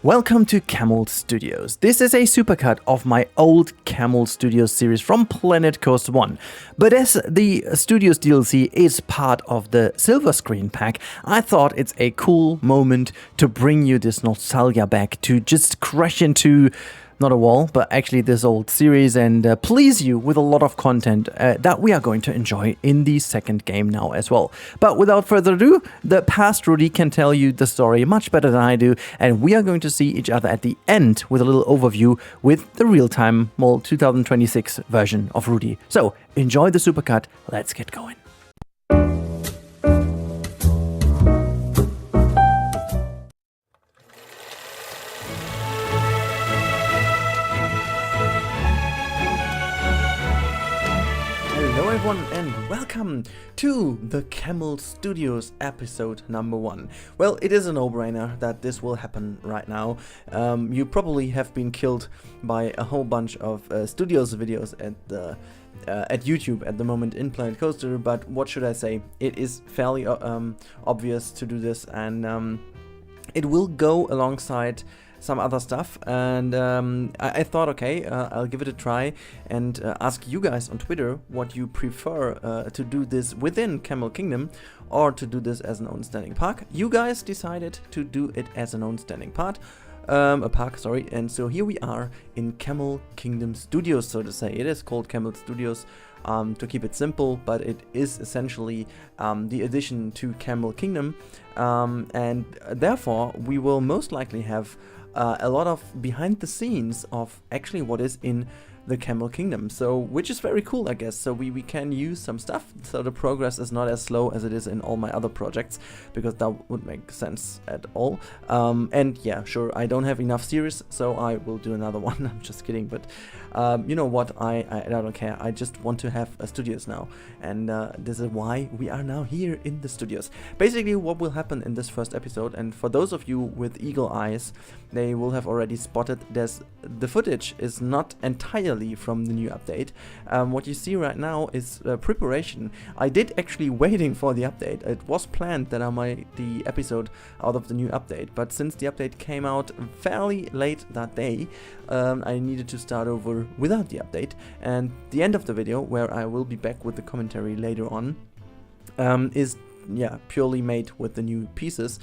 Welcome to Camel Studios. This is a supercut of my old Camel Studios series from Planet Coaster 1. But as the Studios DLC is part of the Silver Screen pack, I thought it's a cool moment to bring you this nostalgia back, to just crash into not a wall, but actually this old series and please you with a lot of content that we are going to enjoy in the second game now as well. But without further ado, the past Rudi can tell you the story much better than I do, and we are going to see each other at the end with a little overview with the real-time, 2026 version of Rudi. So enjoy the supercut, let's get going. Everyone, and welcome to the Camel Studios episode number 1. Well, it is a no-brainer that this will happen right now. You probably have been killed by a whole bunch of Studios videos at YouTube at the moment in Planet Coaster, but what should I say? It is fairly obvious to do this, and it will go alongside some other stuff, and I thought, okay, I'll give it a try and ask you guys on Twitter what you prefer to do this within Camel Kingdom or to do this as an own standing park. You guys decided to do it as an own standing park, and so here we are in Camel Kingdom Studios, so to say. It is called Camel Studios to keep it simple, but it is essentially the addition to Camel Kingdom, and therefore we will most likely have a lot of behind the scenes of actually what is in the Camel Kingdom, so which is very cool, I guess. So we can use some stuff, so the progress is not as slow as it is in all my other projects, because that would make sense at all. And yeah, sure, I don't have enough series, so I will do another one. I'm just kidding, but you know what, I don't care. I just want to have studios now, and this is why we are now here in the studios. Basically what will happen in this first episode, and for those of you with eagle eyes, they will have already spotted the footage is not entirely from the new update. What you see right now is preparation. I did actually waiting for the update. It was planned that I might the episode out of the new update, but since the update came out fairly late that day, I needed to start over without the update, and the end of the video, where I will be back with the commentary later on, is purely made with the new pieces,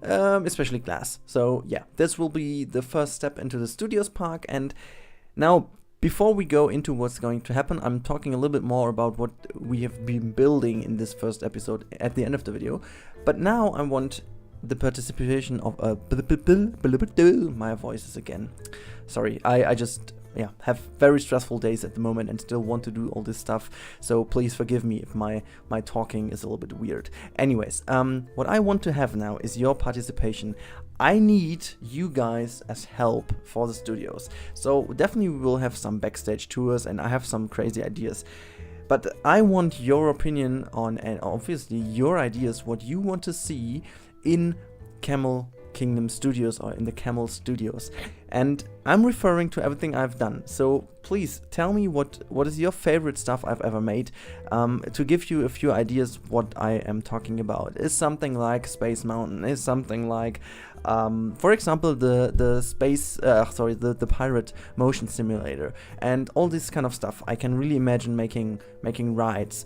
especially glass. So yeah, this will be the first step into the Studios Park. And now, before we go into what's going to happen, I'm talking a little bit more about what we have been building in this first episode at the end of the video. But now I want the participation of my voices again. Sorry, I just have very stressful days at the moment and still want to do all this stuff, so please forgive me if my talking is a little bit weird. Anyways, what I want to have now is your participation. I need you guys as help for the studios, so definitely we will have some backstage tours and I have some crazy ideas, but I want your opinion on, and obviously your ideas, what you want to see in Camel Kingdom Studios or in the Camel Studios. And I'm referring to everything I've done, so please tell me what is your favorite stuff I've ever made, to give you a few ideas what I am talking about. Is something like Space Mountain, is something like for example the pirate motion simulator, and all this kind of stuff. I can really imagine making rides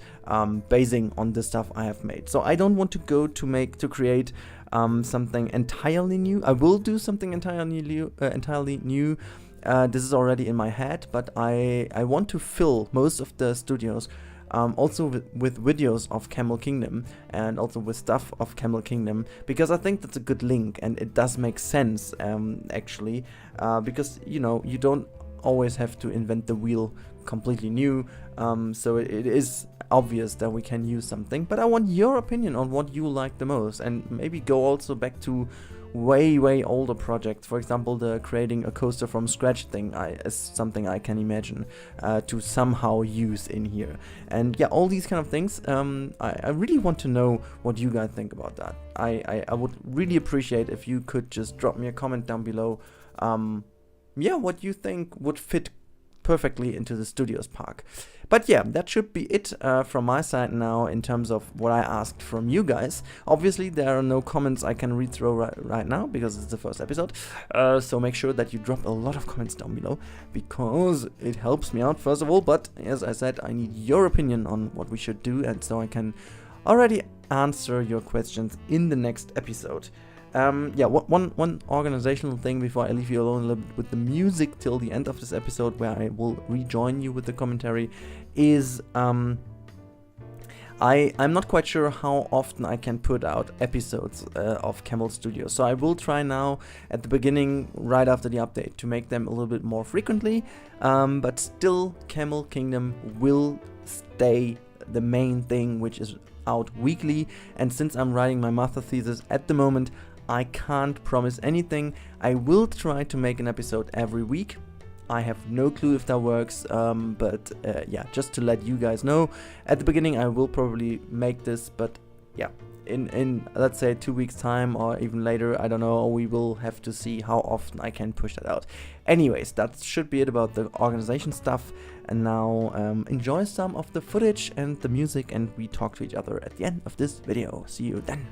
basing on the stuff I have made. So I don't want to go to create something entirely new. I will do something entirely new. This is already in my head, but I want to fill most of the studios also with videos of Camel Kingdom and also with stuff of Camel Kingdom, because I think that's a good link and it does make sense, actually, because you don't always have to invent the wheel completely new, so it is obvious that we can use something. But I want your opinion on what you like the most, and maybe go also back to way older projects. For example, the creating a coaster from scratch thing is something I can imagine to somehow use in here. And yeah, all these kind of things, I really want to know what you guys think about that. I would really appreciate if you could just drop me a comment down below, what you think would fit perfectly into the studio's park. But yeah, that should be it from my side now in terms of what I asked from you guys. Obviously, there are no comments I can read through right now because it's the first episode. So make sure that you drop a lot of comments down below because it helps me out, first of all. But as I said, I need your opinion on what we should do, and so I can already answer your questions in the next episode. Yeah, one organizational thing before I leave you alone a little bit with the music till the end of this episode, where I will rejoin you with the commentary, is I'm not quite sure how often I can put out episodes of Camel Studio. So I will try now at the beginning, right after the update, to make them a little bit more frequently. But still, Camel Kingdom will stay the main thing, which is out weekly. And since I'm writing my master thesis at the moment, I can't promise anything. I will try to make an episode every week. I have no clue if that works, but yeah, just to let you guys know, at the beginning I will probably make this, but yeah, in let's say 2 weeks time or even later, I don't know, we will have to see how often I can push that out. Anyways, that should be it about the organization stuff, and now enjoy some of the footage and the music, and we talk to each other at the end of this video. See you then.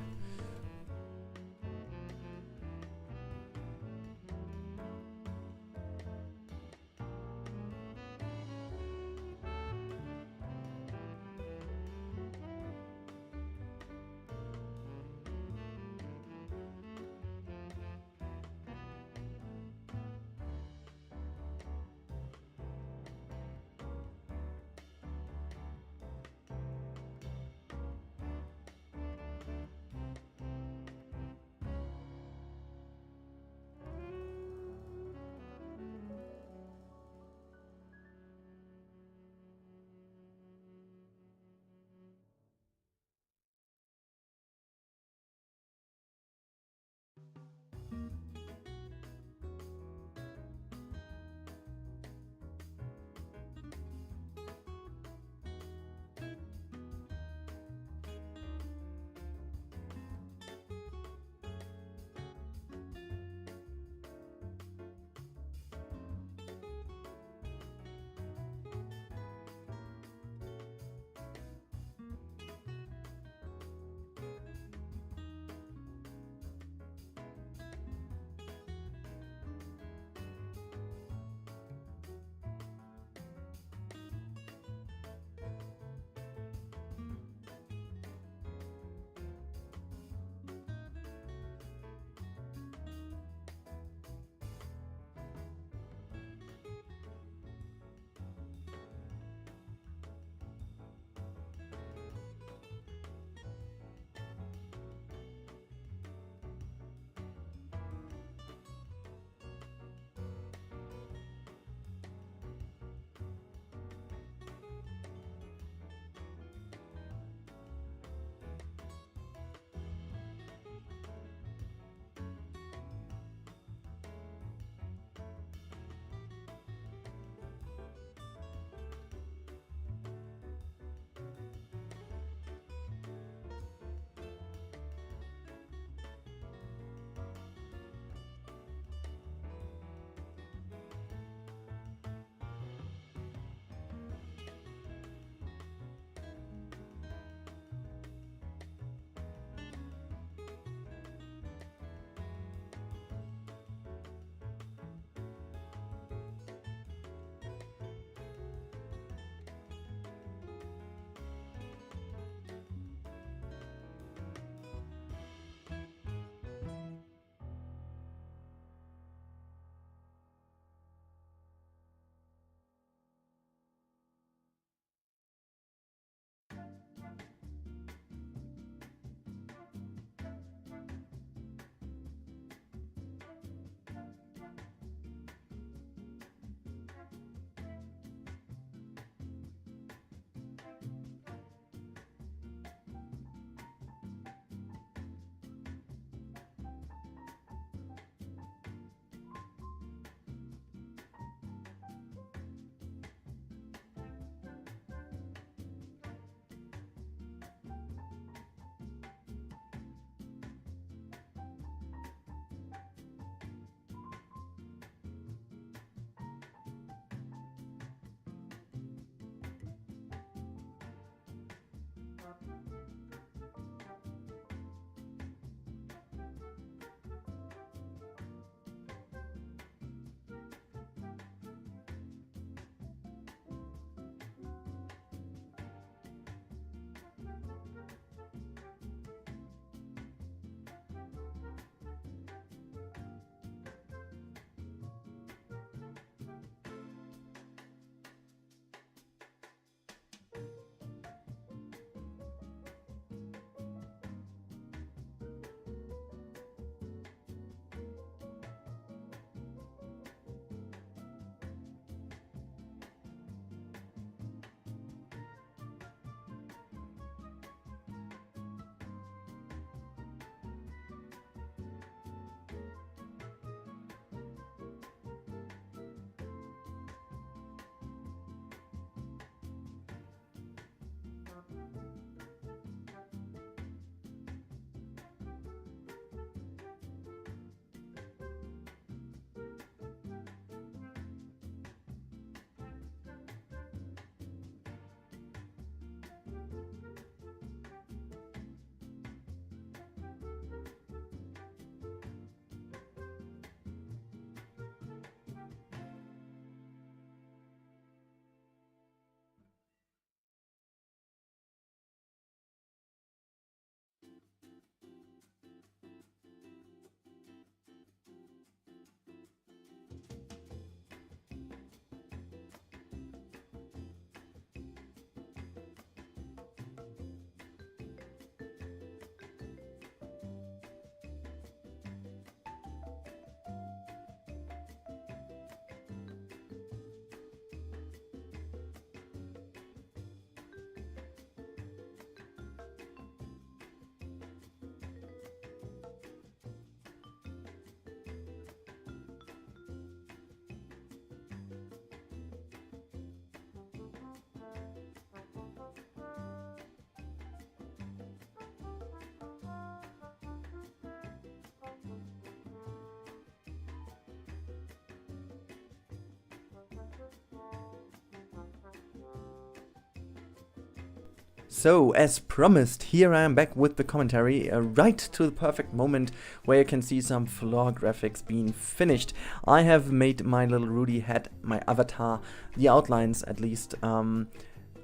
So, as promised, here I am back with the commentary, right to the perfect moment where you can see some floor graphics being finished. I have made my little Rudi head, my avatar, the outlines at least,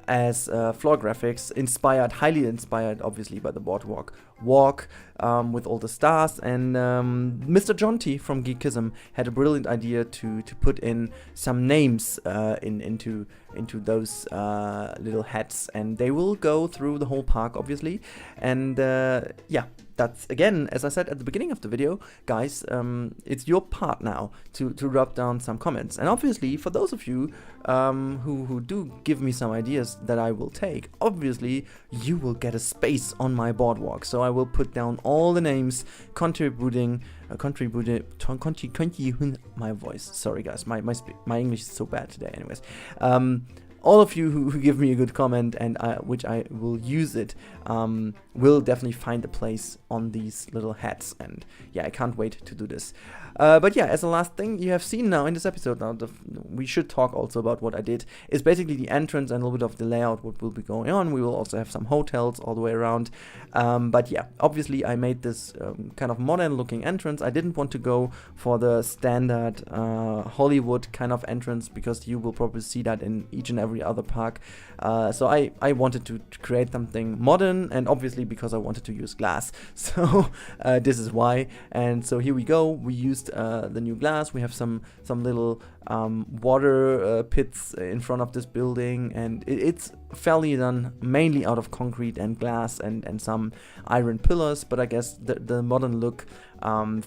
as floor graphics, highly inspired obviously by the boardwalk walk with all the stars, and Mr. John T from Geekism had a brilliant idea to put in some names into those little hats, and they will go through the whole park obviously. And yeah, that's, again, as I said at the beginning of the video, guys, it's your part now to rub down some comments. And obviously, for those of you who do give me some ideas that I will take, obviously you will get a space on my boardwalk. So I will put down all the names contributing my voice. Sorry guys, my English is so bad today. Anyways, all of you who give me a good comment, and which I will use it, will definitely find a place on these little hats. And yeah, I can't wait to do this. But yeah, as a last thing, you have seen now in this episode, now we should talk also about what I did, is basically the entrance and a little bit of the layout, what will be going on. We will also have some hotels all the way around. But yeah, obviously I made this kind of modern looking entrance. I didn't want to go for the standard Hollywood kind of entrance, because you will probably see that in each and every other park. So I wanted to create something modern, and obviously because I wanted to use glass. So this is why. And so here we go. We used the new glass. We have some little water pits in front of this building, and it's fairly done mainly out of concrete and glass and some iron pillars, but I guess the modern look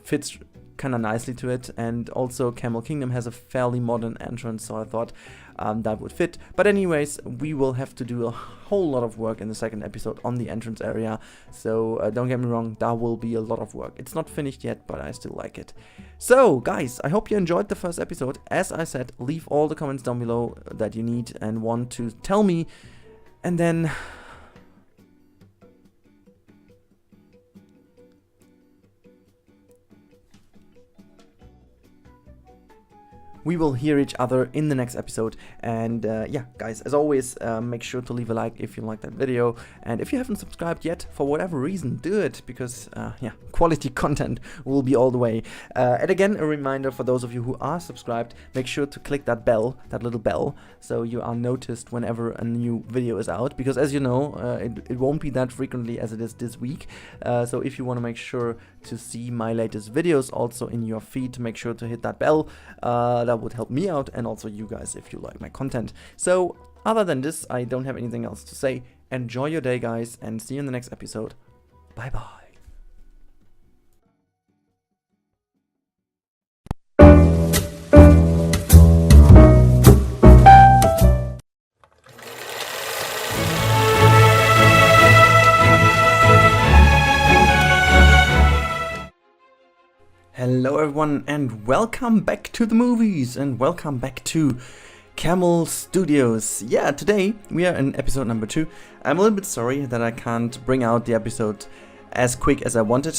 fits kind of nicely to it. And also Camel Kingdom has a fairly modern entrance, so I thought that would fit. But anyways, we will have to do a whole lot of work in the second episode on the entrance area, so don't get me wrong, that will be a lot of work. It's not finished yet, but I still like it. So guys, I hope you enjoyed the first episode. As I said, leave all the comments down below that you need and want to tell me, and then we will hear each other in the next episode. And yeah, guys, as always, make sure to leave a like if you like that video. And if you haven't subscribed yet, for whatever reason, do it, because yeah, quality content will be all the way. And again, a reminder for those of you who are subscribed, make sure to click that bell, that little bell, so you are noticed whenever a new video is out. Because as you know, it won't be that frequently as it is this week. So if you want to make sure to see my latest videos also in your feed, make sure to hit that bell. That would help me out, and also you guys if you like my content. So other than this, I don't have anything else to say. Enjoy your day, guys, and see you in the next episode. Bye bye. Hello everyone, and welcome back to the movies, and welcome back to Camel Studios. Yeah, today we are in episode number 2. I'm a little bit sorry that I can't bring out the episode as quick as I wanted.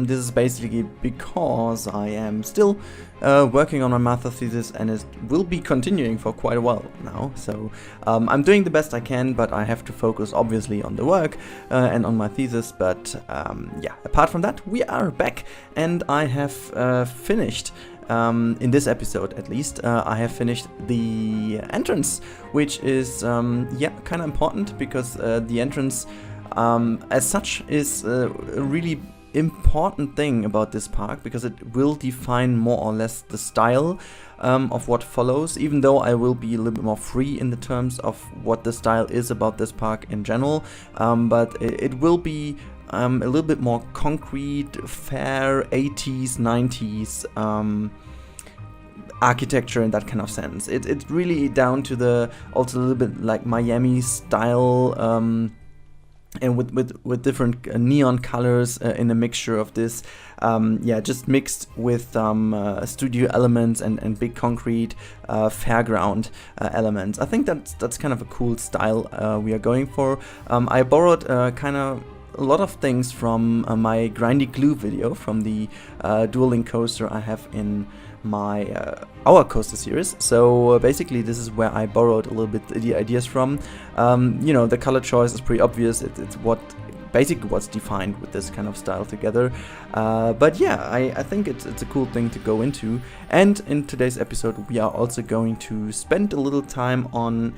This is basically because I am still working on my master thesis, and it will be continuing for quite a while now. So I'm doing the best I can, but I have to focus obviously on the work and on my thesis. But yeah, apart from that, we are back, and I have finished, in this episode at least, I have finished the entrance, which is yeah, kind of important, because the entrance as such is a really important thing about this park, because it will define more or less the style of what follows, even though I will be a little bit more free in the terms of what the style is about this park in general. But it will be a little bit more concrete, fair 80s, 90s architecture in that kind of sense. It's really down to the, also a little bit like Miami style, and with different neon colors in a mixture of this, yeah, just mixed with studio elements and big concrete fairground elements. I think that's kind of a cool style we are going for. I borrowed kind of a lot of things from my grindy glue video from the dual link coaster I have in my our coaster series. So basically this is where I borrowed a little bit the ideas from. You know, the color choice is pretty obvious. It's basically what's defined with this kind of style together. But yeah, I think it's a cool thing to go into. And in today's episode we are also going to spend a little time on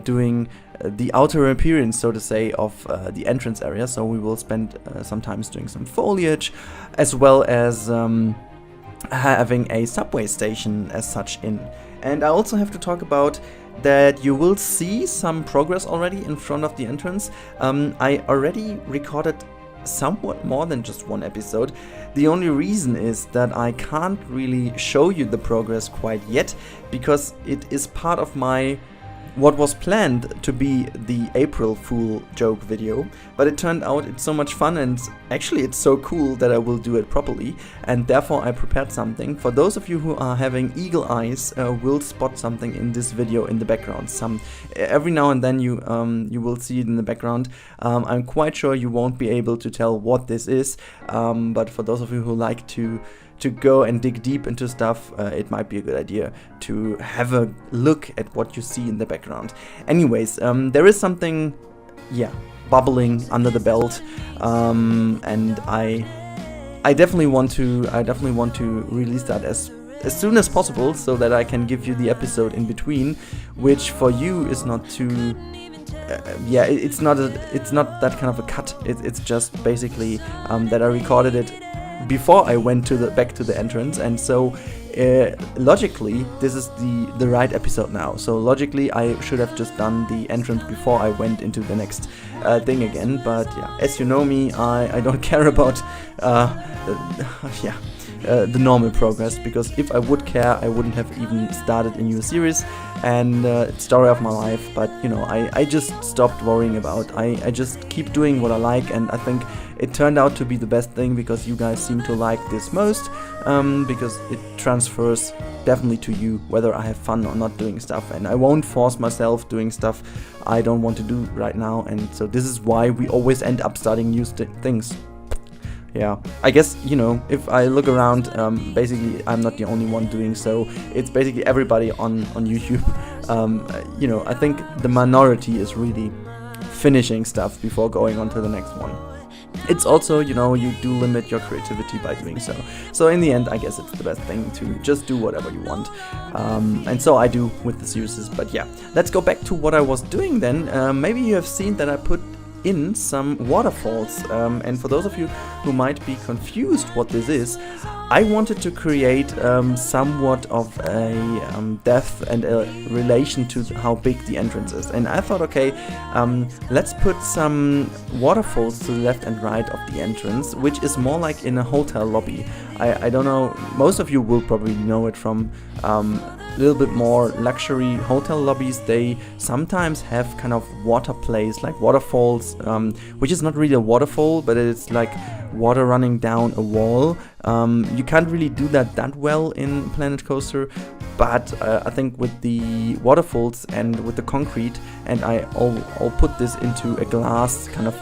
doing the outer appearance, so to say, of the entrance area. So we will spend some time doing some foliage, as well as having a subway station as such in. And I also have to talk about that you will see some progress already in front of the entrance. I already recorded somewhat more than just one episode. The only reason is that I can't really show you the progress quite yet, because it is part of my what was planned to be the April Fool joke video, but it turned out it's so much fun, and actually it's so cool that I will do it properly, and therefore I prepared something. For those of you who are having eagle eyes, will spot something in this video in the background. Every now and then you will see it in the background. I'm quite sure you won't be able to tell what this is, but for those of you who like to go and dig deep into stuff, it might be a good idea to have a look at what you see in the background. Anyways, there is something, yeah, bubbling under the belt, and I definitely want to release that as soon as possible, so that I can give you the episode in between, which for you is not too. Yeah, it's not that kind of a cut. It's just basically that I recorded it before I went back to the entrance, and so logically this is the right episode now. So logically I should have just done the entrance before I went into the next thing again. But yeah, as you know me, I don't care about the normal progress, because if I would care, I wouldn't have even started a new series and story of my life. But you know, I just stopped worrying about. I just keep doing what I like, and I think it turned out to be the best thing, because you guys seem to like this most, because it transfers definitely to you whether I have fun or not doing stuff, and I won't force myself doing stuff I don't want to do right now. And so this is why we always end up starting new things. Yeah, I guess, you know, if I look around, basically I'm not the only one doing so. It's basically everybody on YouTube. You know, I think the minority is really finishing stuff before going on to the next one. It's also, you know, you do limit your creativity by doing so. So in the end, I guess it's the best thing to just do whatever you want. And so I do with the series. But yeah, let's go back to what I was doing then. Maybe you have seen that I put in some waterfalls, and for those of you who might be confused what this is, I wanted to create somewhat of a depth and a relation to how big the entrance is. And I thought, okay, let's put some waterfalls to the left and right of the entrance, which is more like in a hotel lobby. I don't know, most of you will probably know it from a little bit more luxury hotel lobbies. They sometimes have kind of water plays, like waterfalls, which is not really a waterfall, but it's like water running down a wall. You can't really do that well in Planet Coaster, but I think with the waterfalls and with the concrete, and I'll put this into a glass kind of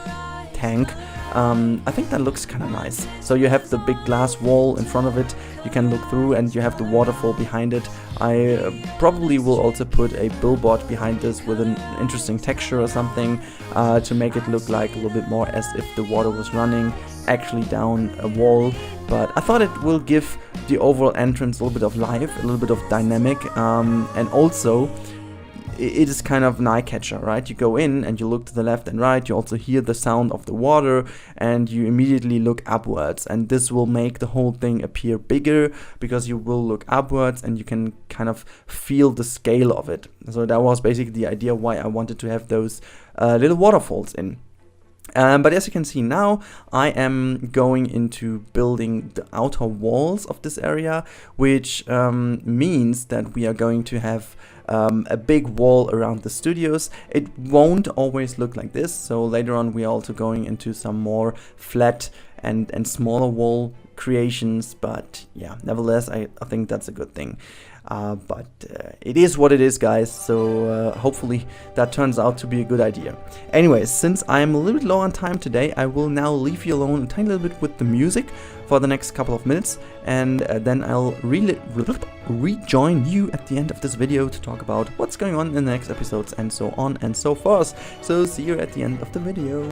tank, I think that looks kind of nice. So you have the big glass wall in front of it, you can look through, and you have the waterfall behind it. I probably will also put a billboard behind this with an interesting texture or something, to make it look like a little bit more as if the water was running actually down a wall. But I thought it will give the overall entrance a little bit of life, a little bit of dynamic, and also it is kind of an eye catcher, right? You go in and you look to the left and right, you also hear the sound of the water, and you immediately look upwards, and this will make the whole thing appear bigger, because you will look upwards and you can kind of feel the scale of it. So that was basically the idea why I wanted to have those little waterfalls in. But as you can see now, I am going into building the outer walls of this area, which means that we are going to have a big wall around the studios. It won't always look like this, so later on we are also going into some more flat and smaller wall creations, but yeah, nevertheless, I think that's a good thing. But it is what it is, guys, so hopefully that turns out to be a good idea. Anyways, since I'm a little bit low on time today, I will now leave you alone a tiny little bit with the music for the next couple of minutes, and then I'll rejoin you at the end of this video to talk about what's going on in the next episodes and so on and so forth. So see you at the end of the video.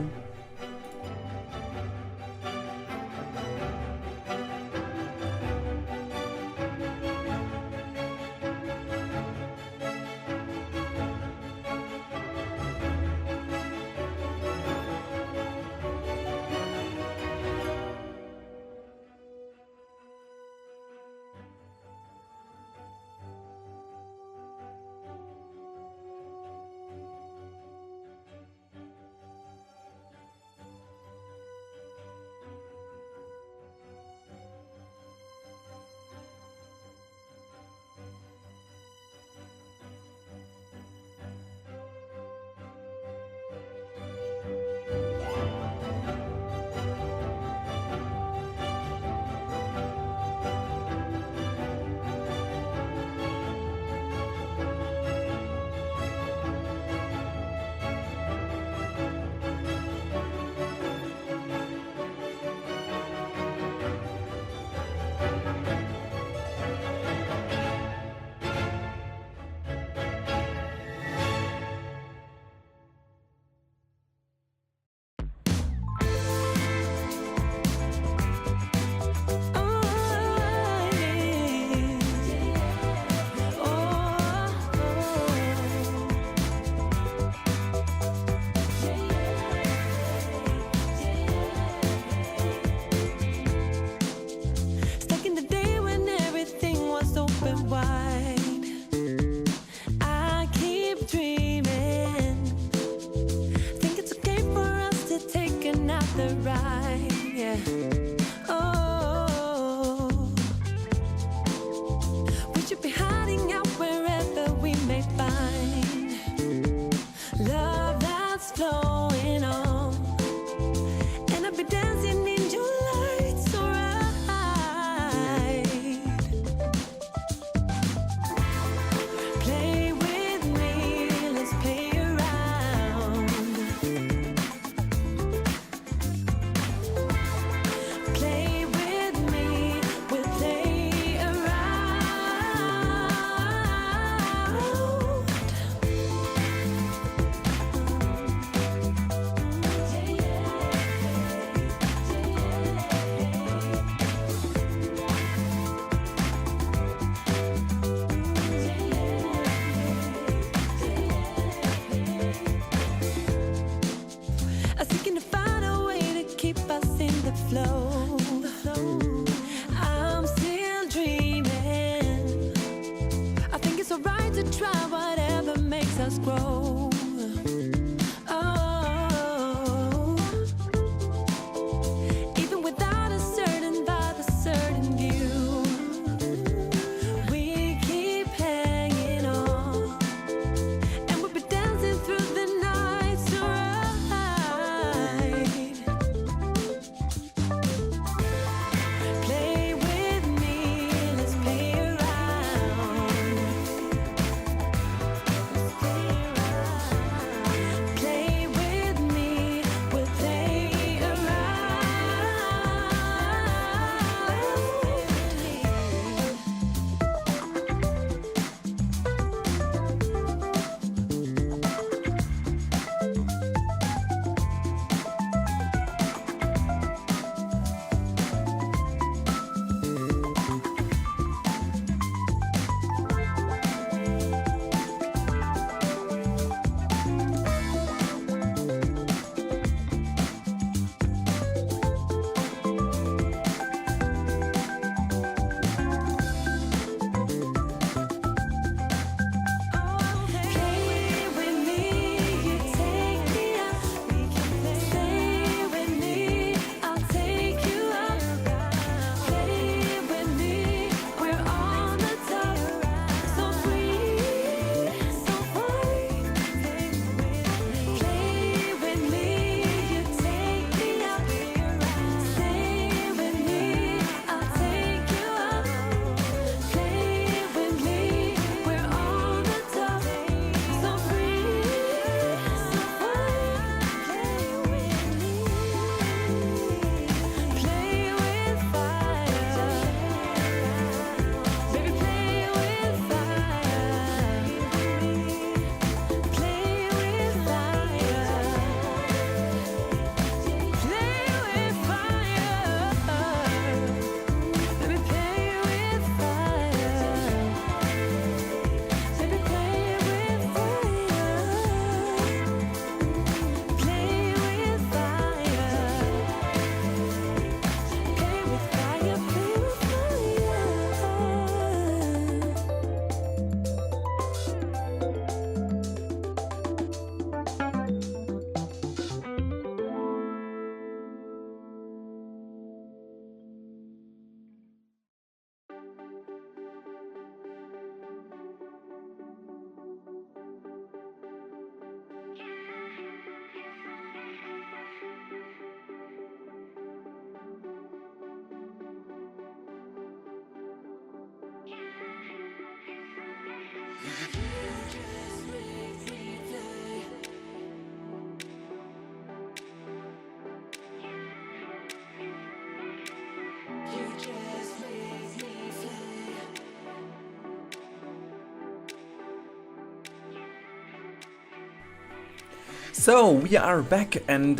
So we are back, and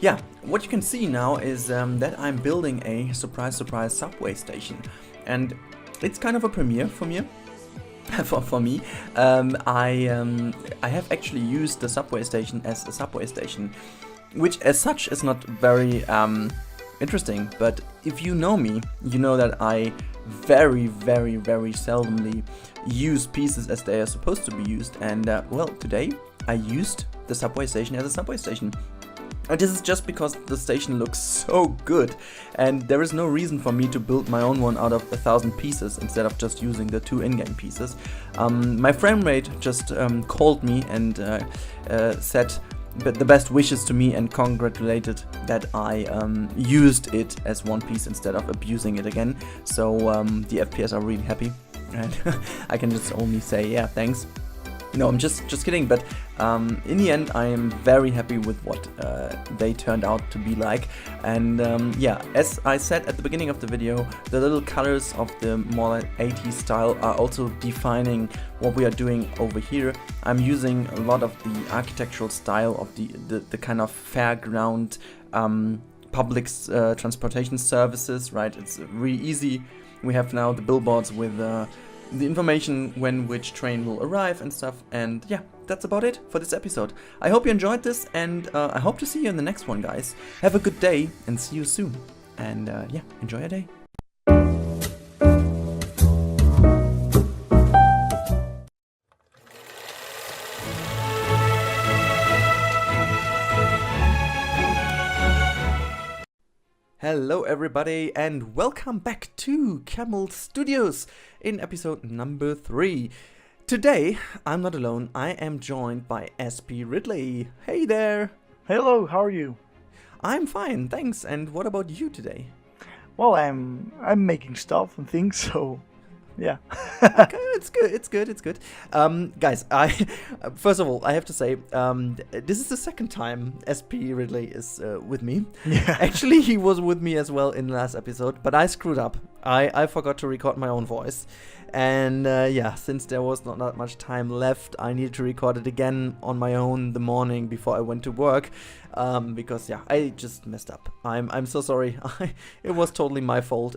yeah, what you can see now is that I'm building a surprise subway station, and it's kind of a premiere for me. for me, I have actually used the subway station as a subway station, which as such is not very interesting. But if you know me, you know that I very seldomly use pieces as they are supposed to be used, and well, today I used the subway station as a subway station. And this is just because the station looks so good, and there is no reason for me to build my own one out of 1,000 pieces instead of just using the 2 in-game pieces. My frame rate just called me and said the best wishes to me and congratulated that I used it as one piece instead of abusing it again. So the FPS are really happy, and I can just only say, yeah, thanks. No, I'm just kidding, but in the end I am very happy with what they turned out to be like. And yeah, as I said at the beginning of the video, the little colors of the more like 80s style are also defining what we are doing over here. I'm using a lot of the architectural style of the kind of fairground public transportation services, right? It's really easy. We have now the billboards with the information when which train will arrive and stuff, and yeah, that's about it for this episode. I hope you enjoyed this, and I hope to see you in the next one, guys. Have a good day, and see you soon. And yeah, enjoy your day. Hello everybody, and welcome back to Camel Studios in episode number 3. Today, I'm not alone. I am joined by SP Ridley. Hey there. Hello, how are you? I'm fine, thanks. And what about you today? Well, I'm making stuff and things, so yeah. Okay, it's good. Guys, first of all, I have to say, this is the second time SP Ridley is with me. Yeah. Actually, he was with me as well in the last episode, but I screwed up. I forgot to record my own voice. And yeah, since there was not that much time left, I needed to record it again on my own the morning before I went to work. Because yeah, I just messed up. I'm so sorry. It was totally my fault.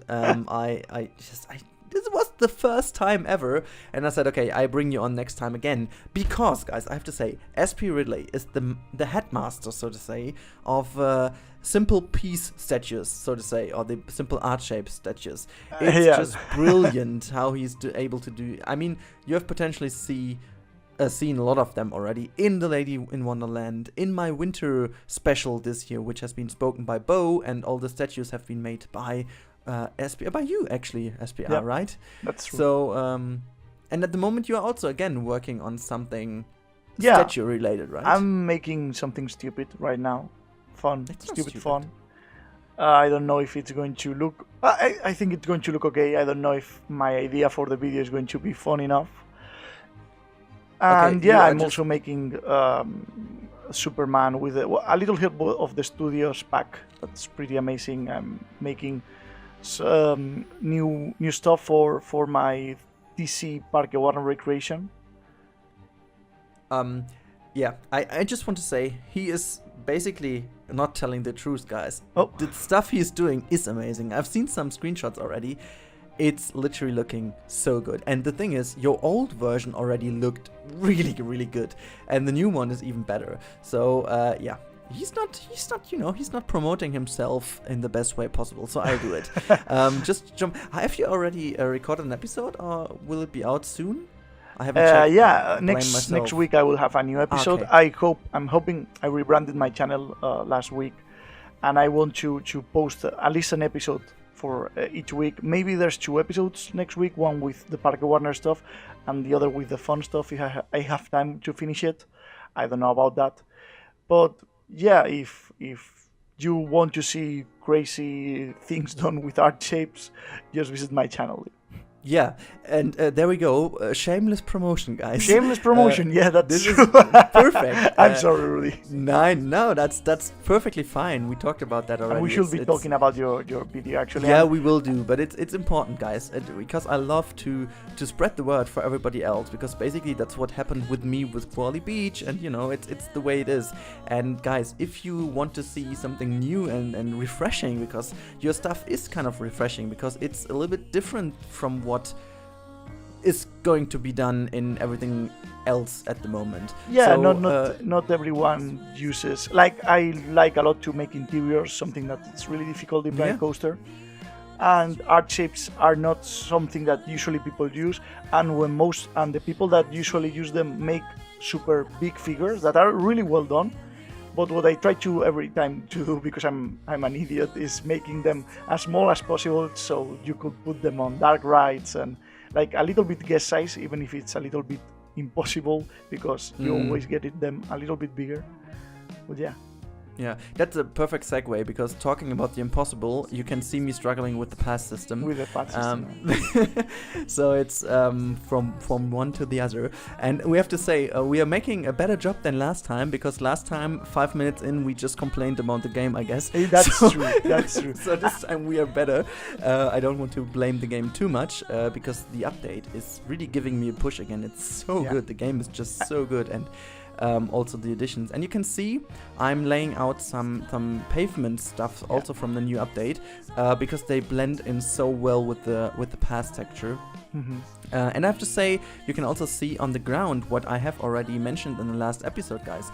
This was the first time ever, and I said, okay, I bring you on next time again, because, guys, I have to say, SP Ridley is the headmaster, so to say, of simple piece statues, so to say, or the simple art shape statues. It's yeah. just brilliant how he's able to do. I mean, you have potentially seen a lot of them already in The Lady in Wonderland, in my winter special this year, which has been spoken by Bo, and all the statues have been made by SPR, by you actually, SPR, yeah, right? That's true. So, and at the moment you are also again working on something statue related, right? I'm making something stupid right now. Fun. It's stupid fun. I don't know if it's going to look... I think it's going to look okay. I don't know if my idea for the video is going to be fun enough. And okay, yeah, I'm also making Superman with a little help of the studio's pack. That's pretty amazing. I'm making new stuff for my DC Parque Warner Recreation. Yeah, I just want to say he is basically not telling the truth, guys. Oh. The stuff he's doing is amazing. I've seen some screenshots already. It's literally looking so good. And the thing is, your old version already looked really good, and the new one is even better. So yeah, he's not promoting himself in the best way possible. So I'll do it. Just jump. Have you already recorded an episode, or will it be out soon? I haven't checked. Yeah, next week I will have a new episode. Okay. I'm hoping. I rebranded my channel last week, and I want to post at least an episode for each week. Maybe there's 2 episodes next week, one with the Parque Warner stuff and the other with the fun stuff if I have time to finish it. I don't know about that. But yeah, if you want to see crazy things done with art shapes, just visit my channel. Yeah, and there we go. Shameless promotion, guys. Shameless promotion. Yeah, that's this true. is perfect. I'm sorry, Rudi. No, that's perfectly fine. We talked about that already. And we should be talking about your video actually. Yeah, we will do, but it's important, guys, because I love to spread the word for everybody else, because basically that's what happened with me with Quali Beach, and you know, it's the way it is. And guys, if you want to see something new and refreshing, because your stuff is kind of refreshing, because it's a little bit different from what is going to be done in everything else at the moment. Yeah, so, not everyone uses. Like, I like a lot to make interiors, something that's really difficult in Blind Coaster. And art shapes are not something that usually people use, and the people that usually use them make super big figures that are really well done. But what I try to every time to do, because I'm an idiot, is making them as small as possible, so you could put them on dark rides and like a little bit guest size, even if it's a little bit impossible, because you always get them a little bit bigger. But yeah. Yeah, that's a perfect segue, because talking about the impossible, you can see me struggling with the pass system. With the pass system. So it's from one to the other. And we have to say, we are making a better job than last time, because last time, 5 minutes in, we just complained about the game, I guess. Hey, that's true, that's true. So this time we are better. I don't want to blame the game too much, because the update is really giving me a push again. It's so good, the game is just so good. And also the additions, and you can see I'm laying out some pavement stuff also from the new update, because they blend in so well with the past texture. And I have to say, you can also see on the ground what I have already mentioned in the last episode, guys.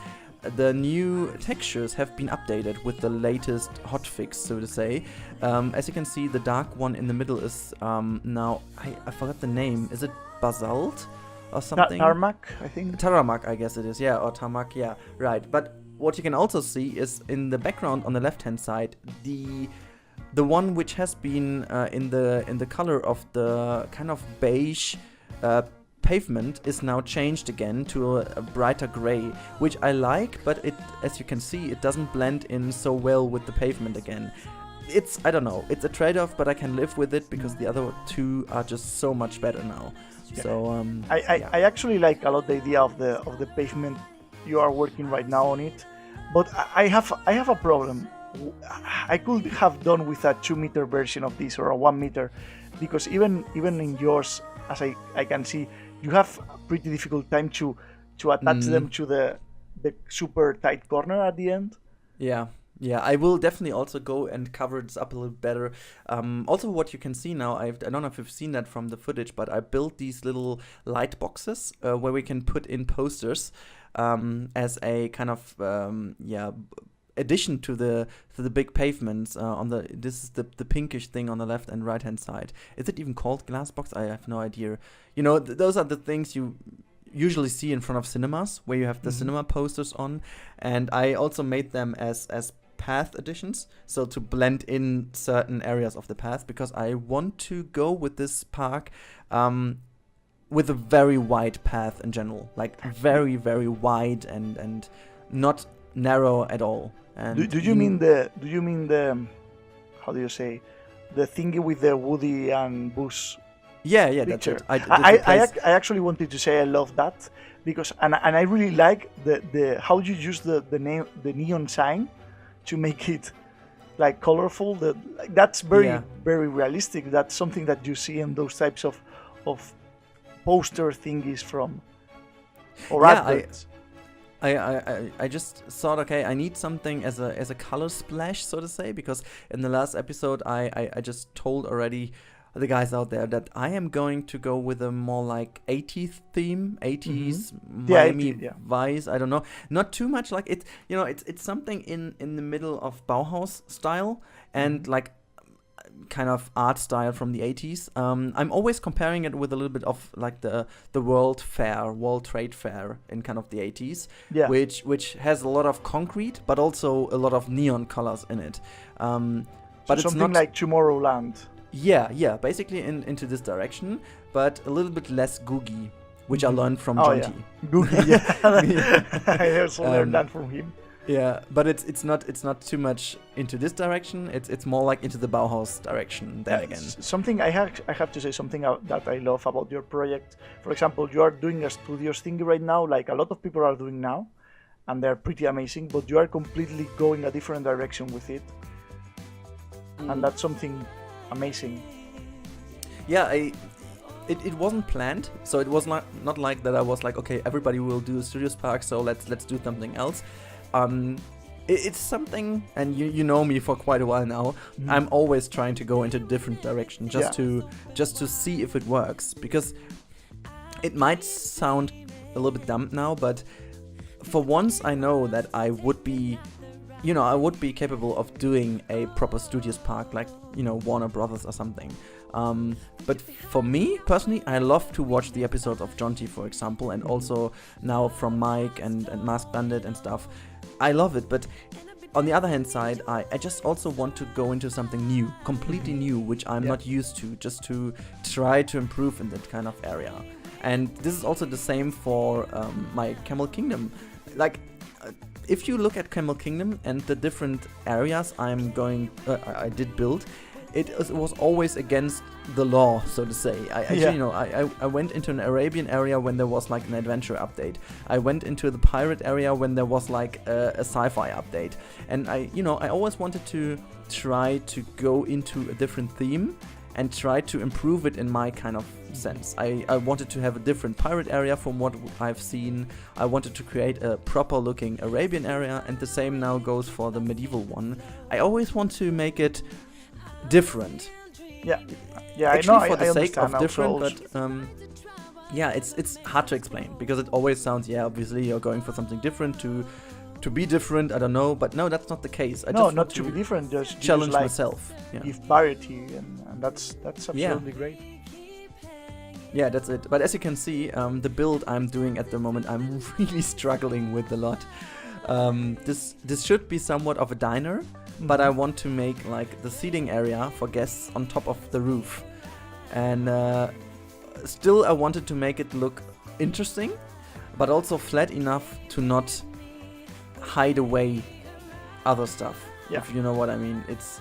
The new textures have been updated with the latest hotfix, so to say. As you can see, the dark one in the middle is now, I forgot the name. Is it basalt or something? Tarmac, I think. Tarmac, I guess it is, yeah, or tarmac, yeah, right. But what you can also see is in the background on the left-hand side, the one which has been in the color of the kind of beige pavement is now changed again to a brighter gray, which I like, but it, as you can see, it doesn't blend in so well with the pavement again. I don't know, it's a trade-off, but I can live with it, because the other two are just so much better now. Yeah. So I actually like a lot the idea of the pavement. You are working right now on it, but I have a problem. I could have done with a 2-meter version of this, or a 1 meter, because even in yours, as I can see, you have a pretty difficult time to attach them to the super tight corner at the end. Yeah, I will definitely also go and cover this up a little better. Also, what you can see now, I don't know if you've seen that from the footage, but I built these little light boxes where we can put in posters as a kind of addition to the big pavements this is the pinkish thing on the left and right hand side. Is it even called glass box? I have no idea. You know, those are the things you usually see in front of cinemas, where you have the cinema posters on, and I also made them as path additions, so to blend in certain areas of the path, because I want to go with this park with a very wide path in general, like very, very wide and not narrow at all. And do you mean the how do you say, the thingy with the Woody and Buzz? Yeah, picture? That's it. I actually wanted to say I love that, because and I really like the how you use the neon sign to make it like colorful. That's very very realistic. That's something that you see in those types of poster thingies from or adverts. I just thought, okay, I need something as a color splash, so to say, because in the last episode I just told already the guys out there that I am going to go with a more like 80s theme, 80s Miami Vice. I don't know, not too much like it. You know, it's something in the middle of Bauhaus style and like kind of art style from the 80s. I'm always comparing it with a little bit of like the World Trade Fair in kind of the 80s, which has a lot of concrete but also a lot of neon colors in it. But it's something not like Tomorrowland. Yeah, basically into this direction, but a little bit less googie, which I learned from Jonty. Googie, I also learned that from him. Yeah, but it's not too much into this direction. It's more like into the Bauhaus direction. Then again, something I have to say something that I love about your project. For example, you are doing a studios thing right now, like a lot of people are doing now, and they're pretty amazing. But you are completely going a different direction with it, and that's something amazing. Yeah, It wasn't planned, so it was not like that. I was like, okay, everybody will do a Studios Park, so let's do something else. It's something, and you know me for quite a while now. I'm always trying to go into a different direction, just to see if it works. Because it might sound a little bit dumb now, but for once I know that I would be capable of doing a proper Studios Park, like Warner Brothers or something. But for me personally, I love to watch the episodes of Jonty, for example, and also now from Mike and Masked Bandit and stuff. I love it, but on the other hand side, I just also want to go into something new, completely new, which I'm not used to, just to try to improve in that kind of area. And this is also the same for my Camel Kingdom. Like, if you look at Camel Kingdom and the different areas I did build, it was always against the law, so to say. I went into an Arabian area when there was like an adventure update. I went into the pirate area when there was like a sci-fi update. And I always wanted to try to go into a different theme and try to improve it in my kind of sense. I wanted to have a different pirate area from what I've seen. I wanted to create a proper looking Arabian area, and the same now goes for the medieval one. I always want to make it different. Actually, for the I sake of different, also. but it's hard to explain because it always sounds obviously you're going for something different to be different. I don't know, but no, that's not the case. Not to be different, just challenge like myself. Give variety, and that's absolutely great. Yeah, that's it. But as you can see, the build I'm doing at the moment, I'm really struggling with a lot. This should be somewhat of a diner, but I want to make like the seating area for guests on top of the roof. And still I wanted to make it look interesting, but also flat enough to not hide away other stuff. If you know what I mean. It's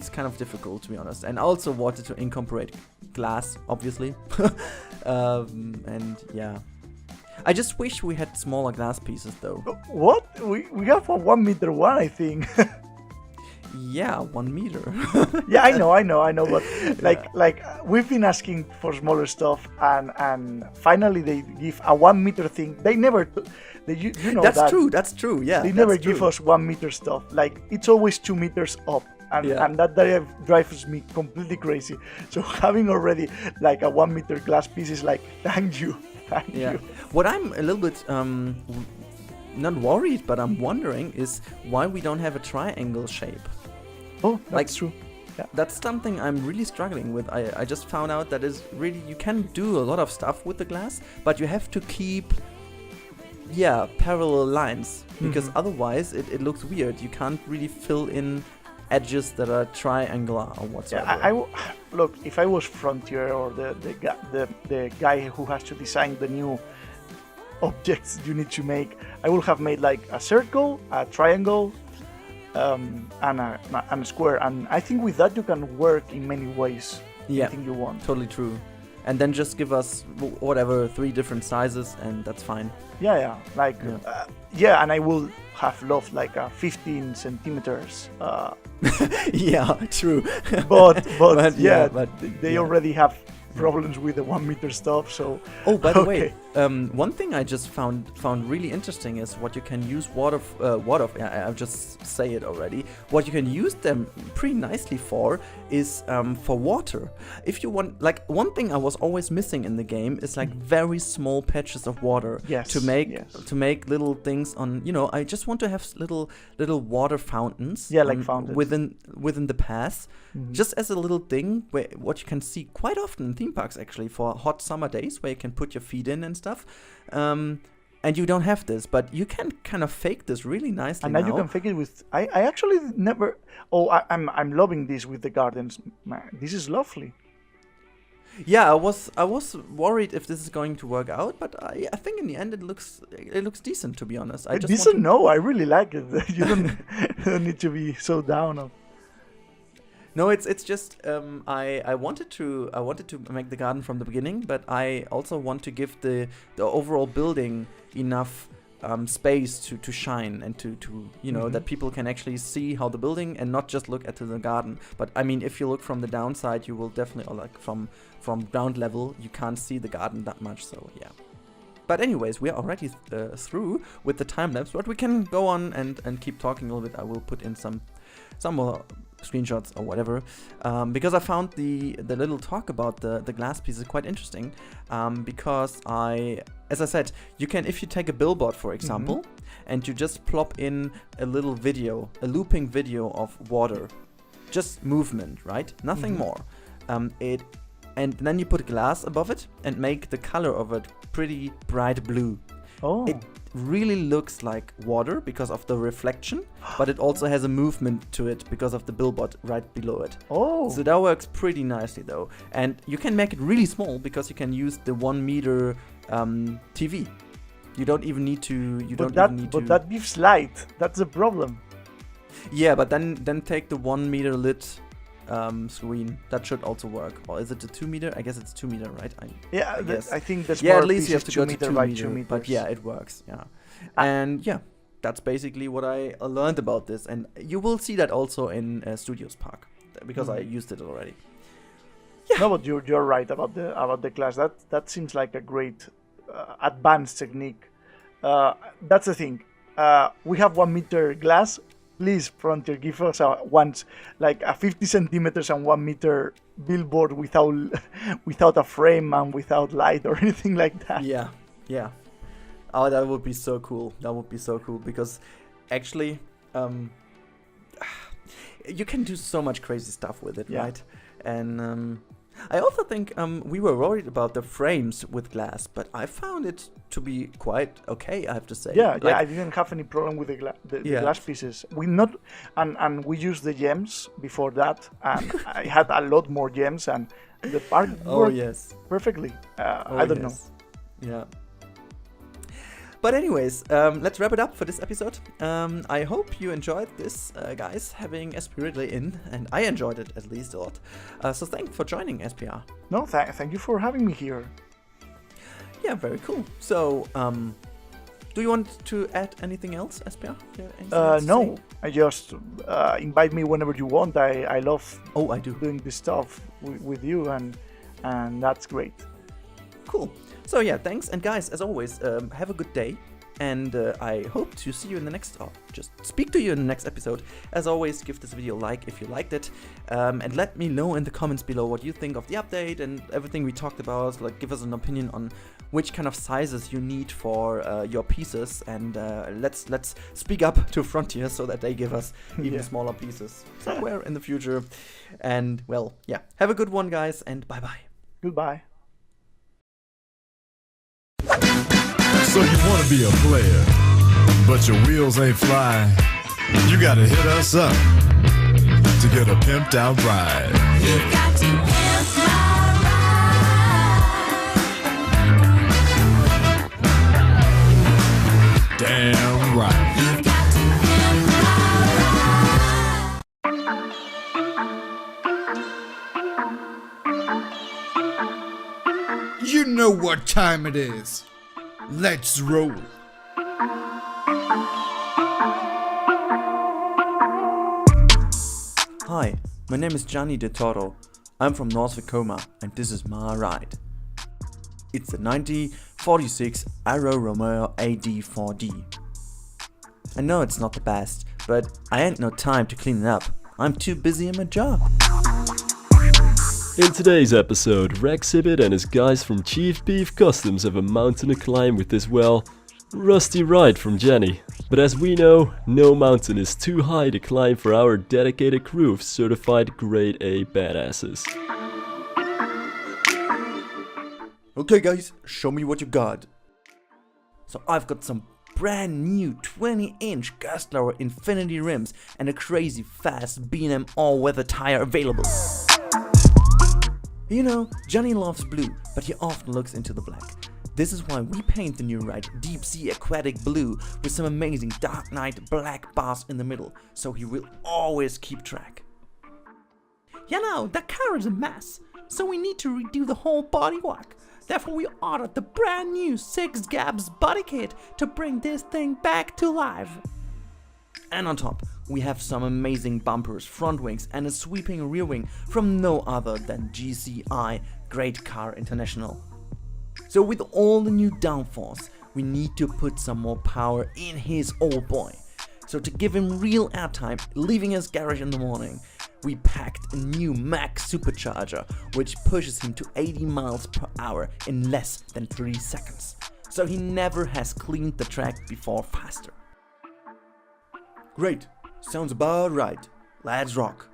kind of difficult, to be honest. And I also wanted to incorporate glass, obviously. And yeah. I just wish we had smaller glass pieces, though. What? We have a 1 meter one, I think. Yeah, 1 meter. Yeah, I know, but like we've been asking for smaller stuff, and finally they give a 1 meter thing. They never, That's true. Yeah, they never give us 1 meter stuff. Like it's always 2 meters up, and that drives me completely crazy. So having already like a 1 meter glass piece is like, thank you. What I'm a little bit not worried, but I'm wondering is why we don't have a triangle shape. Oh, that's true. Yeah. That's something I'm really struggling with. I just found out that is really, you can do a lot of stuff with the glass, but you have to keep parallel lines, because otherwise it looks weird. You can't really fill in edges that are triangular or whatsoever. Look, if I was Frontier or the guy who has to design the new objects you need to make, I would have made like a circle, a triangle, and a square. And I think with that you can work in many ways. Anything you want. Totally true. And then just give us whatever 3 different sizes, and that's fine. And I will have loved like 15 centimeters. Yeah, true. but they already have problems with the 1 meter stuff. So by the way, one thing I just found really interesting is what you can use I'll just say it already. What you can use them pretty nicely for is for water. If you want, like, one thing I was always missing in the game is like very small patches of water to make little things on. I just want to have little water fountains. Like fountains within the paths, just as a little thing where what you can see quite often in theme parks actually for hot summer days where you can put your feet in and stuff. And you don't have this, but you can kind of fake this really nicely. And now you can fake it with. I actually never. I'm loving this with the gardens. Man, this is lovely. Yeah, I was worried if this is going to work out, but I think in the end it looks decent, to be honest. I just Decent? No, I really like it. You don't need to be so down on. No, it's just I wanted to make the garden from the beginning, but I also want to give the overall building enough space to shine and to that people can actually see how the building and not just look at the garden. But I mean, if you look from the downside, you will definitely, or like from ground level, you can't see the garden that much. So yeah. But anyways, we are already through with the time lapse, but we can go on and keep talking a little bit. I will put in some more screenshots or whatever, because I found the little talk about the glass pieces quite interesting, because as I said, you can, if you take a billboard for example, and you just plop in a little video, a looping video of water, just movement, right? Nothing more. And then you put glass above it and make the color of it pretty bright blue. Oh. It really looks like water because of the reflection, but it also has a movement to it because of the billboard right below it. Oh. So that works pretty nicely though. And you can make it really small because you can use the 1 meter TV. You don't even need to. But that gives light. That's the problem. Yeah, but then take the 1 meter lit screen. That should also work. Or is it a 2 meter? I guess it's 2 meter, right? I think that's at least you have to 2 go meter to 2 by meter. 2 meters. But yeah, it works. Yeah, and yeah, that's basically what I learned about this. And you will see that also in Studios Park because I used it already. Yeah. No, but you're right about the glass. That seems like a great advanced technique. That's the thing. We have 1 meter glass. Please, Frontier, give us like a 50 centimeters and 1 meter billboard without a frame and without light or anything like that. Yeah. Oh, that would be so cool. Because actually, you can do so much crazy stuff with it, right? And I also think we were worried about the frames with glass, but I found it to be quite okay, I have to say. Yeah, I didn't have any problem with the glass pieces. And we used the gems before that, and I had a lot more gems, and the park worked perfectly. I don't know. Yeah. But anyways, let's wrap it up for this episode. I hope you enjoyed this, guys, having SPRidley in, and I enjoyed it at least a lot. So thanks for joining, SPR. No, thank you for having me here. Yeah, very cool. So, do you want to add anything else, SPR? No, I just invite me whenever you want. I love I do. doing this stuff with you, and that's great. Cool. So yeah, thanks, and guys, as always, have a good day, and I hope to see you in the next, or just speak to you in the next episode. As always, give this video a like if you liked it, and let me know in the comments below what you think of the update and everything we talked about. Like, give us an opinion on which kind of sizes you need for your pieces, and let's speak up to Frontier so that they give us even smaller pieces somewhere in the future. And well, yeah, have a good one, guys, and bye-bye. Goodbye. So you want to be a player, but your wheels ain't flying. You gotta hit us up to get a pimped out ride. You got to pimp my ride. Damn right. You got to pimp my ride. You know what time it is. Let's roll. Hi, my name is Gianni De Toro. I'm from North Vekoma, and this is my ride. It's a 1946 Alfa Romeo AD4D. I know it's not the best, but I ain't no time to clean it up. I'm too busy in my job. In today's episode, Rexhibit and his guys from Chief Beef Customs have a mountain to climb with this, well, rusty ride from Jenny. But as we know, no mountain is too high to climb for our dedicated crew of certified grade A badasses. Okay guys, show me what you got. So I've got some brand new 20-inch Gerstauer Infinity rims and a crazy fast B&M all-weather tire available. You know, Johnny loves blue, but he often looks into the black. This is why we paint the new ride Deep Sea Aquatic Blue with some amazing Dark Knight black bars in the middle, so he will always keep track. You know, the car is a mess, so we need to redo the whole bodywork. Therefore we ordered the brand new 6 Gabs body kit to bring this thing back to life. And on top, we have some amazing bumpers, front wings and a sweeping rear wing from no other than GCI Great Car International. So with all the new downforce, we need to put some more power in his old boy. So to give him real airtime, leaving his garage in the morning, we packed a new max supercharger, which pushes him to 80 miles per hour in less than 3 seconds. So he never has cleaned the track before faster. Great, sounds about right. Let's rock.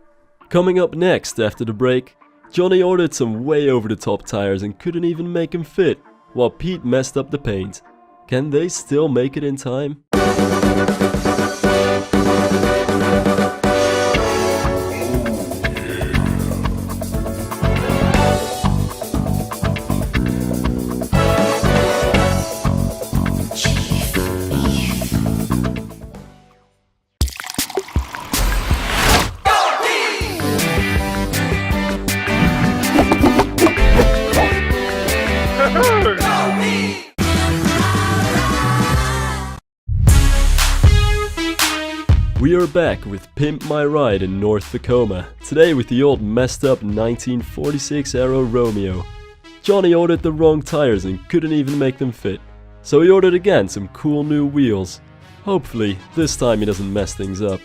Coming up next after the break, Johnny ordered some way over the top tires and couldn't even make them fit, while Pete messed up the paint. Can they still make it in time? We are back with Pimp My Ride in North Tacoma, today with the old messed up 1946 Aero Romeo. Johnny ordered the wrong tires and couldn't even make them fit, so he ordered again some cool new wheels. Hopefully, this time he doesn't mess things up.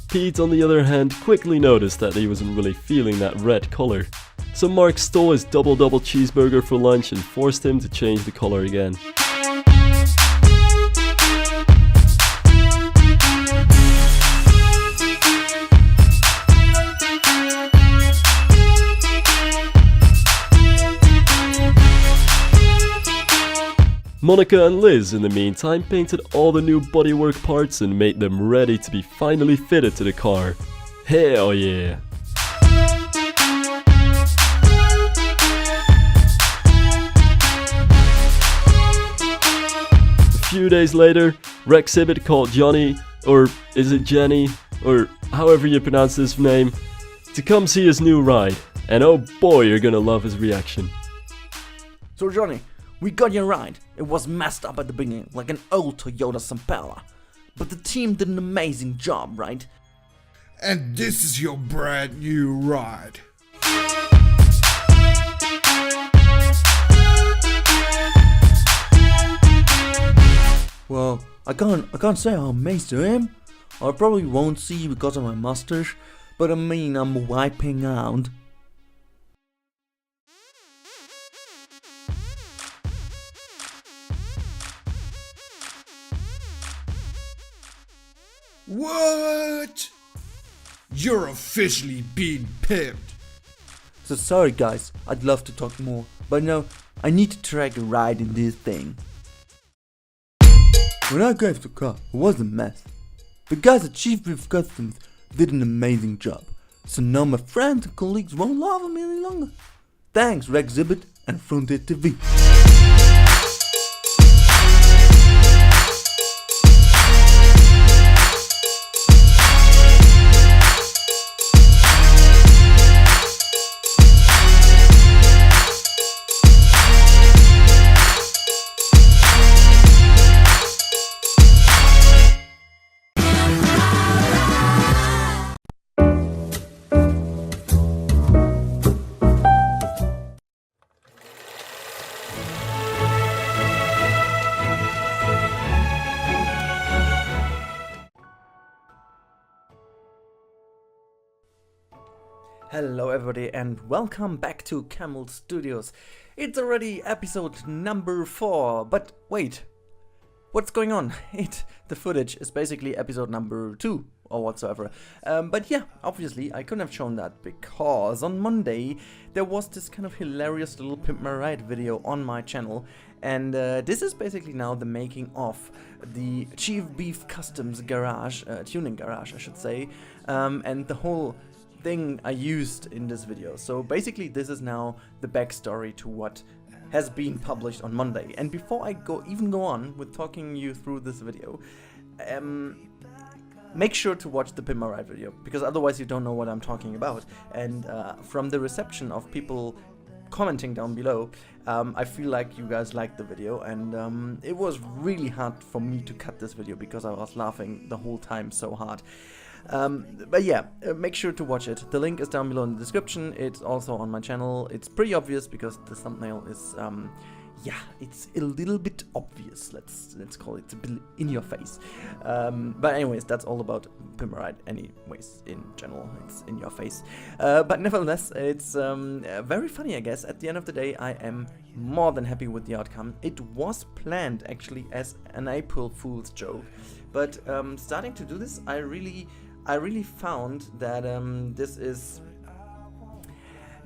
Pete, on the other hand, quickly noticed that he wasn't really feeling that red color, so Mark stole his double cheeseburger for lunch and forced him to change the color again. Monica and Liz, in the meantime, painted all the new bodywork parts and made them ready to be finally fitted to the car. Hell yeah! A few days later, Rexhibit called Johnny, or is it Jenny, or however you pronounce his name, to come see his new ride, and oh boy, you're gonna love his reaction. So Johnny, we got your ride. It was messed up at the beginning, like an old Toyota Sampella. But the team did an amazing job, right? And this is your brand new ride. Well, I can't say how amazed I am. I probably won't see because of my mustache, but I mean I'm wiping out. What? You're officially being pimped. So sorry guys, I'd love to talk more, but no, I need to track a ride in this thing. When I gave the car, it was a mess. The guys at Chief Beef Customs did an amazing job, so now my friends and colleagues won't laugh at me any longer. Thanks Rexhibit and Frontier TV. Hello everybody and welcome back to Camel Studios. It's already episode number 4, but wait, what's going on? The footage is basically episode number 2 or whatsoever. But yeah, obviously I couldn't have shown that because on Monday there was this kind of hilarious little Pimp My Ride video on my channel, and this is basically now the making of the Chief Beef Customs garage, tuning garage I should say, and the whole thing I used in this video. So basically this is now the backstory to what has been published on Monday. And before I go on with talking you through this video, make sure to watch the Pimp My Ride video, because otherwise you don't know what I'm talking about. And from the reception of people commenting down below, I feel like you guys liked the video, and it was really hard for me to cut this video because I was laughing the whole time so hard. But yeah, make sure to watch it. The link is down below in the description. It's also on my channel. It's pretty obvious because the thumbnail is yeah, it's a little bit obvious. Let's call it a bit in your face. But anyways, that's all about Pimp My Ride. Anyways, in general, it's in your face. But nevertheless, it's very funny, I guess. At the end of the day, I am more than happy with the outcome. It was planned actually as an April Fool's joke, but starting to do this, I really found that this is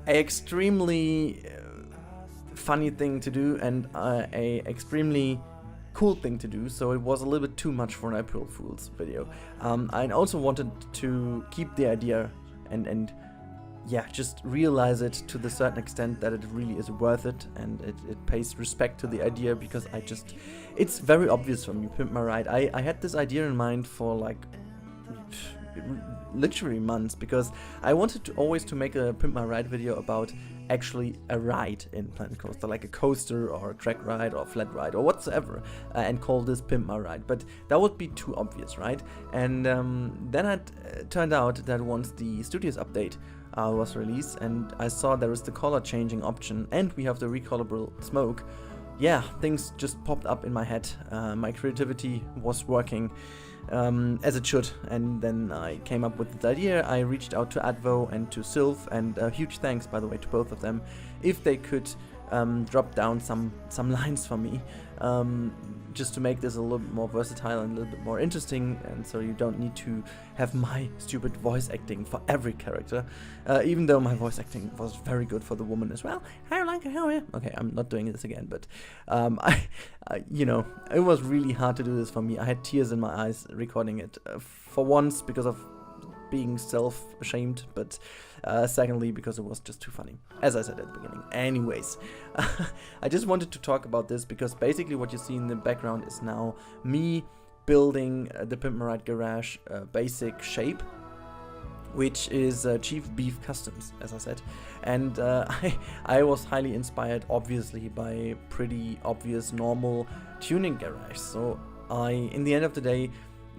a extremely funny thing to do and a extremely cool thing to do, so it was a little bit too much for an April Fool's video. I also wanted to keep the idea and yeah, just realize it to the certain extent that it really is worth it, and it pays respect to the idea, because it's very obvious for me. Pimp My Ride, I had this idea in mind for like literally months, because I wanted to always make a Pimp My Ride video about actually a ride in Planet Coaster, like a coaster or a track ride or flat ride or whatsoever, and call this Pimp My Ride, but that would be too obvious, right? And then it turned out that once the Studios update was released and I saw there is the color changing option and we have the recolorable smoke, yeah, things just popped up in my head. My creativity was working as it should, and then I came up with this idea. I reached out to Advo and to Sylph, and huge thanks, by the way, to both of them, if they could drop down some lines for me, just to make this a little bit more versatile and a little bit more interesting, and so you don't need to have my stupid voice acting for every character, even though my voice acting was very good for the woman as well. I like it, how? Okay, I'm not doing this again, but you know, it was really hard to do this for me. I had tears in my eyes recording it, for once because of being self-ashamed, but secondly because it was just too funny, as I said at the beginning. Anyways, I just wanted to talk about this because basically what you see in the background is now me building the Pimp My Ride garage basic shape, which is Chief Beef Customs, as I said, and I was highly inspired, obviously, by pretty obvious normal tuning garage. So in the end of the day,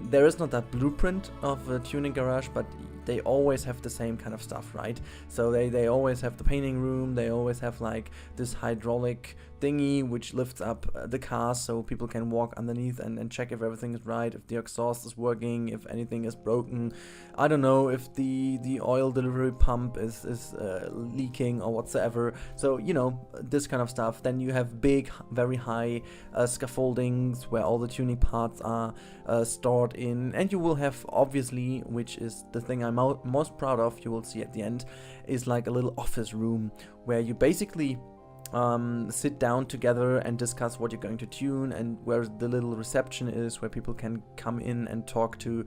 there is not that blueprint of a tuning garage, but they always have the same kind of stuff, right? So they always have the painting room, they always have like this hydraulic thingy which lifts up the car so people can walk underneath and check if everything is right, if the exhaust is working, if anything is broken. I don't know if the oil delivery pump is leaking or whatsoever. So, you know, this kind of stuff. Then you have big, very high scaffoldings where all the tuning parts are stored in, and you will have, obviously, which is the thing I'm most proud of, you will see at the end, is like a little office room where you basically sit down together and discuss what you're going to tune, and where the little reception is where people can come in and talk to,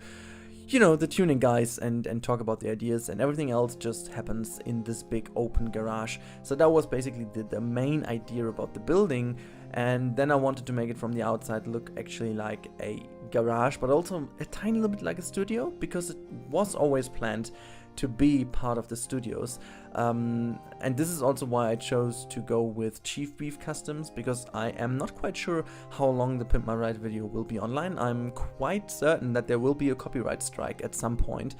you know, the tuning guys and talk about the ideas, and everything else just happens in this big open garage. So that was basically the main idea about the building, and then I wanted to make it from the outside look actually like a garage, but also a tiny little bit like a studio, because it was always planned to be part of the studios, and this is also why I chose to go with Chief Beef Customs, because I am not quite sure how long the Pimp My Ride video will be online. I'm quite certain that there will be a copyright strike at some point.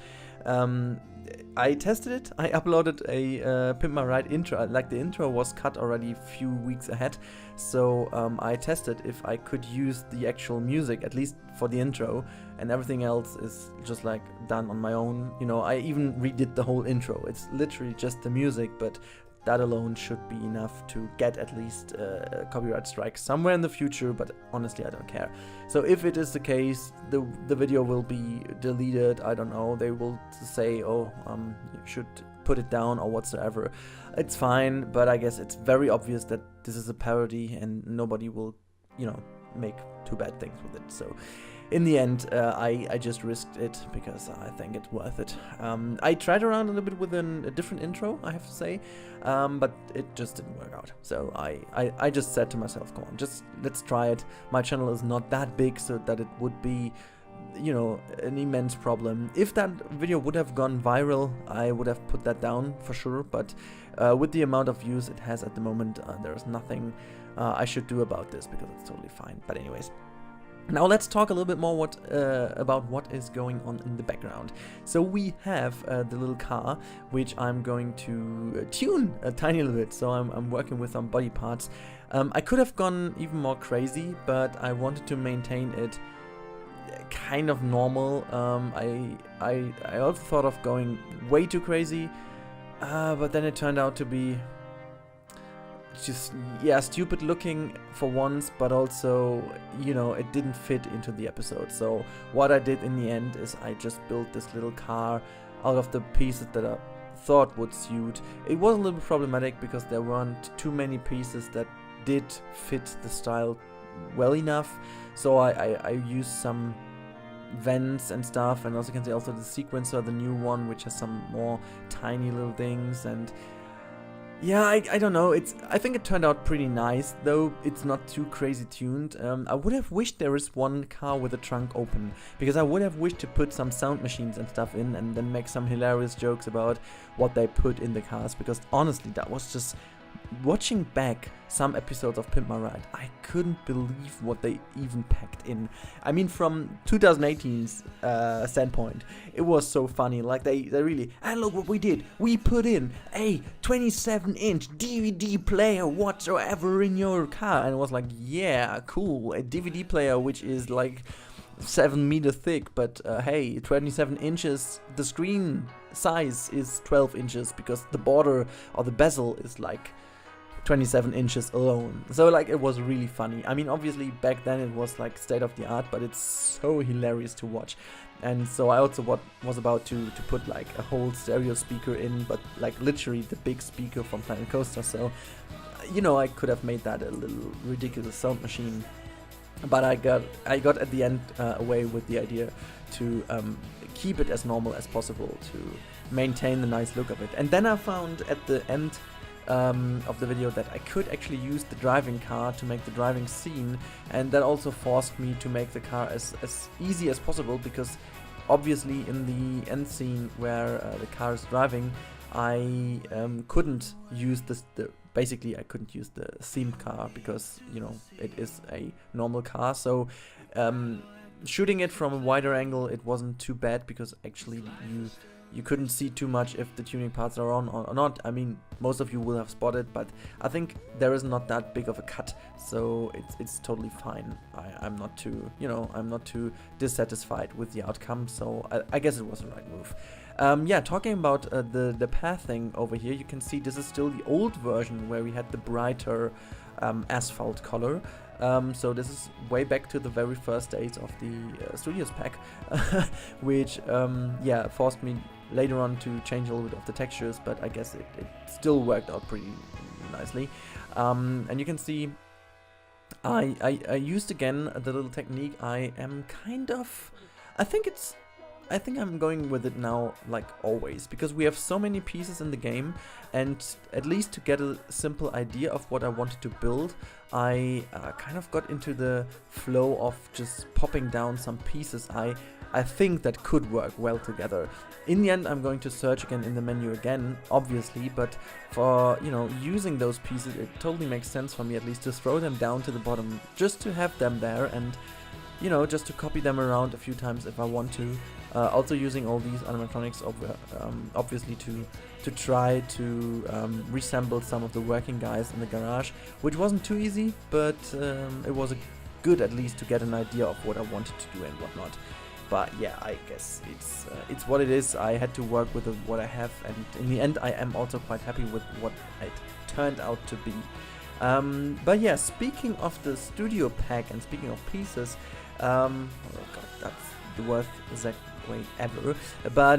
I tested it. I uploaded a Pimp My Ride intro. Like, the intro was cut already a few weeks ahead, so I tested if I could use the actual music, at least for the intro, and everything else is just like done on my own. You know, I even redid the whole intro. It's literally just the music, but that alone should be enough to get at least a copyright strike somewhere in the future, but honestly I don't care. So if it is the case, the video will be deleted. I don't know, they will say, oh, you should put it down or whatsoever. It's fine, but I guess it's very obvious that this is a parody and nobody will, you know, make too bad things with it. So in the end, I just risked it because I think it's worth it. I tried around a little bit with a different intro, I have to say, but it just didn't work out. So I just said to myself, come on, just let's try it. My channel is not that big so that it would be, you know, an immense problem. If that video would have gone viral, I would have put that down for sure, but with the amount of views it has at the moment, there is nothing I should do about this because it's totally fine. But anyways, now let's talk a little bit more about what is going on in the background. So we have the little car, which I'm going to tune a tiny little bit. So I'm working with some body parts. I could have gone even more crazy, but I wanted to maintain it kind of normal. I also thought of going way too crazy, but then it turned out to be just, yeah, stupid looking for once, but also, you know, it didn't fit into the episode. So what I did in the end is I just built this little car out of the pieces that I thought would suit. It was a little bit problematic because there weren't too many pieces that did fit the style well enough. So I used some vents and stuff, and also you can see also the sequencer, the new one, which has some more tiny little things. And yeah, I don't know, I think it turned out pretty nice, though it's not too crazy tuned. I would have wished there is one car with the trunk open, because I would have wished to put some sound machines and stuff in and then make some hilarious jokes about what they put in the cars, because honestly that was just, watching back some episodes of Pimp My Ride, I couldn't believe what they even packed in. I mean, from 2018's standpoint, it was so funny. Like they really, and look what we did. We put in a 27-inch DVD player whatsoever in your car, and it was like, yeah, cool, a DVD player which is like 7 meters thick, but hey, 27 inches, the screen size is 12 inches because the border or the bezel is like 27 inches alone. So like it was really funny. I mean, obviously back then it was like state of the art, but it's so hilarious to watch. And so I also was about to put like a whole stereo speaker in, but like literally the big speaker from Planet Coaster. So, you know, I could have made that a little ridiculous sound machine. But I got at the end away with the idea to keep it as normal as possible, to maintain the nice look of it. And then I found at the end of the video that I could actually use the driving car to make the driving scene, and that also forced me to make the car as easy as possible, because obviously in the end scene where the car is driving, I couldn't use basically I couldn't use the themed car because, you know, it is a normal car. So shooting it from a wider angle, it wasn't too bad because actually you couldn't see too much if the tuning parts are on or not. I mean, most of you will have spotted, but I think there is not that big of a cut, so it's totally fine. I'm not too, you know, I'm not too dissatisfied with the outcome, so I guess it was the right move. Yeah, talking about the pathing over here, you can see this is still the old version where we had the brighter asphalt color. So this is way back to the very first days of the Studios pack, which yeah, forced me later on to change a little bit of the textures, but I guess it still worked out pretty nicely. And you can see I used again the little technique. I think I'm going with it now, like always, because we have so many pieces in the game, and at least to get a simple idea of what I wanted to build, I kind of got into the flow of just popping down some pieces I think that could work well together. In the end, I'm going to search again in the menu again, obviously, but for, you know, using those pieces, it totally makes sense for me at least to throw them down to the bottom, just to have them there, and, you know, just to copy them around a few times if I want to. Also using all these animatronics obviously to try to resemble some of the working guys in the garage, which wasn't too easy, but it was good at least to get an idea of what I wanted to do and whatnot. But yeah, I guess it's what it is. I had to work with what I have, and in the end I am also quite happy with what it turned out to be. But yeah, speaking of the studio pack and speaking of pieces, oh god, that's the worst exact way ever. But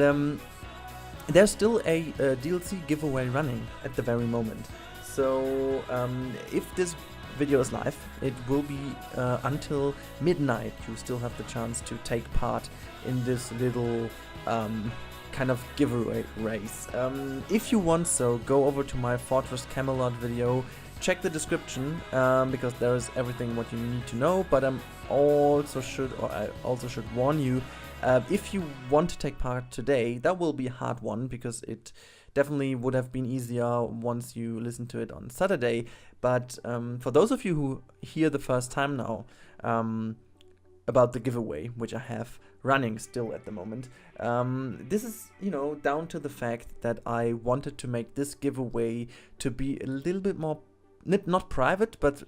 there's still a DLC giveaway running at the very moment. So if this video is live. It will be until midnight. You still have the chance to take part in this little kind of giveaway race. If you want so, go over to my Fortress Camelot video, check the description, because there is everything what you need to know, but I also should warn you, if you want to take part today, that will be a hard one, because it definitely would have been easier once you listen to it on Saturday, but for those of you who hear the first time now, about the giveaway, which I have running still at the moment. This is, down to the fact that I wanted to make this giveaway to be a little bit more, not private, but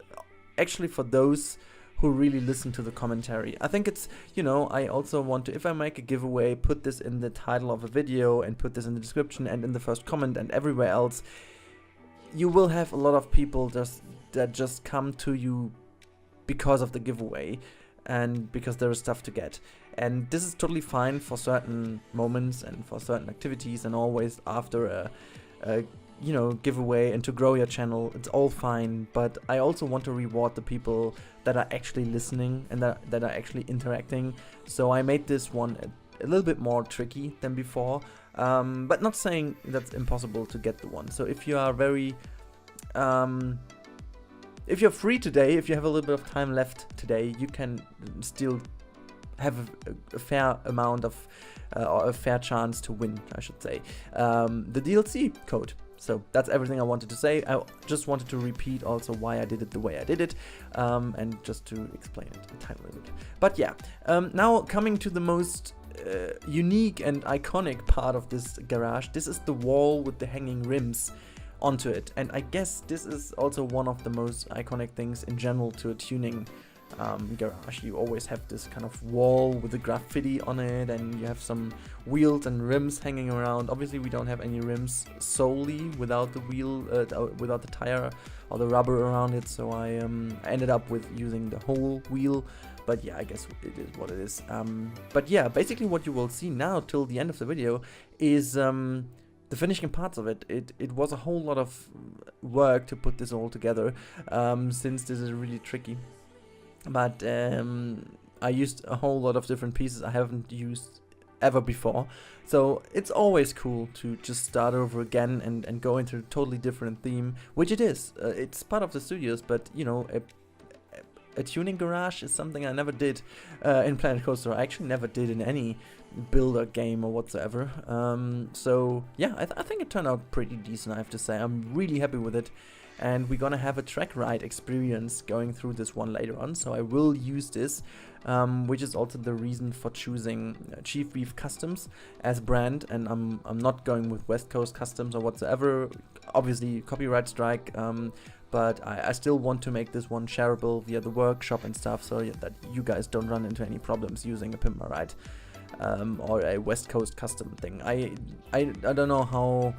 actually for those who really listen to the commentary. I think it's, I also want to, if I make a giveaway, put this in the title of a video and put this in the description and in the first comment and everywhere else. You will have a lot of people that just come to you because of the giveaway and because there is stuff to get. And this is totally fine for certain moments and for certain activities, and always after a giveaway and to grow your channel, it's all fine. But I also want to reward the people that are actually listening and that are actually interacting. So I made this one a little bit more tricky than before, but not saying that's impossible to get the one. So if you are if you're free today, if you have a little bit of time left today, you can still have a fair amount of, or a fair chance to win, I should say, the DLC code. So that's everything I wanted to say. I just wanted to repeat also why I did it the way I did it, and just to explain it a tiny little bit. But yeah, now coming to the most unique and iconic part of this garage. This is the wall with the hanging rims onto it, and I guess this is also one of the most iconic things in general to a tuning garage. You always have this kind of wall with the graffiti on it, and you have some wheels and rims hanging around. Obviously we don't have any rims solely without the wheel, without the tire or the rubber around it, so I ended up with using the whole wheel. But yeah, I guess it is what it is. But yeah, basically what you will see now till the end of the video is the finishing parts of it. It was a whole lot of work to put this all together, since this is really tricky. But I used a whole lot of different pieces I haven't used ever before. So it's always cool to just start over again and go into a totally different theme, which it is. It's part of the studios, but a tuning garage is something I never did in Planet Coaster. I actually never did in any builder game or whatsoever. So yeah, I think it turned out pretty decent, I have to say. I'm really happy with it. And we're gonna have a track ride experience going through this one later on, so I will use this, which is also the reason for choosing Chief Beef Customs as brand, and I'm not going with West Coast Customs or whatsoever. Obviously copyright strike, but I still want to make this one shareable via the workshop and stuff, so that you guys don't run into any problems using a Pimp My Ride or a West Coast Custom thing. I don't know how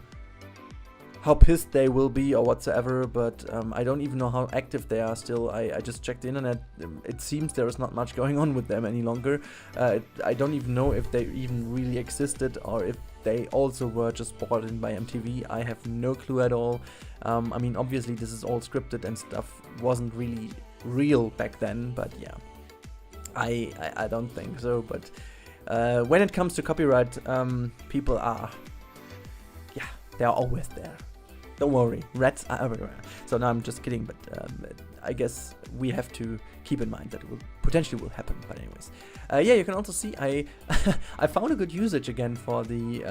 pissed they will be or whatsoever, but I don't even know how active they are still. I just checked the internet. It seems there is not much going on with them any longer. I don't even know if they even really existed or if they also were just bought in by MTV. I have no clue at all. I mean, obviously this is all scripted and stuff wasn't really real back then, but yeah, I don't think so. But when it comes to copyright, people are, they are always there. Don't worry, rats are everywhere. So now I'm just kidding, but I guess we have to keep in mind that it will potentially happen. But anyways, yeah, you can also see I found a good usage again for the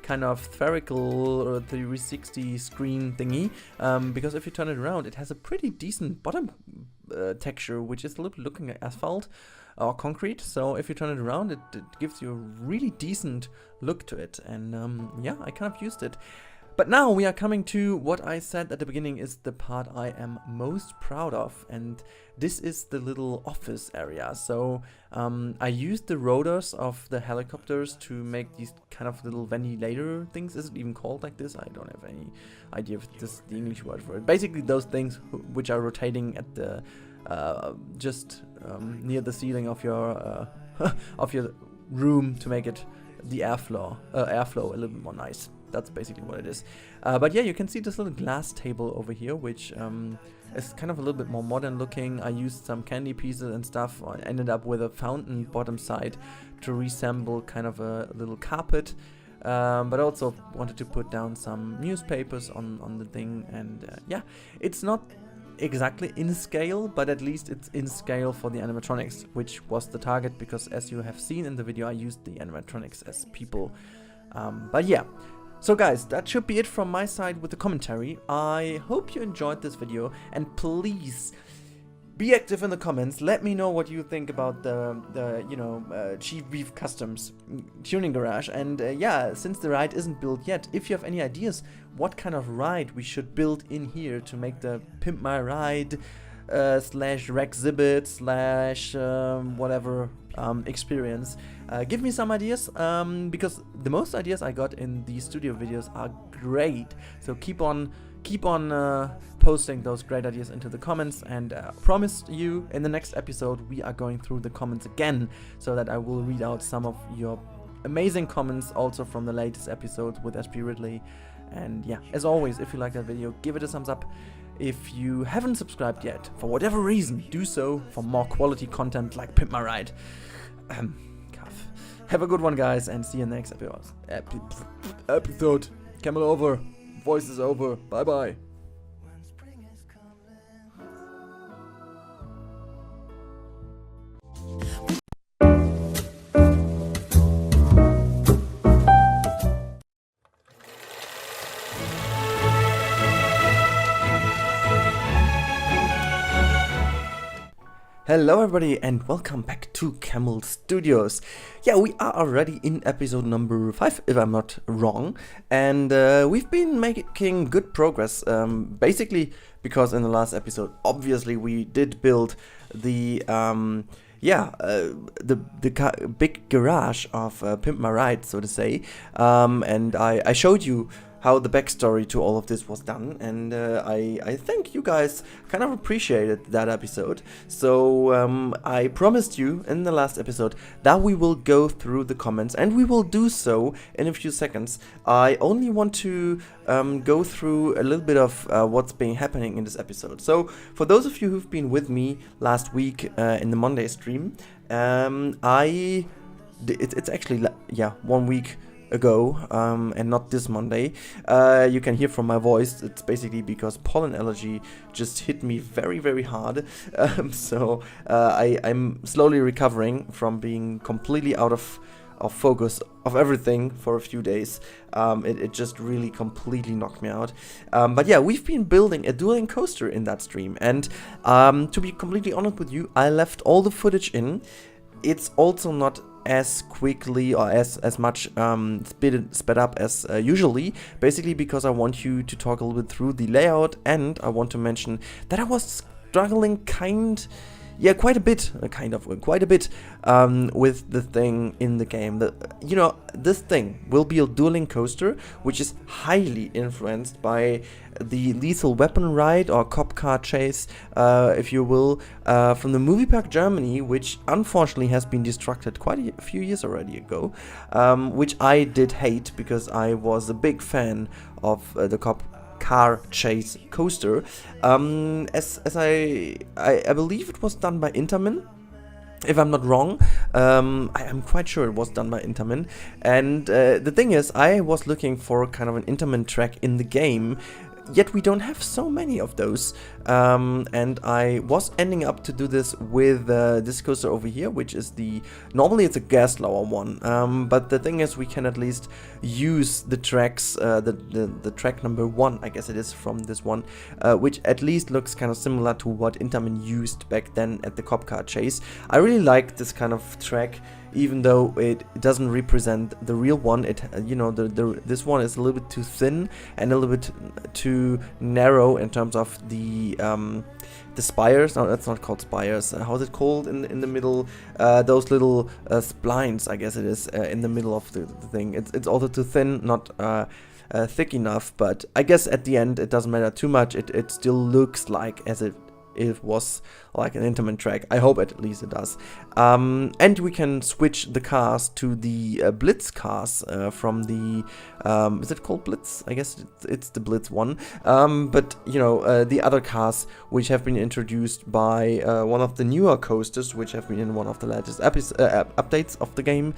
kind of spherical or 360 screen thingy, because if you turn it around, it has a pretty decent bottom texture, which is a little looking at asphalt or concrete. So if you turn it around, it gives you a really decent look to it, and yeah, I kind of used it. But now we are coming to what I said at the beginning is the part I am most proud of, and this is the little office area. So I used the rotors of the helicopters to make these kind of little ventilator things. Is it even called like this? I don't have any idea if this is the English word for it. Basically those things which are rotating at the just near the ceiling of your of your room to make it the airflow a little bit more nice. That's basically what it is. But yeah, you can see this little glass table over here, which It's kind of a little bit more modern looking. I used some candy pieces and stuff. I ended up with a fountain bottom side to resemble kind of a little carpet. But also wanted to put down some newspapers on the thing, and yeah, it's not exactly in scale, but at least it's in scale for the animatronics, which was the target, because as you have seen in the video, I used the animatronics as people. But yeah, so guys, that should be it from my side with the commentary. I hope you enjoyed this video, and please be active in the comments. Let me know what you think about the Chief Beef Customs tuning garage. And yeah, since the ride isn't built yet, if you have any ideas what kind of ride we should build in here to make the Pimp My Ride slash Rexhibit slash whatever experience, give me some ideas, because the most ideas I got in these studio videos are great. So keep on posting those great ideas into the comments, and promise you in the next episode we are going through the comments again, so that I will read out some of your amazing comments also from the latest episodes with SP Ridley. And yeah, as always, if you like that video, give it a thumbs up. If you haven't subscribed yet, for whatever reason, do so for more quality content like Pimp My Ride. Have a good one, guys, and see you in the next episode. Camel over. Voice is over. Bye bye. Hello everybody, and welcome back to Camel Studios. Yeah, we are already in episode number 5, if I'm not wrong, and we've been making good progress, basically because in the last episode, obviously, we did build the big garage of Pimp My Ride, so to say, and I showed you how the backstory to all of this was done, and I think you guys kind of appreciated that episode. So I promised you in the last episode that we will go through the comments, and we will do so in a few seconds. I only want to go through a little bit of what's been happening in this episode. So for those of you who've been with me last week in the Monday stream, it's actually 1 week ago, and not this Monday. You can hear from my voice, it's basically because pollen allergy just hit me very, very hard. So I'm slowly recovering from being completely out of focus of everything for a few days. It just really completely knocked me out. But yeah, we've been building a dueling coaster in that stream, and to be completely honest with you, I left all the footage in. It's also not as quickly or as much sped up as usually, basically because I want you to talk a little bit through the layout, and I want to mention that I was struggling quite a bit with the thing in the game. This thing will be a dueling coaster, which is highly influenced by the Lethal Weapon ride or cop car chase, if you will, from the movie park Germany, which unfortunately has been destructed quite a few years already ago, which I did hate because I was a big fan of the cop car chase coaster. As I believe it was done by Intermin, if I'm not wrong. I'm quite sure it was done by Intermin. And the thing is, I was looking for kind of an Intermin track in the game, yet we don't have so many of those, and I was ending up to do this with this coaster over here, which is normally it's a gas lower one, but the thing is we can at least use the tracks, the track number 1, I guess it is, from this one, which at least looks kind of similar to what Intermin used back then at the cop car chase. I really like this kind of track, even though it doesn't represent the real one. This one is a little bit too thin and a little bit too narrow in terms of the spires. No, that's not called spires. How's it called in the middle? Those little splines, I guess it is, in the middle of the thing. It's also too thin, not thick enough. But I guess at the end it doesn't matter too much. It still looks like as if it was like an intimate track. I hope at least it does. And we can switch the cars to the Blitz cars from the, is it called Blitz? I guess it's the Blitz one. But, you know, the other cars which have been introduced by one of the newer coasters, which have been in one of the latest updates of the game.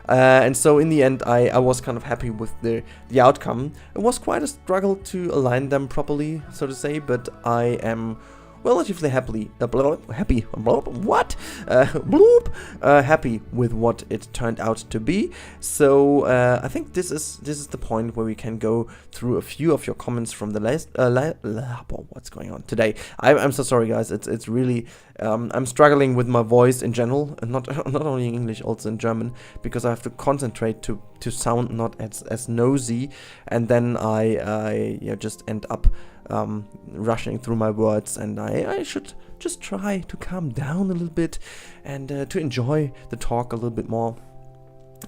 And so in the end, I was kind of happy with the outcome. It was quite a struggle to align them properly, so to say, but I am relatively happy with what it turned out to be. So I think this is the point where we can go through a few of your comments from the last what's going on today. I'm so sorry, guys. It's really I'm struggling with my voice in general, and not only in English, also in German, because I have to concentrate to sound not as nosy, and then I just end up rushing through my words, and I should just try to calm down a little bit and to enjoy the talk a little bit more.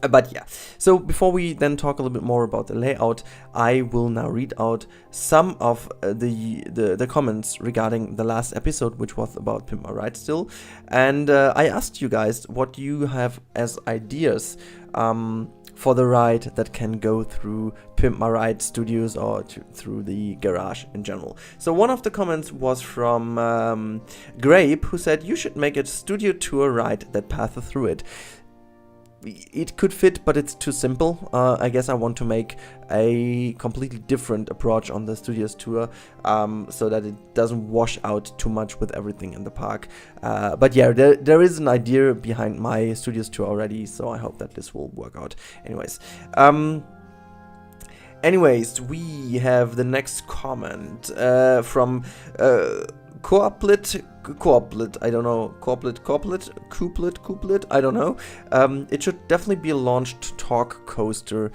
But yeah, so before we then talk a little bit more about the layout, I will now read out some of the comments regarding the last episode, which was about Pimp My Ride still. And I asked you guys what you have as ideas for the ride that can go through Pimp My Ride Studios or through the garage in general. So one of the comments was from Grape, who said you should make a studio tour ride that passes through it. It could fit, but it's too simple. I guess I want to make a completely different approach on the Studios tour, so that it doesn't wash out too much with everything in the park. But yeah, there is an idea behind my Studios tour already, so I hope that this will work out. Anyways, we have the next comment from Couplet, I don't know, Couplet, I don't know. It should definitely be a launched talk coaster.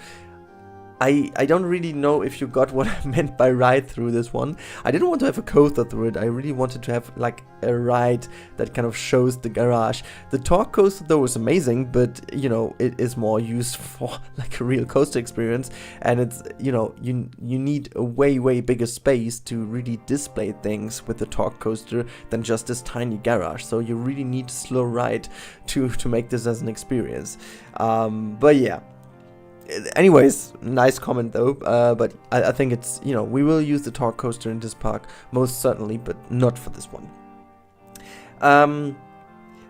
I don't really know if you got what I meant by ride through this one. I didn't want to have a coaster through it. I really wanted to have like a ride that kind of shows the garage. The talk coaster though was amazing, but you know, it is more used for like a real coaster experience, and it's, you know, you need a way bigger space to really display things with the talk coaster than just this tiny garage. So you really need a slow ride to make this as an experience. But yeah. Anyways, nice comment though, but I think it's, you know, we will use the talk coaster in this park, most certainly, but not for this one.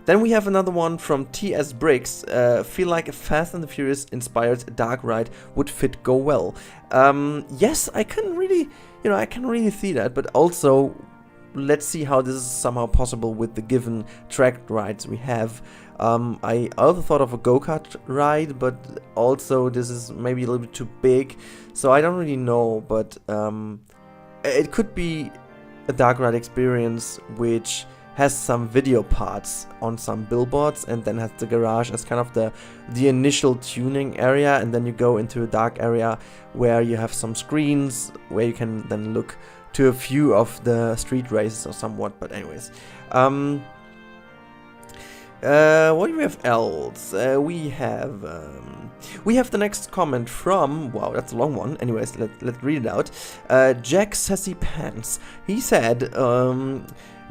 Then we have another one from TS Briggs. Feel like a Fast and the Furious inspired dark ride would fit go well. Yes, I can really see that, but also let's see how this is somehow possible with the given track rides we have. I also thought of a go-kart ride, but also this is maybe a little bit too big, so I don't really know, but it could be a dark ride experience which has some video parts on some billboards, and then has the garage as kind of the initial tuning area, and then you go into a dark area where you have some screens where you can then look to a few of the street races or somewhat. But anyways, what do we have else? We have the next comment from, wow, that's a long one. Anyways, let's read it out. Jack Sassy Pants. He said,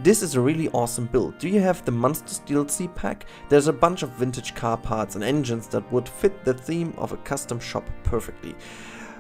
this is a really awesome build. Do you have the Monsters DLC pack? There's a bunch of vintage car parts and engines that would fit the theme of a custom shop perfectly.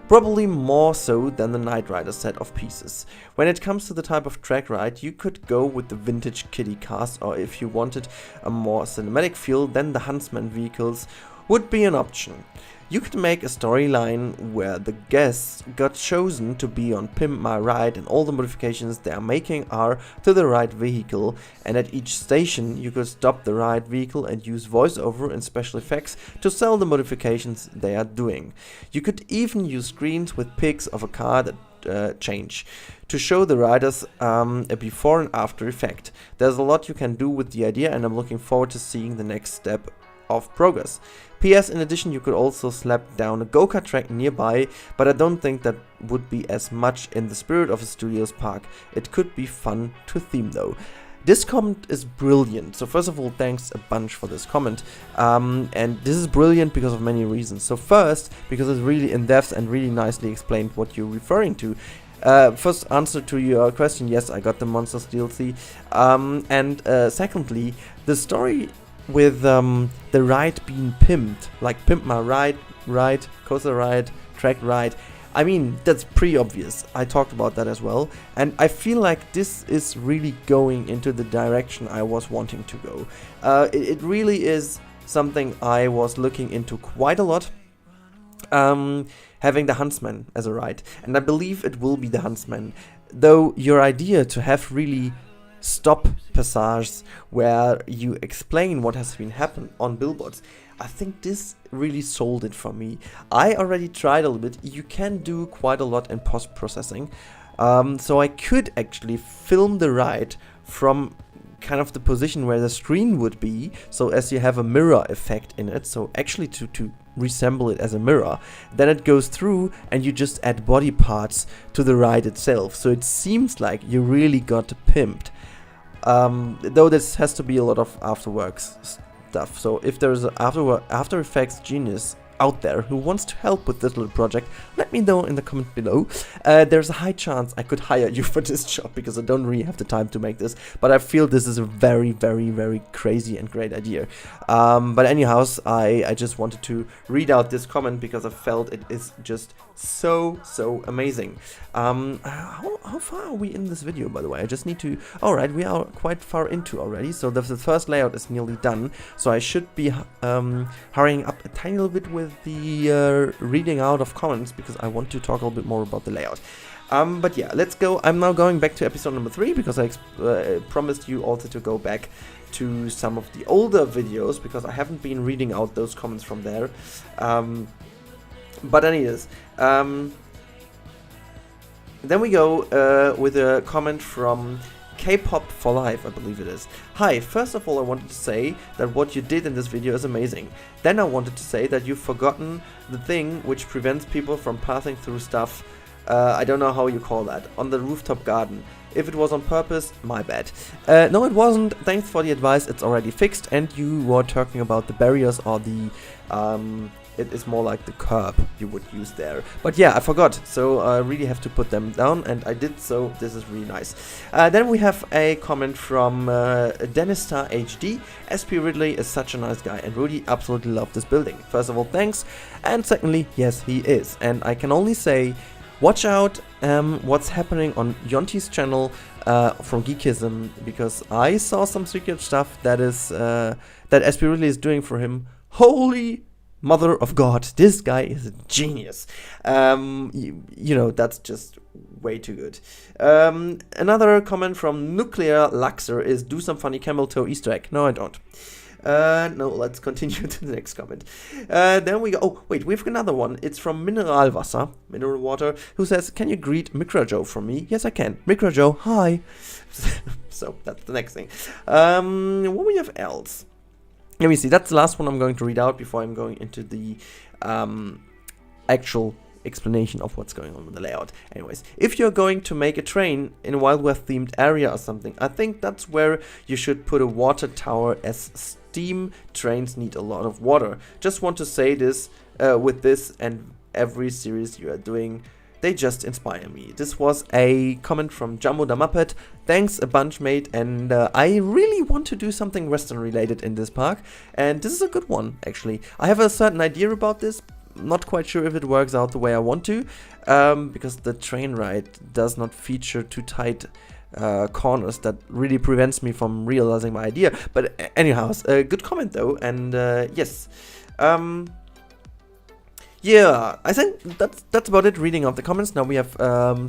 Probably more so than the Knight Rider set of pieces. When it comes to the type of track ride, you could go with the vintage kiddie cars, or if you wanted a more cinematic feel, then the Huntsman vehicles would be an option. You could make a storyline where the guests got chosen to be on Pimp My Ride, and all the modifications they are making are to the ride vehicle, and at each station you could stop the ride vehicle and use voiceover and special effects to sell the modifications they are doing. You could even use screens with pics of a car that change to show the riders a before and after effect. There's a lot you can do with the idea, and I'm looking forward to seeing the next step of progress. PS, in addition, you could also slap down a go-kart track nearby, but I don't think that would be as much in the spirit of a Studios park. It could be fun to theme though. This comment is brilliant. So first of all, thanks a bunch for this comment. And this is brilliant because of many reasons. So first, because it's really in-depth and really nicely explained what you're referring to. first answer to your question, yes, I got the Monsters DLC. And secondly, the story with the ride being pimped, like pimp my ride, coaster ride, track ride. I mean, that's pretty obvious. I talked about that as well. And I feel like this is really going into the direction I was wanting to go. It really is something I was looking into quite a lot. Having the Huntsman as a ride. And I believe it will be the Huntsman. Though your idea to have really stop passages where you explain what has been happened on billboards, I think this really sold it for me. I already tried a little bit. You can do quite a lot in post-processing. So I could actually film the ride from kind of the position where the screen would be, so as you have a mirror effect in it, so actually to resemble it as a mirror. Then it goes through and you just add body parts to the ride itself. So it seems like you really got pimped. Though this has to be a lot of afterworks stuff. So if there's an After Effects genius out there who wants to help with this little project, let me know in the comment below. There's a high chance I could hire you for this job, because I don't really have the time to make this, but I feel this is a very, very, very crazy and great idea. But anyhow, I just wanted to read out this comment because I felt it is just so amazing. How far are we in this video, by the way? I just need to... Alright, we are quite far into already, so the first layout is nearly done, so I should be hurrying up a tiny little bit with the reading out of comments, because I want to talk a little bit more about the layout. But yeah, let's go. I'm now going back to episode number 3, because I promised you also to go back to some of the older videos, because I haven't been reading out those comments from there. But anyways, then we go with a comment from K-pop for life, I believe it is. Hi, first of all I wanted to say that what you did in this video is amazing. Then I wanted to say that you've forgotten the thing which prevents people from passing through stuff, I don't know how you call that, on the rooftop garden. If it was on purpose, my bad. No, it wasn't. Thanks for the advice, it's already fixed. And you were talking about the barriers or the... it is more like the curb you would use there. But yeah, I forgot, so I really have to put them down, and I did, so this is really nice. Then we have a comment from Denistar HD. SP Ridley is such a nice guy, and Rudi absolutely loved this building. First of all, thanks, and secondly, yes, he is. And I can only say, watch out what's happening on Yonti's channel from Geekism, because I saw some secret stuff that is that SP Ridley is doing for him. Holy mother of God, this guy is a genius. You know, that's just way too good. Another comment from Nuclear Luxer is, do some funny camel toe Easter egg. No, I don't. No, let's continue to the next comment. Then we go, oh, wait, we have another one. It's from Mineralwasser, mineral water, who says, can you greet Microjoe from me? Yes, I can. Microjoe, hi. So, that's the next thing. What we have else? Let me see, that's the last one I'm going to read out before I'm going into the actual explanation of what's going on with the layout. Anyways, if you're going to make a train in a Wild West themed area or something, I think that's where you should put a water tower, as steam trains need a lot of water. Just want to say this with this and every series you are doing. They just inspire me. This was a comment from Jumbo the Muppet. Thanks a bunch, mate. And I really want to do something Western related in this park. And this is a good one, actually. I have a certain idea about this. Not quite sure if it works out the way I want to. Because the train ride does not feature too tight corners. That really prevents me from realizing my idea. But anyhow, a good comment though. And yes. Yeah, I think that's about it, reading of the comments. Now we have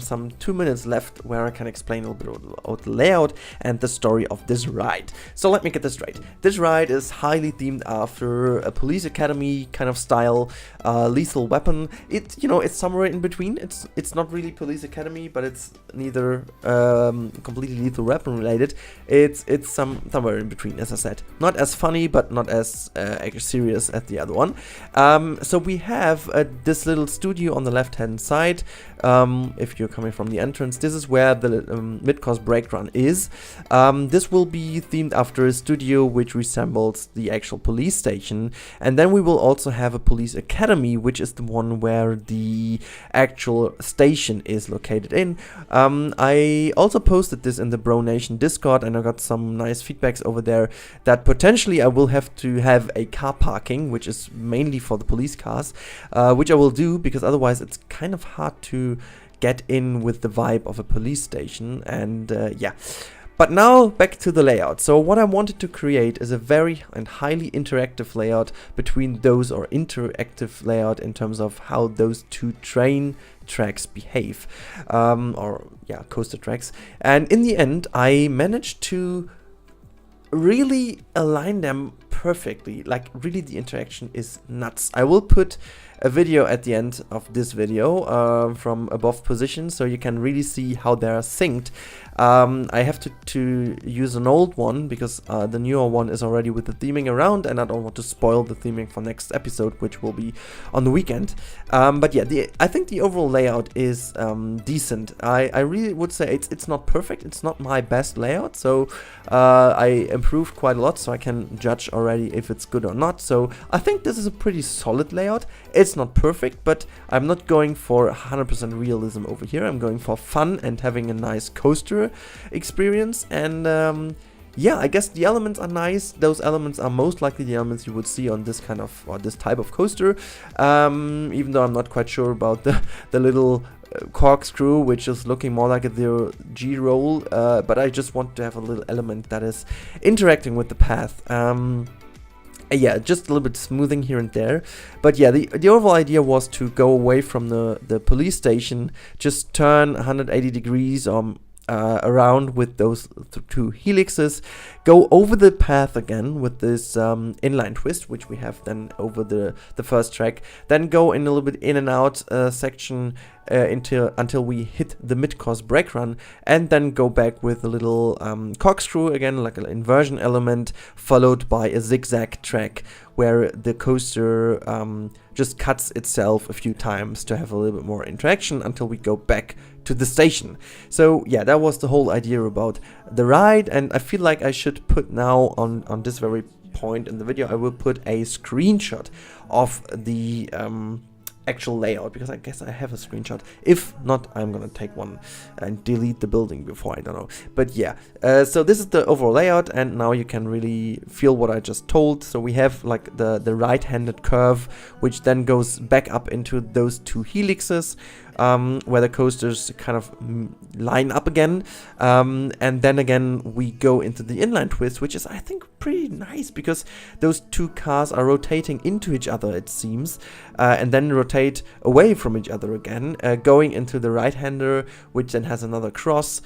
some 2 minutes left where I can explain a little bit about the layout and the story of this ride. So let me get this straight. This ride is highly themed after a police academy kind of style, Lethal Weapon. It's somewhere in between. It's not really police academy, but it's neither completely Lethal Weapon related. It's somewhere in between, as I said. Not as funny, but not as serious as the other one. So we have have this little studio on the left hand side. If you're coming from the entrance, this is where the mid-course brake run is. This will be themed after a studio which resembles the actual police station, and then we will also have a police academy, which is the one where the actual station is located in. I also posted this in the Bro Nation Discord, and I got some nice feedbacks over there that potentially I will have to have a car parking, which is mainly for the police cars, which I will do, because otherwise it's kind of hard to get in with the vibe of a police station. And yeah. But now back to the layout. So what I wanted to create is a very and highly interactive layout between those, or interactive layout in terms of how those two train tracks behave, or yeah, coaster tracks. And in the end, I managed to really align them perfectly. Like, really, the interaction is nuts. I will put a video at the end of this video from above position, so you can really see how they are synced. I have to use an old one because the newer one is already with the theming around, and I don't want to spoil the theming for next episode, which will be on the weekend. But yeah, I think the overall layout is decent. I really would say it's not perfect. It's not my best layout, so I improved quite a lot, so I can judge already if it's good or not. So I think this is a pretty solid layout. It's not perfect, but I'm not going for 100% realism over here. I'm going for fun and having a nice coaster experience. And yeah, I guess the elements are nice. Those elements are most likely the elements you would see on this kind of, or this type of coaster. Even though I'm not quite sure about the little corkscrew, which is looking more like a 0G roll, but I just want to have a little element that is interacting with the path. Yeah, just a little bit smoothing here and there. But yeah, the overall idea was to go away from the police station, just turn 180 degrees around with those two helixes, go over the path again with this inline twist, which we have then over the first track, then go in a little bit in and out section until we hit the mid-course brake run, and then go back with a little corkscrew again, like an inversion element, followed by a zigzag track where the coaster just cuts itself a few times to have a little bit more interaction until we go back to the station. So yeah, that was the whole idea about the ride, and I feel like I should put now on this very point in the video, I will put a screenshot of the actual layout, because I guess I have a screenshot. If not, I'm gonna take one and delete the building before, I don't know. But yeah, so this is the overall layout, and now you can really feel what I just told. So we have like the right-handed curve, which then goes back up into those two helixes, where the coasters kind of line up again, and then again we go into the inline twist, which is, I think, pretty nice, because those two cars are rotating into each other, it seems, and then rotate away from each other again, going into the right-hander, which then has another cross,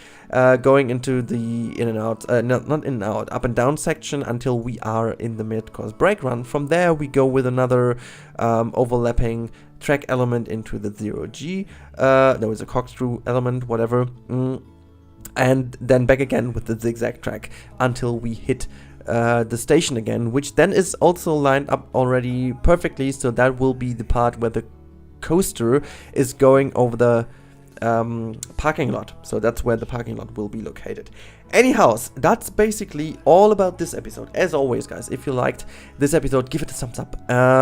going into the in and out, not in and out, up and down section until we are in the mid-course brake run. From there we go with another overlapping track element into the 0G, there was a corkscrew element, whatever, and then back again with the zigzag track until we hit the station again, which then is also lined up already perfectly. So that will be the part where the coaster is going over the parking lot. So that's where the parking lot will be located. Anyhow, that's basically all about this episode. As always, guys, if you liked this episode, give it a thumbs up.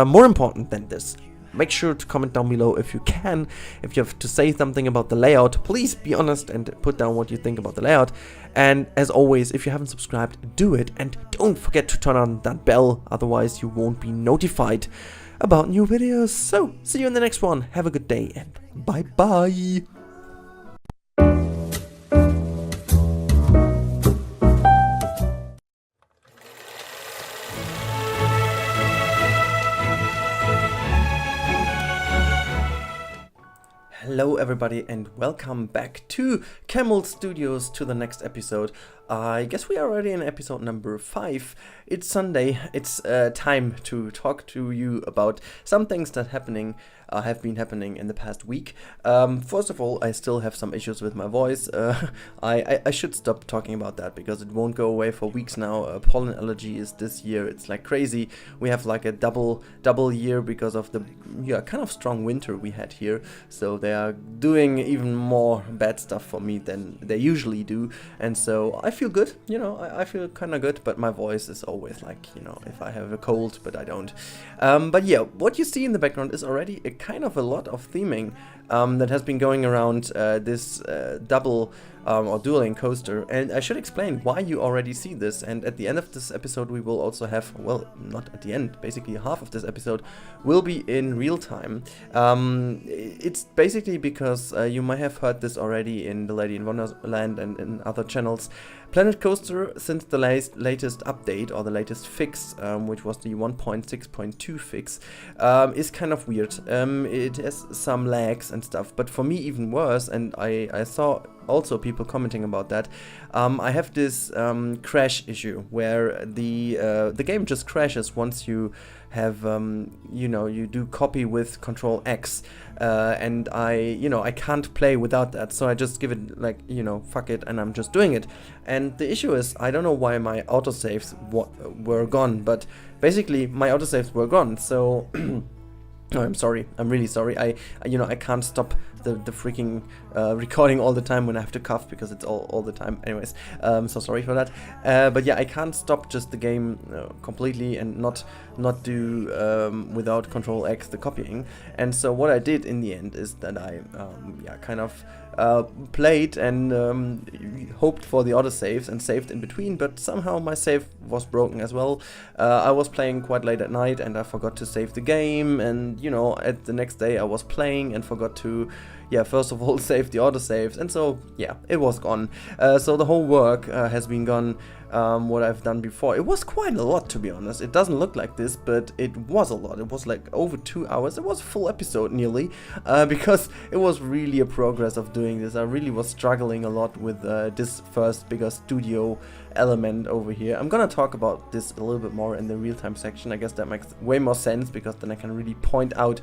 More important than this, make sure to comment down below if you can. If you have to say something about the layout, please be honest and put down what you think about the layout. And as always, if you haven't subscribed, do it. And don't forget to turn on that bell, otherwise you won't be notified about new videos. So, see you in the next one. Have a good day and bye-bye. Hello everybody and welcome back to Camel Studios, to the next episode I guess we are already in episode number 5. It's Sunday. It's time to talk to you about some things that have been happening in the past week. First of all, I still have some issues with my voice. I should stop talking about that because it won't go away for weeks now. Pollen allergy is this year. It's like crazy. We have like a double year because of the kind of strong winter we had here. So they are doing even more bad stuff for me than they usually do. And so I feel good. I feel kind of good, but my voice is always like, if I have a cold, but I don't. But yeah, what you see in the background is already a kind of a lot of theming that has been going around this double or dueling coaster, and I should explain why you already see this. And at the end of this episode we will also have, well, not at the end, basically half of this episode will be in real time. It's basically because you might have heard this already in the Lady in Wonderland and in other channels. Planet Coaster, since the latest update or the latest fix, which was the 1.6.2 fix, is kind of weird. It has some lags and stuff, but for me even worse, and I saw also people commenting about that. I have this crash issue where the game just crashes once you have you do copy with Control X, and I can't play without that, so I just give it like fuck it, and I'm just doing it. And the issue is I don't know why my autosaves were gone, but basically my autosaves were gone. So oh, I'm sorry. I'm really sorry. I can't stop the freaking recording all the time when I have to cough because it's all the time. Anyways, so sorry for that. But yeah, I can't stop just the game completely and not do without Control X the copying. And so what I did in the end is that I kind of played and hoped for the autosaves and saved in between, but somehow my save was broken as well. I was playing quite late at night and I forgot to save the game, and at the next day I was playing and forgot to first of all save the autosaves, and so it was gone. So the whole work has been gone. What I've done before, it was quite a lot, to be honest. It doesn't look like this, but it was a lot. It was like over 2 hours. It was a full episode nearly, because it was really a progress of doing this. I really was struggling a lot with this first bigger studio element over here. I'm gonna talk about this a little bit more in the real-time section. I guess that makes way more sense because then I can really point out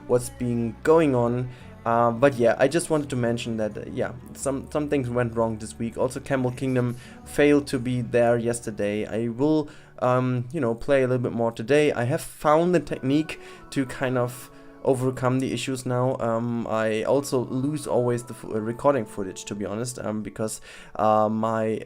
what's been going on. But yeah, I just wanted to mention that some things went wrong this week. Also, Camel Kingdom failed to be there yesterday. I will play a little bit more today. I have found the technique to kind of overcome the issues now. I also lose always the recording footage, to be honest, because my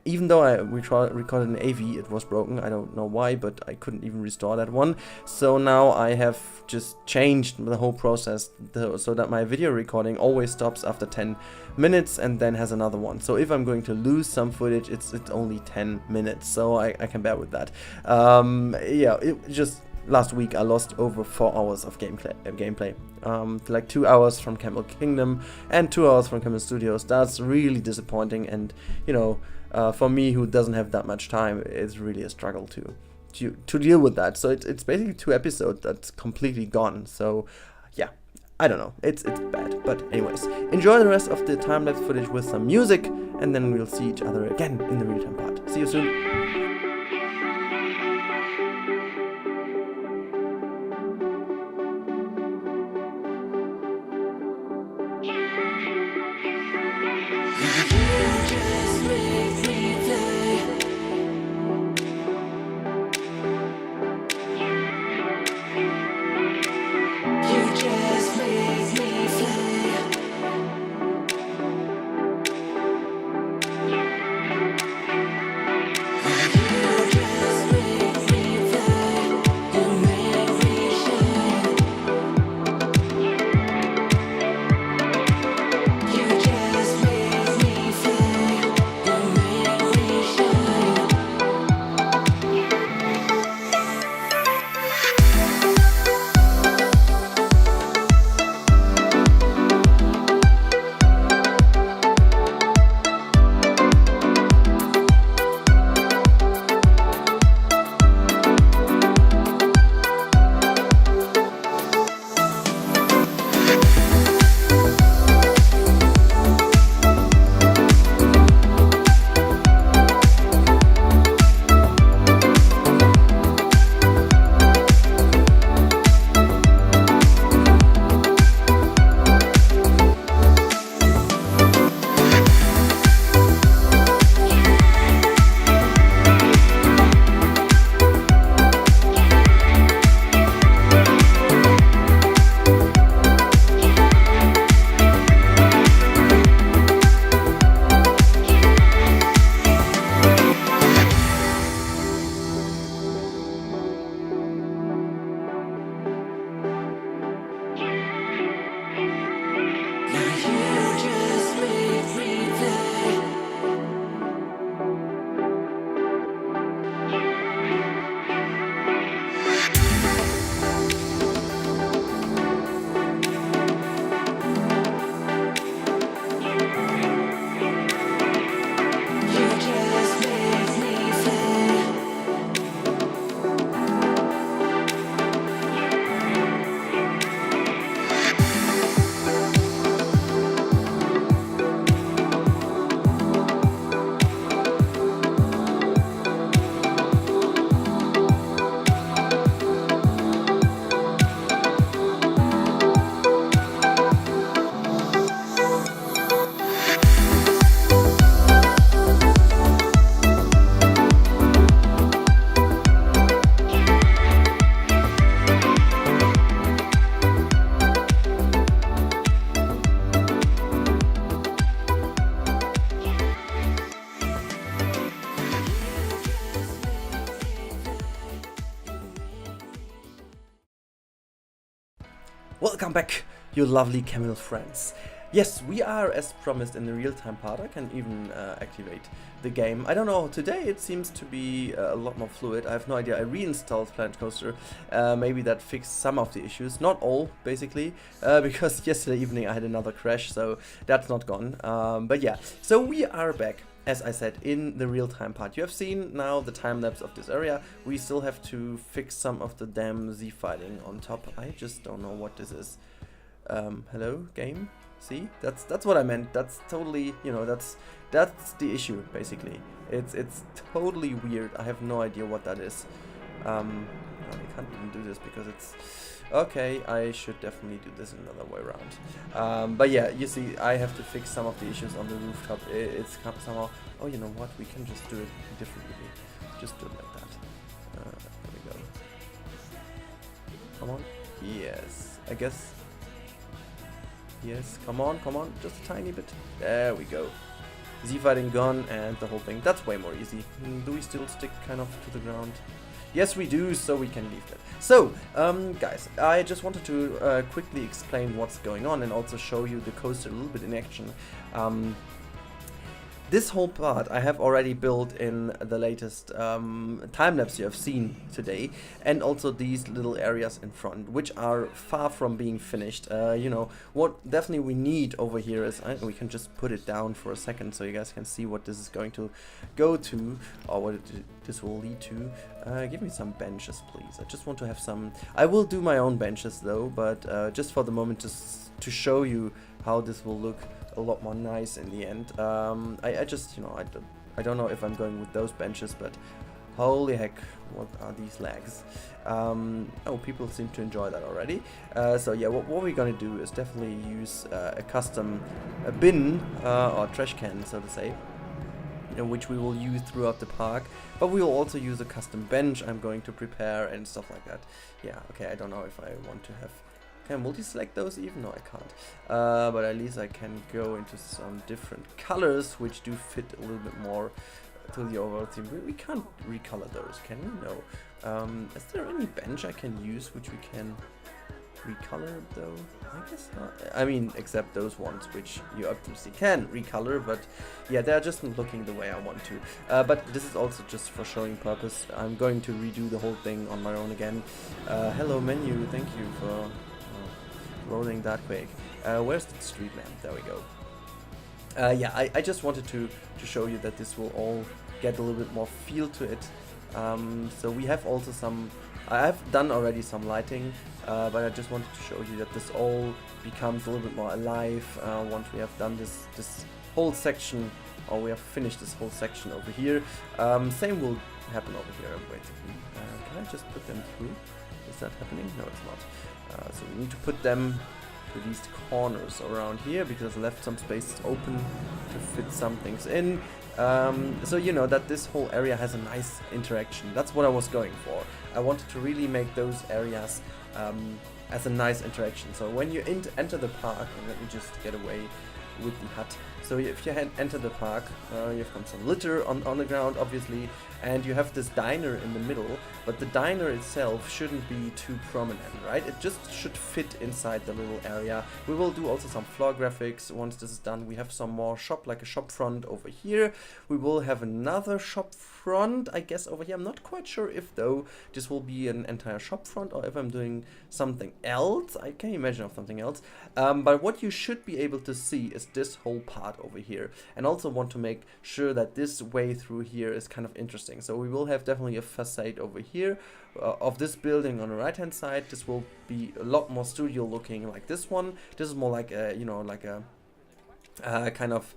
even though I recorded an AV, it was broken. I don't know why, but I couldn't even restore that one. So now I have just changed the whole process so that my video recording always stops after 10 minutes and then has another one. So if I'm going to lose some footage, it's only 10 minutes, so I can bear with that. It just last week I lost over 4 hours of gameplay. Like 2 hours from Camel Kingdom and 2 hours from Camel Studios. That's really disappointing, and for me who doesn't have that much time, it's really a struggle to deal with that. So it's basically 2 episodes that's completely gone. So yeah, I don't know, it's bad. But anyways, enjoy the rest of the time-lapse footage with some music, and then we'll see each other again in the real-time part. See you soon. You Welcome back, you lovely Camel friends. Yes, we are as promised in the real-time part. I can even activate the game. I don't know, today it seems to be a lot more fluid. I have no idea. I reinstalled Planet Coaster. Maybe that fixed some of the issues. Not all, basically, because yesterday evening I had another crash, so that's not gone. But yeah, so we are back. As I said, in the real-time part. You have seen now the time-lapse of this area. We still have to fix some of the damn Z-fighting on top. I just don't know what this is. Hello, game? See? That's what I meant. That's totally, you know, that's the issue, basically. It's totally weird. I have no idea what that is. I can't even do this because it's... Okay, I should definitely do this another way around. But yeah, you see, I have to fix some of the issues on the rooftop. It's somehow... Oh, you know what? We can just do it differently. Just do it like that. There we go. Come on. Yes. I guess... Yes, come on, just a tiny bit. There we go. Z-fighting gone and the whole thing. That's way more easy. Do we still stick kind of to the ground? Yes, we do, so we can leave that. So, guys, I just wanted to quickly explain what's going on and also show you the coaster a little bit in action. This whole part I have already built in the latest time-lapse you have seen today, and also these little areas in front, which are far from being finished. You know, what definitely we need over here is, we can just put it down for a second so you guys can see what this is going to go to, or what this will lead to. Give me some benches, please. I just want to have some... I will do my own benches though, but just for the moment, just to show you how this will look a lot more nice in the end. I just, you know, I don't know if I'm going with those benches, but holy heck, what are these legs? Oh, people seem to enjoy that already. So yeah, what we're gonna do is definitely use a custom bin or trash can, so to say, which we will use throughout the park, but we will also use a custom bench I'm going to prepare and stuff like that. Yeah, okay, I don't know if I want to have... Can I multi-select those even? No, I can't. But at least I can go into some different colors, which do fit a little bit more to the overall theme. We can't recolor those, can we? No. Is there any bench I can use which we can recolor though? I guess not. I mean, except those ones which you obviously can recolor, but yeah, they're just not looking the way I want to. But this is also just for showing purpose. I'm going to redo the whole thing on my own again. Hello menu, thank you for loading that quick. Where's the street lamp? There we go. Yeah, I just wanted to show you that this will all get a little bit more feel to it. So we have also some... I've done already some lighting, but I just wanted to show you that this all becomes a little bit more alive once we have done this whole section, or we have finished this whole section over here. Same will happen over here, basically. Can I just put them through? Is that happening? No, it's not. So we need to put them to these corners around here, because I left some space open to fit some things in. So you know that this whole area has a nice interaction. That's what I was going for. I wanted to really make those areas as a nice interaction. So when you enter the park, and let me just get away with the hut. So if you enter the park, you have some litter on the ground, obviously, and you have this diner in the middle, but the diner itself shouldn't be too prominent, right? It just should fit inside the little area. We will do also some floor graphics once this is done. We have some more shop, like a shop front over here. We will have another shop front, I guess, over here. I'm not quite sure if, though, this will be an entire shop front or if I'm doing something else. I can imagine of something else. But what you should be able to see is this whole part over here, and also want to make sure that this way through here is kind of interesting. So we will have definitely a facade over here of this building on the right hand side. This will be a lot more studio looking, like this one. This is more like a, you know, like a kind of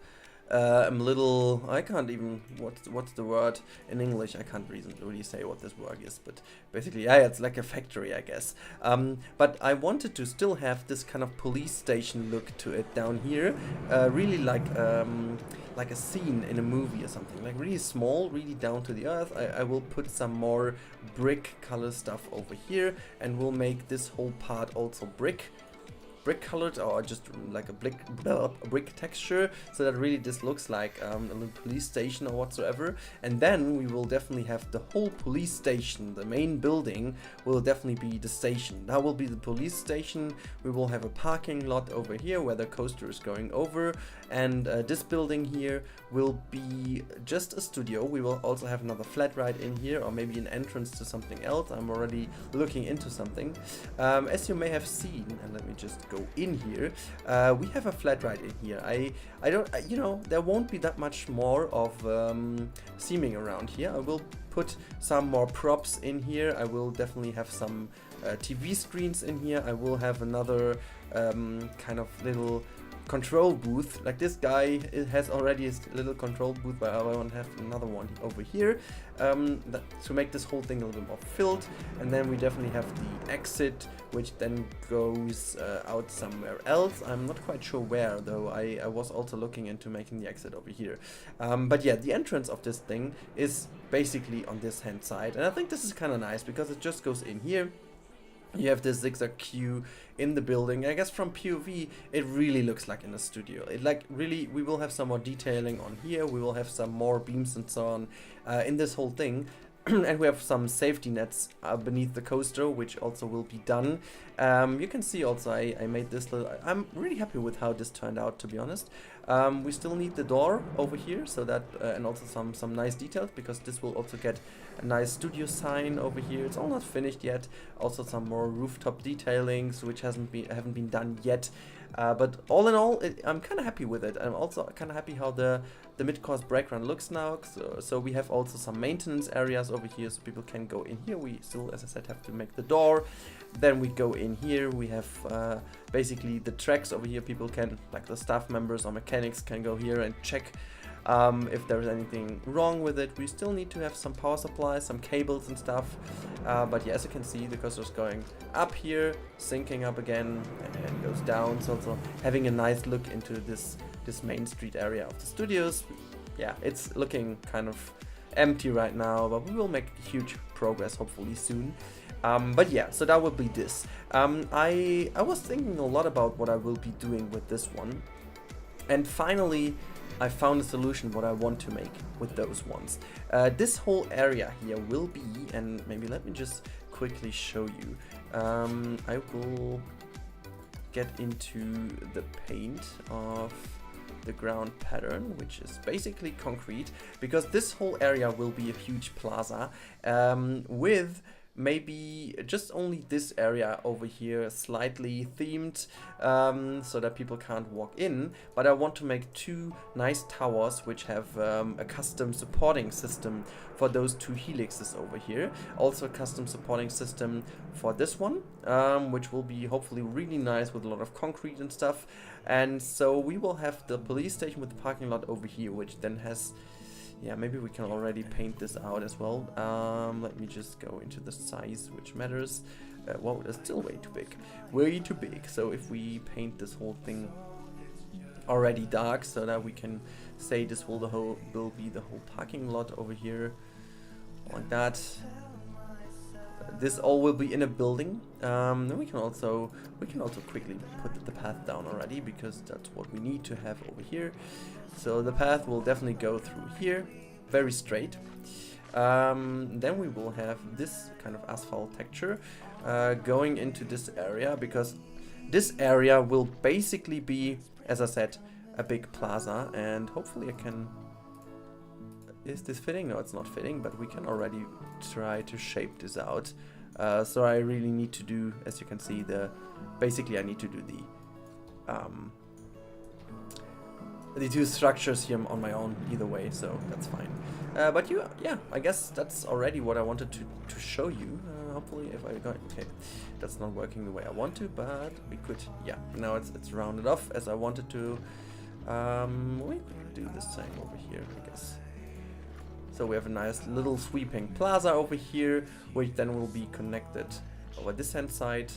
little, I can't even, what's the word in English? I can't really say what this word is, but basically, yeah, it's like a factory, I guess. But I wanted to still have this kind of police station look to it down here, really like a scene in a movie or something, like really small, really down to the earth. I will put some more brick color stuff over here, and we'll make this whole part also brick. brick colored or just like a brick texture, so that really this looks like a little police station or whatsoever. And then we will definitely have the whole police station. The main building will definitely be the station. That will be the police station. We will have a parking lot over here where the coaster is going over, and this building here will be just a studio. We will also have another flat ride in here, or maybe an entrance to something else. I'm already looking into something. As you may have seen, and let me just go in here, we have a flat ride in here. I don't, you know, there won't be that much more of seaming around here. I will put some more props in here. I will definitely have some TV screens in here. I will have another kind of little control booth. Like this guy, it has already a little control booth, but I want to have another one over here to make this whole thing a little bit more filled. And then we definitely have the exit, which then goes out somewhere else. I'm not quite sure where though. I was also looking into making the exit over here. But yeah, the entrance of this thing is basically on this hand side, and I think this is kind of nice because it just goes in here. You have this zigzag queue in the building. I guess from POV it really looks like in a studio. It like really, we will have some more detailing on here. We will have some more beams and so on in this whole thing. And we have some safety nets beneath the coaster, which also will be done. You can see also I made this little, I'm really happy with how this turned out, to be honest. We still need the door over here, so that and also some nice details, because this will also get a nice studio sign over here. It's all not finished yet. Also some more rooftop detailings which haven't been done yet. But all in all, I'm kind of happy with it. I'm also kind of happy how the mid-course brake run looks now. So we have also some maintenance areas over here, so people can go in here. We still, as I said, have to make the door. Then we go in here. We have basically the tracks over here. People can, like the staff members or mechanics, can go here and check if there's anything wrong with it. We still need to have some power supplies, some cables and stuff. But yeah, as you can see, the coaster's going up here, syncing up again, and then goes down. So also having a nice look into this main street area of the studios. Yeah, it's looking kind of empty right now, but we will make huge progress hopefully soon. But yeah, so that will be this. I was thinking a lot about what I will be doing with this one, and finally I found a solution what I want to make with those ones. This whole area here will be, and maybe let me just quickly show you. I will get into the paint of the ground pattern, which is basically concrete, because this whole area will be a huge plaza with maybe just only this area over here slightly themed, so that people can't walk in. But I want to make two nice towers which have a custom supporting system for those two helixes over here. Also a custom supporting system for this one, which will be hopefully really nice with a lot of concrete and stuff. And so we will have the police station with the parking lot over here, which then has, yeah, maybe we can already paint this out as well. Let me just go into the size, which matters. Whoa, that's still way too big. Way too big. So if we paint this whole thing already dark, so that we can say this will be the whole parking lot over here, like that. This all will be in a building. Then we can also quickly put the path down already, because that's what we need to have over here. So the path will definitely go through here, very straight. Then we will have this kind of asphalt texture going into this area, because this area will basically be, as I said, a big plaza. And hopefully I can... Is this fitting? No, it's not fitting, but we can already try to shape this out. So I really need to do, as you can see, basically I need to do the two structures here on my own either way, so that's fine. But yeah, I guess that's already what I wanted to show you. Hopefully, if I got, okay, that's not working the way I want to, but we could, yeah, now it's rounded off as I wanted to. We could do the same over here, I guess. So we have a nice little sweeping plaza over here, which then will be connected over this hand side.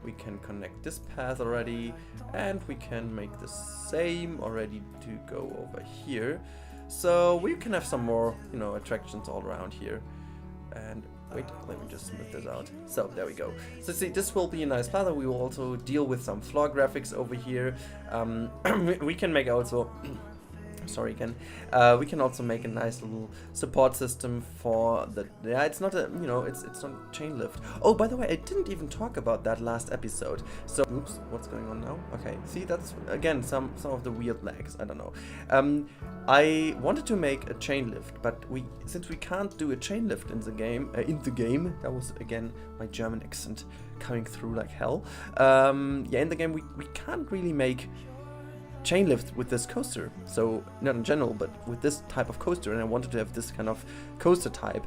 We can connect this path already, and we can make the same already to go over here. So we can have some more, you know, attractions all around here. And wait, let me just smooth this out. So there we go. So see, this will be a nice platter. We will also deal with some floor graphics over here. We can make also sorry again. We can also make a nice little support system for the. Yeah, it's not a it's not chain lift. Oh, by the way, I didn't even talk about that last episode. So oops, what's going on now? Okay, see, that's again some of the weird lags. I don't know. I wanted to make a chain lift, but since we can't do a chain lift in the game, that was again my German accent coming through like hell. Yeah, in the game we can't really make chain lift with this coaster, so not in general, but with this type of coaster, and I wanted to have this kind of coaster type.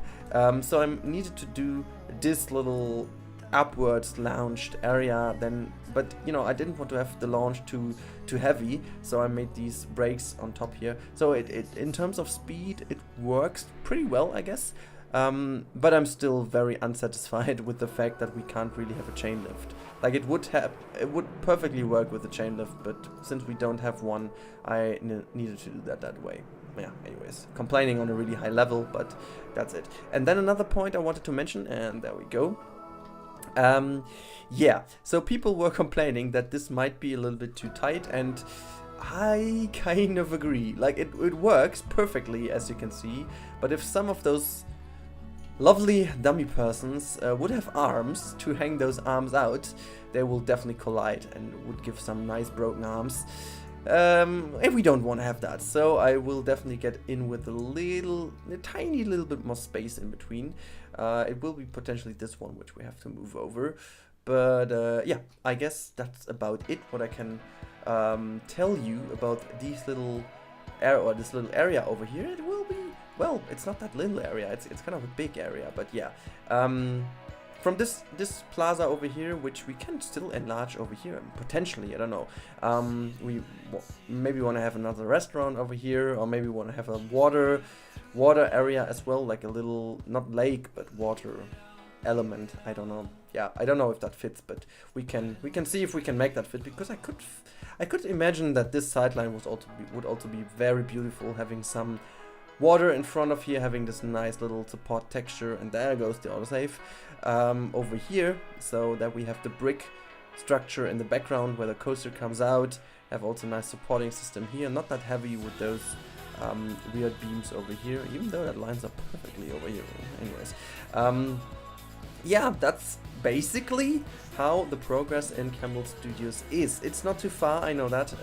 So I needed to do this little upwards launched area then, but I didn't want to have the launch too heavy, so I made these brakes on top here. So it in terms of speed it works pretty well, I guess. But I'm still very unsatisfied with the fact that we can't really have a chain lift. Like it would perfectly work with a chain lift, but since we don't have one, I needed to do that way. Yeah, anyways, complaining on a really high level, but that's it. And then another point I wanted to mention, and there we go. Yeah, so people were complaining that this might be a little bit too tight, and I kind of agree. Like it works perfectly, as you can see, but if some of those lovely dummy persons would have arms to hang those arms out, they will definitely collide and would give some nice broken arms. And we don't want to have that, so I will definitely get in with a tiny little bit more space in between. It will be potentially this one which we have to move over, but yeah, I guess that's about it. What I can tell you about these little this little area over here, it will be, well, it's not that little area, it's kind of a big area, but yeah. From this plaza over here, which we can still enlarge over here, potentially, I don't know. We maybe want to have another restaurant over here, or maybe want to have a water area as well, like a little, not lake, but water element. I don't know. Yeah, I don't know if that fits, but we can see if we can make that fit, because I could imagine that this sideline would also be very beautiful, having some water in front of here, having this nice little support texture, and there goes the autosave over here, so that we have the brick structure in the background where the coaster comes out. Have also a nice supporting system here, not that heavy with those weird beams over here, even though that lines up perfectly over here. Anyways, yeah, that's basically how the progress in Camel Studios is. It's not too far, I know that.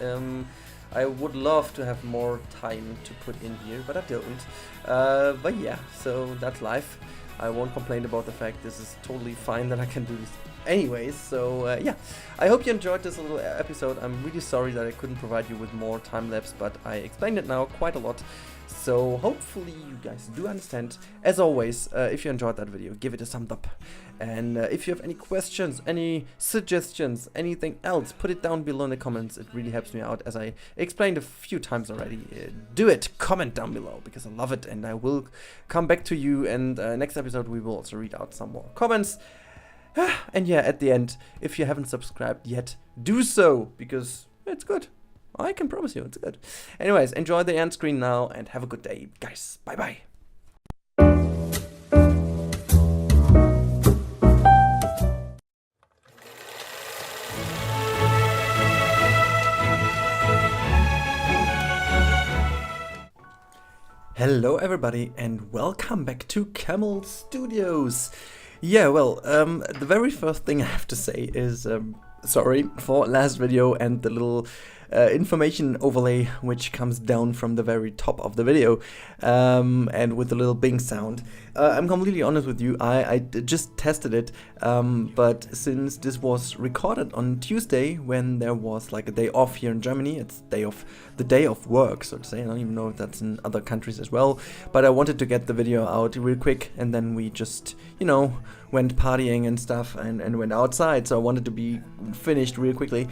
I would love to have more time to put in here, but I don't. But yeah, so that's life. I won't complain about the fact this is totally fine that I can do this anyways. So yeah, I hope you enjoyed this little episode. I'm really sorry that I couldn't provide you with more time lapse, but I explained it now quite a lot. So hopefully you guys do understand. As always, if you enjoyed that video, give it a thumbs up. And if you have any questions, any suggestions, anything else, put it down below in the comments. It really helps me out, as I explained a few times already. Do it, comment down below, because I love it, and I will come back to you. And next episode we will also read out some more comments. And yeah, at the end, if you haven't subscribed yet, do so, because it's good. I can promise you, it's good. Anyways, enjoy the end screen now, and have a good day, guys. Bye-bye. Hello everybody, and welcome back to Camel Studios. Yeah, well, the very first thing I have to say is sorry for last video and the little information overlay which comes down from the very top of the video, and with the little bing sound. I'm completely honest with you, I just tested it, but since this was recorded on Tuesday, when there was like a day off here in Germany, it's the day of work, so to say. I don't even know if that's in other countries as well, but I wanted to get the video out real quick, and then we just, went partying and stuff, and went outside, so I wanted to be finished real quickly.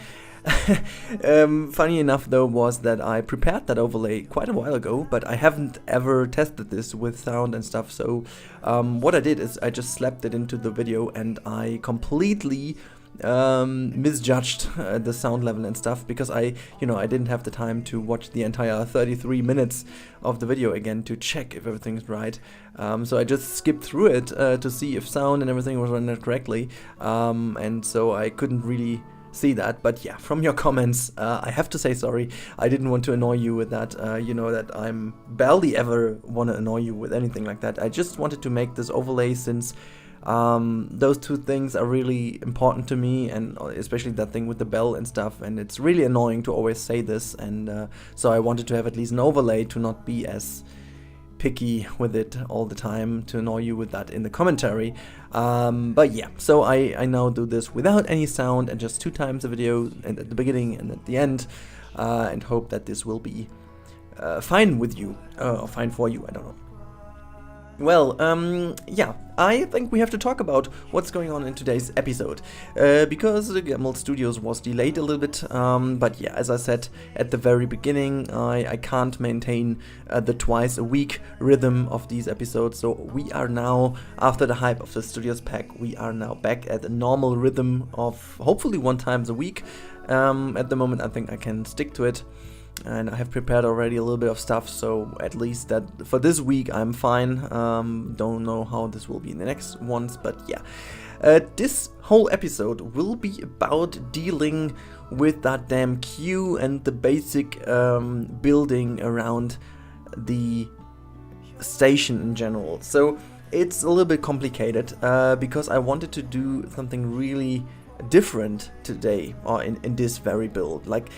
Funny enough though was that I prepared that overlay quite a while ago, but I haven't ever tested this with sound and stuff, so what I did is I just slapped it into the video, and I completely misjudged the sound level and stuff, because I didn't have the time to watch the entire 33 minutes of the video again to check if everything's right. So I just skipped through it to see if sound and everything was rendered correctly, and so I couldn't really see that. But yeah, from your comments, I have to say sorry. I didn't want to annoy you with that. You know that I'm barely ever want to annoy you with anything like that. I just wanted to make this overlay, since those two things are really important to me, and especially that thing with the bell and stuff, and it's really annoying to always say this, and so I wanted to have at least an overlay to not be as picky with it all the time, to annoy you with that in the commentary. But yeah, so I now do this without any sound and just 2 times the video, and at the beginning and at the end, and hope that this will be fine with you, or fine for you, I don't know. Well, yeah, I think we have to talk about what's going on in today's episode, because the Camel Studios was delayed a little bit, but yeah, as I said at the very beginning, I can't maintain the twice a week rhythm of these episodes, so we are now, after the hype of the Studios pack, we are now back at a normal rhythm of hopefully 1 time a week. At the moment I think I can stick to it. And I have prepared already a little bit of stuff, so at least that for this week I'm fine. Don't know how this will be in the next ones, but yeah. This whole episode will be about dealing with that damn queue and the basic building around the station in general. So it's a little bit complicated, because I wanted to do something really different today, or in this very build. Like,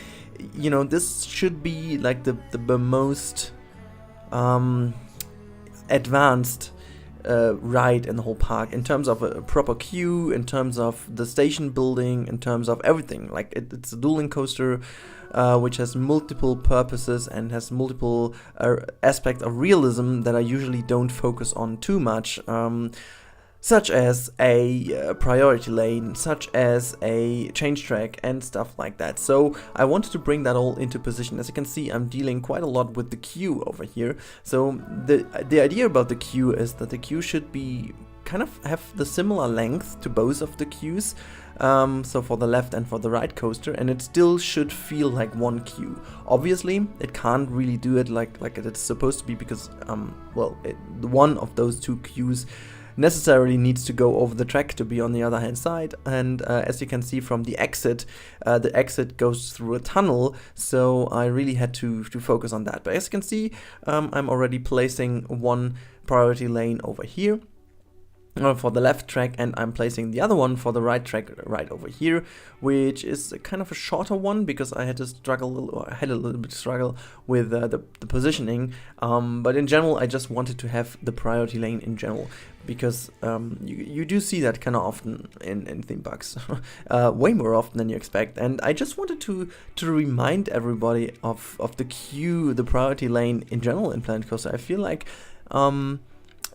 you know, this should be like the most advanced ride in the whole park, in terms of a proper queue, in terms of the station building, in terms of everything. Like it's a dueling coaster, which has multiple purposes and has multiple aspects of realism that I usually don't focus on too much. Such as a priority lane, such as a change track and stuff like that. So I wanted to bring that all into position. As you can see, I'm dealing quite a lot with the queue over here. So the idea about the queue is that the queue should be kind of have the similar length to both of the queues. So for the left and for the right coaster, and it still should feel like one queue. Obviously, it can't really do it like it's supposed to be, because one of those 2 queues necessarily needs to go over the track to be on the other hand side, and as you can see from the exit goes through a tunnel, so I really had to focus on that. But as you can see, I'm already placing 1 priority lane over here for the left track, and I'm placing the other one for the right track right over here, which is kind of a shorter one, because I had to a little bit struggle with the positioning, but in general I just wanted to have the priority lane in general, because you do see that kind of often in theme parks, way more often than you expect, and I just wanted to remind everybody of the queue, the priority lane in general in Planet Coaster. I feel like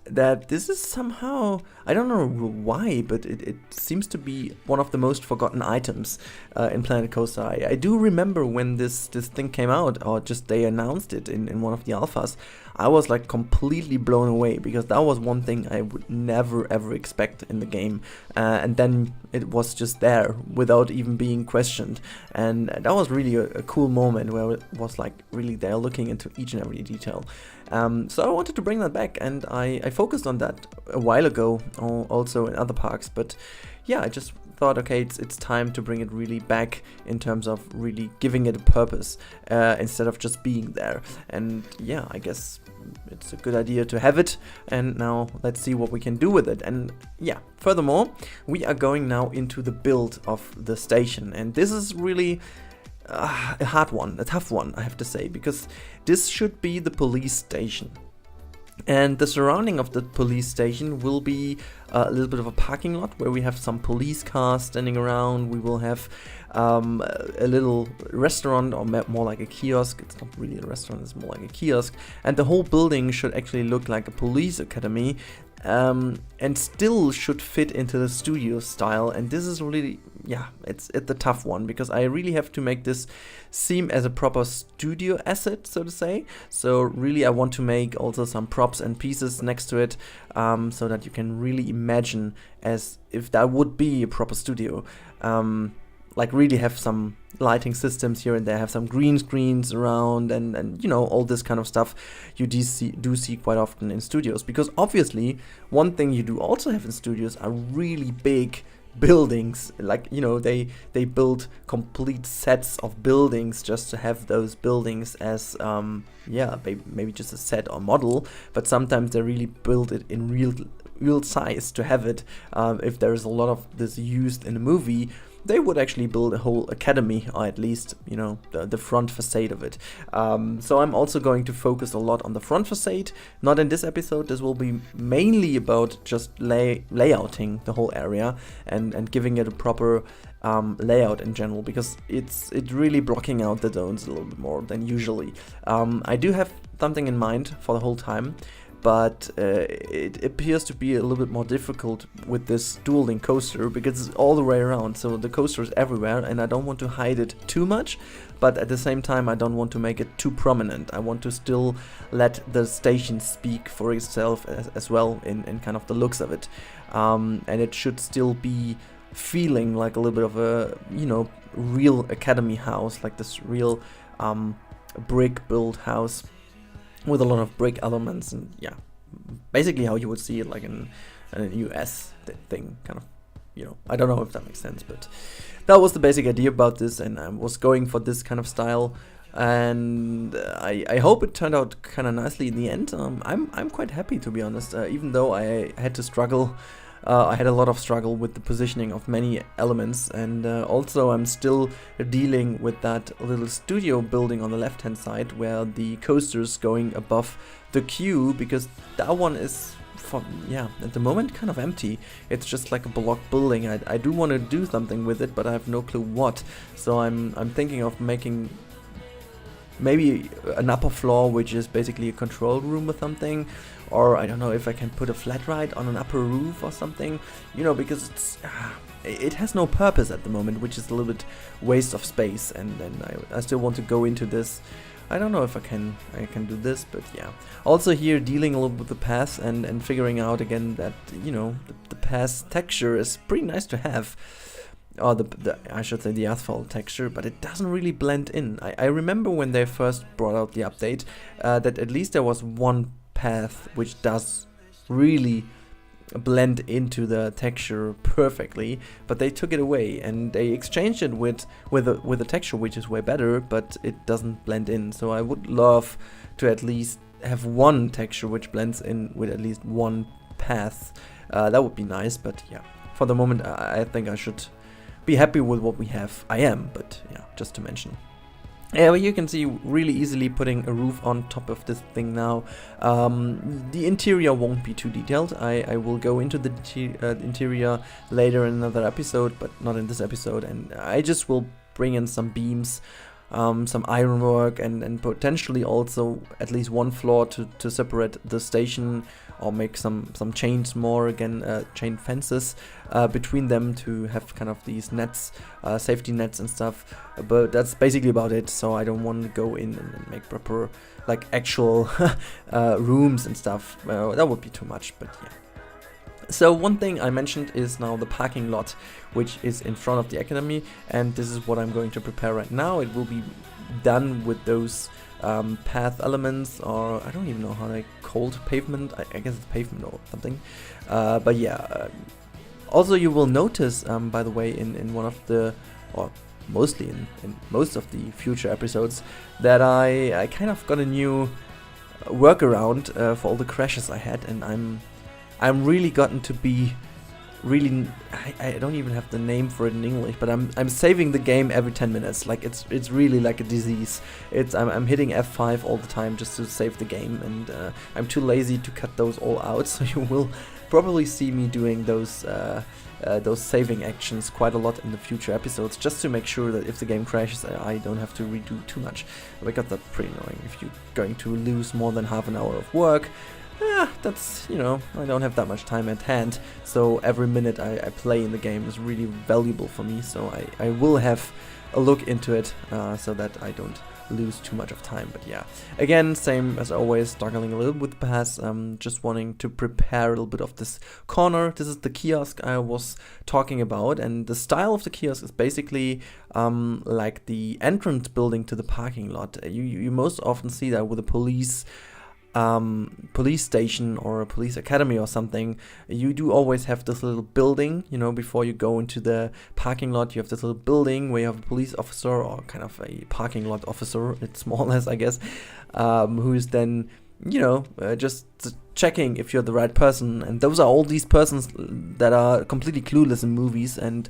that this is somehow, I don't know why, but it seems to be one of the most forgotten items in Planet Coaster. I do remember when this thing came out, or just they announced it in one of the alphas, I was like completely blown away, because that was one thing I would never ever expect in the game, and then it was just there without even being questioned, and that was really a cool moment, where it was like really there looking into each and every detail. So I wanted to bring that back, and I focused on that a while ago, also in other parks, but yeah, I just thought, okay, it's time to bring it really back in terms of really giving it a purpose, instead of just being there. And yeah, I guess it's a good idea to have it, and now let's see what we can do with it. And yeah, furthermore, we are going now into the build of the station, and this is really a hard one, a tough one, I have to say, because this should be the police station. And the surrounding of the police station will be a little bit of a parking lot where we have some police cars standing around. We will have a little restaurant, or more like a kiosk. It's not really a restaurant, it's more like a kiosk. And the whole building should actually look like a police academy, and still should fit into the studio style. And this is really it's the tough one, because I really have to make this seem as a proper studio asset, so to say. So really I want to make also some props and pieces next to it, so that you can really imagine as if that would be a proper studio. Like really have some lighting systems here and there, have some green screens around, and you know, all this kind of stuff you do see quite often in studios. Because obviously one thing you do also have in studios are really big buildings. Like, you know, they build complete sets of buildings just to have those buildings as maybe just a set or model, but sometimes they really build it in real size to have it. If there is a lot of this used in a movie, they would actually build a whole academy, or at least, you know, the front facade of it. So I'm also going to focus a lot on the front facade. Not in this episode. This will be mainly about just layouting the whole area and giving it a proper layout in general, because it's really blocking out the zones a little bit more than usually. I do have something in mind for the whole time, but it appears to be a little bit more difficult with this dual link coaster, because it's all the way around, so the coaster is everywhere, and I don't want to hide it too much, but at the same time I don't want to make it too prominent. I want to still let the station speak for itself as well in kind of the looks of it, and it should still be feeling like a little bit of a, you know, real academy house, like this real brick built house with a lot of brick elements, and yeah, basically how you would see it like in a US thing, kind of, you know. I don't know if that makes sense, but that was the basic idea about this, and I was going for this kind of style, and I hope it turned out kind of nicely in the end. I'm quite happy, to be honest, even though I had to struggle. I had a lot of struggle with the positioning of many elements, and also I'm still dealing with that little studio building on the left hand side where the coaster's going above the queue, because that one is, at the moment kind of empty. It's just like a block building. I do want to do something with it, but I have no clue what. So I'm thinking of making maybe an upper floor, which is basically a control room or something, or I don't know if I can put a flat ride on an upper roof or something, you know, because it has no purpose at the moment, which is a little bit waste of space, and I still want to go into this. I don't know if I can do this, but yeah. Also here dealing a little bit with the path and figuring out again that, you know, the path texture is pretty nice to have. Or I should say the asphalt texture, but it doesn't really blend in. I remember when they first brought out the update that at least there was one path which does really blend into the texture perfectly, but they took it away and they exchanged it with a texture which is way better, but it doesn't blend in. So I would love to at least have one texture which blends in with at least one path. That would be nice, but yeah, for the moment I think I should be happy with what we have. I am, but yeah, just to mention. Yeah, well, you can see really easily putting a roof on top of this thing now. The interior won't be too detailed. I will go into the interior later in another episode, but not in this episode, and I just will bring in some beams, some ironwork, and potentially also at least one floor to separate the station, or make some chains more, again, chain fences between them to have kind of these nets, safety nets and stuff, but that's basically about it. So I don't want to go in and make proper, like, actual rooms and stuff. That would be too much, but yeah. So one thing I mentioned is now the parking lot, which is in front of the academy, and this is what I'm going to prepare right now. It will be done with those path elements, or I don't even know how they called, pavement. I guess it's pavement or something. But yeah. Also, you will notice, by the way, in one of the, or mostly in most of the future episodes, that I kind of got a new workaround for all the crashes I had, and I'm really gotten to be really, I don't even have the name for it in English, but I'm saving the game every 10 minutes. Like it's really like a disease. I'm hitting F5 all the time just to save the game, and I'm too lazy to cut those all out. So you will probably see me doing those saving actions quite a lot in the future episodes, just to make sure that if the game crashes, I don't have to redo too much, because that's pretty annoying if you're going to lose more than half an hour of work. that's, you know, I don't have that much time at hand, so every minute I play in the game is really valuable for me, so I will have a look into it so that I don't lose too much of time. But yeah, again, same as always, struggling a little with the pass, just wanting to prepare a little bit of this corner. This is the kiosk I was talking about, and the style of the kiosk is basically like the entrance building to the parking lot. You most often see that with a police station or a police academy or something. You do always have this little building, you know, before you go into the parking lot. You have this little building where you have a police officer or kind of a parking lot officer, it's more or less, I guess, who's then, you know, just checking if you're the right person. And those are all these persons that are completely clueless in movies and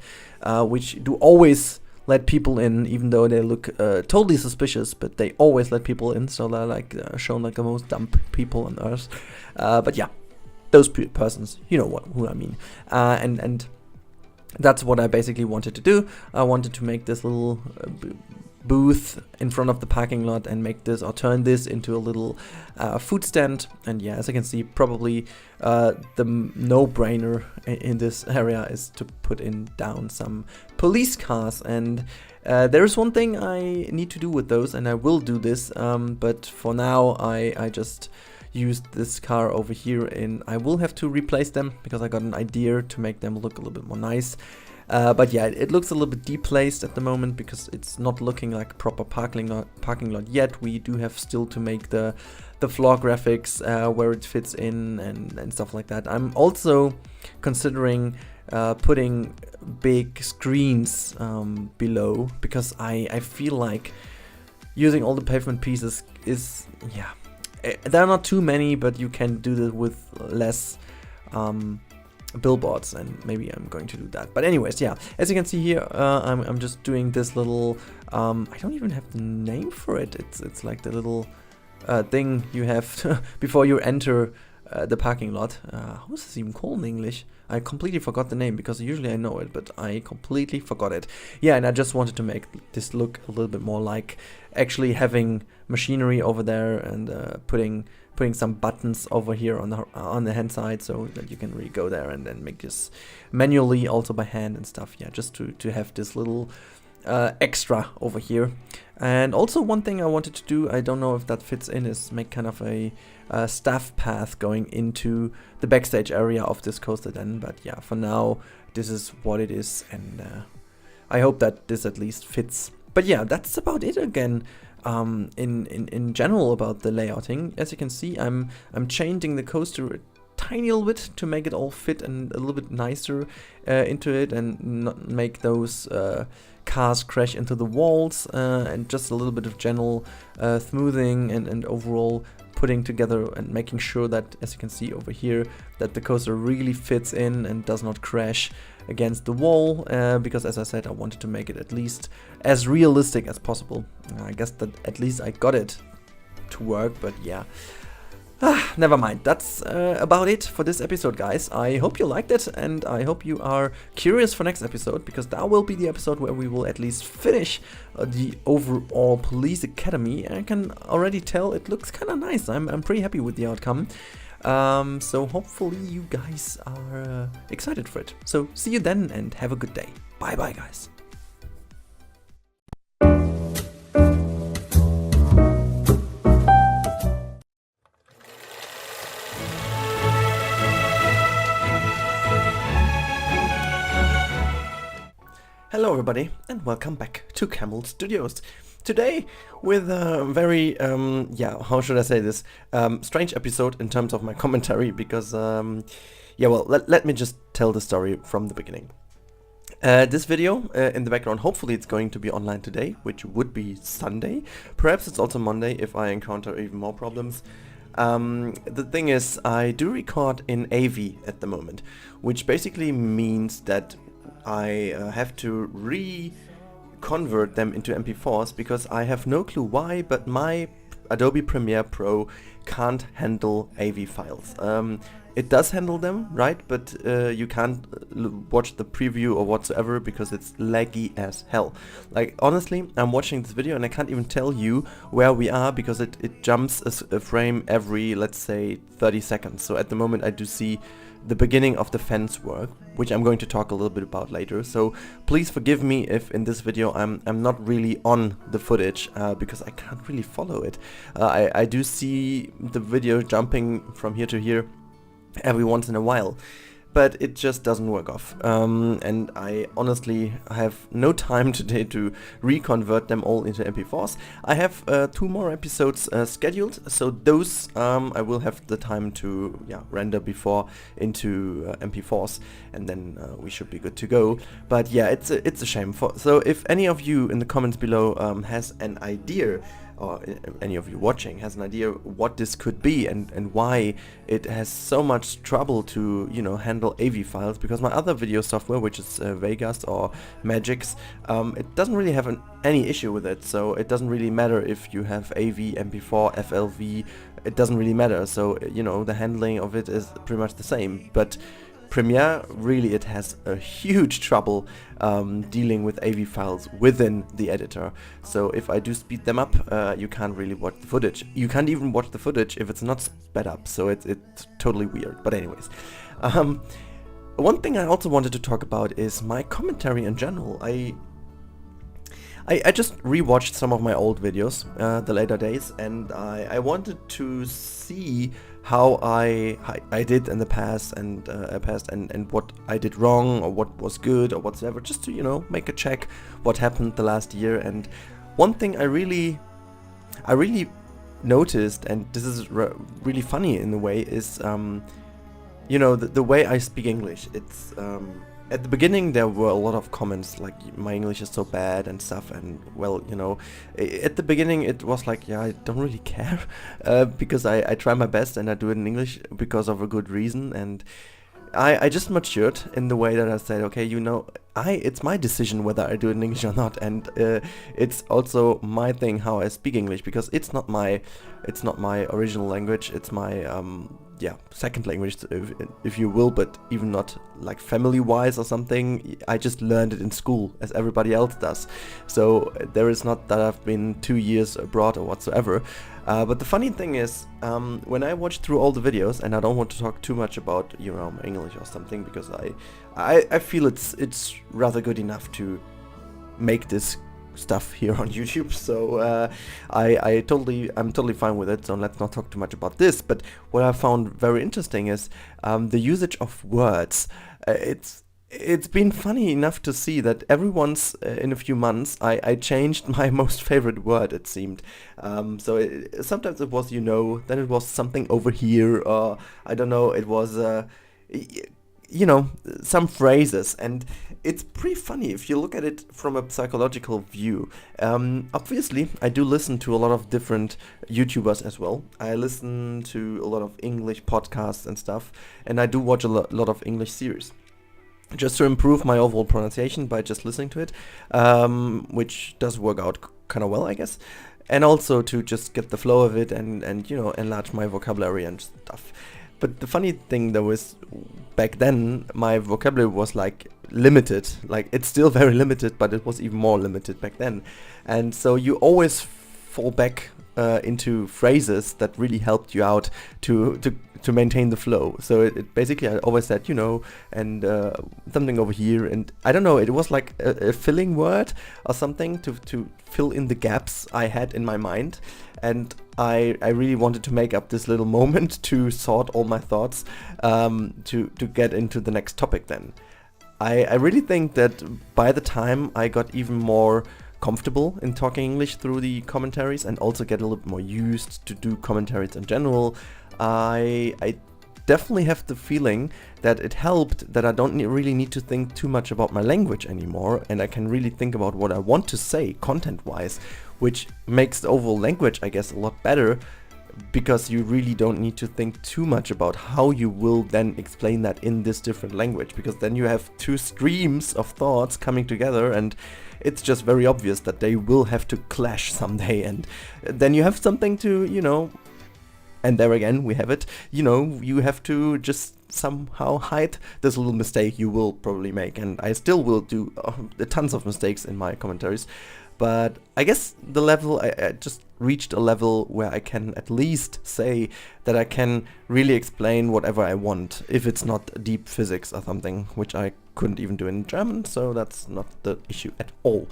which do always let people in, even though they look totally suspicious, but they always let people in, so they're like shown like the most dumb people on earth. But yeah, those persons, you know who I mean. And that's what I basically wanted to do. I wanted to make this little booth in front of the parking lot and make this, or turn this into a little food stand. And yeah, as you can see, probably the no-brainer in this area is to put in down some police cars. And there is one thing I need to do with those, and I will do this, but for now I just used this car over here, and I will have to replace them because I got an idea to make them look a little bit more nice. But yeah, it looks a little bit deplaced at the moment because it's not looking like a proper parking lot yet. We do have still to make the floor graphics where it fits in and stuff like that. I'm also considering putting big screens below, because I feel like using all the pavement pieces is, yeah, there are not too many, but you can do this with less billboards, and maybe I'm going to do that. But anyways, yeah, as you can see here, I'm just doing this little I don't even have the name for it. It's like the little thing you have before you enter the parking lot. How is this even called in English? I completely forgot the name, because usually I know it, but I completely forgot it. Yeah, and I just wanted to make this look a little bit more like actually having machinery over there, and putting some buttons over here on the hand side, so that you can really go there and then make this manually, also by hand and stuff. Yeah, just to have this little extra over here. And also one thing I wanted to do, I don't know if that fits in, is make kind of a staff path going into the backstage area of this coaster then. But yeah, for now this is what it is, and I hope that this at least fits. But yeah, that's about it again. In general about the layouting. As you can see, I'm changing the coaster a tiny little bit to make it all fit and a little bit nicer into it, and not make those cars crash into the walls, and just a little bit of general smoothing and overall putting together and making sure that, as you can see over here, that the coaster really fits in and does not crash against the wall, because as I said, I wanted to make it at least as realistic as possible. I guess that at least I got it to work, but yeah. Never mind, that's about it for this episode, guys. I hope you liked it, and I hope you are curious for next episode, because that will be the episode where we will at least finish the overall police academy. I can already tell it looks kind of nice. I'm pretty happy with the outcome. So hopefully you guys are excited for it. So see you then, and have a good day. Bye bye, guys. Hello everybody, and welcome back to Camel Studios. Today with a very, how should I say this, strange episode in terms of my commentary, because, let me just tell the story from the beginning. This video in the background, hopefully it's going to be online today, which would be Sunday. Perhaps it's also Monday if I encounter even more problems. The thing is, I do record in AV at the moment, which basically means that I have to reconvert them into MP4s, because I have no clue why, but my Adobe Premiere Pro can't handle AV files. it does handle them, right? But you can't watch the preview or whatsoever because it's laggy as hell. Like, honestly, I'm watching this video and I can't even tell you where we are because it jumps a frame every, let's say, 30 seconds. So at the moment I do see the beginning of the fence work, which I'm going to talk a little bit about later. So please forgive me if in this video I'm not really on the footage because I can't really follow it. I do see the video jumping from here to here every once in a while, but it just doesn't work off. And I honestly have no time today to reconvert them all into MP4s. I have 2 more episodes scheduled, so those I will have the time to render before into MP4s, and then we should be good to go. But yeah, it's a shame. So if any of you in the comments below has an idea, or any of you watching has an idea what this could be and why it has so much trouble to, you know, handle AV files, because my other video software, which is Vegas or Magix, it doesn't really have any issue with it. So it doesn't really matter if you have AV, MP4, FLV, it doesn't really matter. So, you know, the handling of it is pretty much the same. But Premiere, really, it has a huge trouble dealing with AV files within the editor. So if I do speed them up, you can't really watch the footage. You can't even watch the footage if it's not sped up, so it's totally weird. But anyways, one thing I also wanted to talk about is my commentary in general. I just rewatched some of my old videos, the later days, and I wanted to see how I did in the past and what I did wrong or what was good or whatsoever, just to, you know, make a check what happened the last year. And one thing I really noticed, and this is really funny in a way, is you know, the way I speak English. It's at the beginning there were a lot of comments like my English is so bad and stuff, and well, you know, at the beginning it was like, yeah, I don't really care because I try my best and I do it in English because of a good reason. And I just matured in the way that I said, okay, you know, it's my decision whether I do it in English or not, and it's also my thing how I speak English, because it's not my original language. It's my second language, if you will, but even not like family-wise or something. I just learned it in school as everybody else does. So there is not that I've been 2 years abroad or whatsoever. But the funny thing is, when I watch through all the videos, and I don't want to talk too much about, you know, my English or something, because I feel it's rather good enough to make this stuff here on YouTube, so I'm totally fine with it, so let's not talk too much about this. But what I found very interesting is the usage of words. It's been funny enough to see that every once in a few months I changed my most favorite word, it seemed. So sometimes it was, you know, then it was something over here, or I don't know, it was you know, some phrases. And it's pretty funny if you look at it from a psychological view. Obviously, I do listen to a lot of different YouTubers as well. I listen to a lot of English podcasts and stuff, and I do watch a lot of English series, just to improve my overall pronunciation by just listening to it, which does work out kind of well, I guess. And also to just get the flow of it and you know, enlarge my vocabulary and stuff. But the funny thing though is, back then my vocabulary was like limited. Like, it's still very limited, but it was even more limited back then. And so you always fall back into phrases that really helped you out to maintain the flow. So it basically, I always said, you know, and something over here, and I don't know, it was like a filling word or something to fill in the gaps I had in my mind. And I really wanted to make up this little moment to sort all my thoughts to get into the next topic then. I really think that by the time I got even more comfortable in talking English through the commentaries, and also get a little bit more used to do commentaries in general, I definitely have the feeling that it helped that I don't really need to think too much about my language anymore, and I can really think about what I want to say content-wise, which makes the overall language, I guess, a lot better, because you really don't need to think too much about how you will then explain that in this different language, because then you have two streams of thoughts coming together, and it's just very obvious that they will have to clash someday, and then you have something to, you know, And there again, we have it. You know, you have to just somehow hide this little mistake you will probably make. And I still will do tons of mistakes in my commentaries. But I guess the level, I just reached a level where I can at least say that I can really explain whatever I want, if it's not deep physics or something, which I couldn't even do in German, so that's not the issue at all.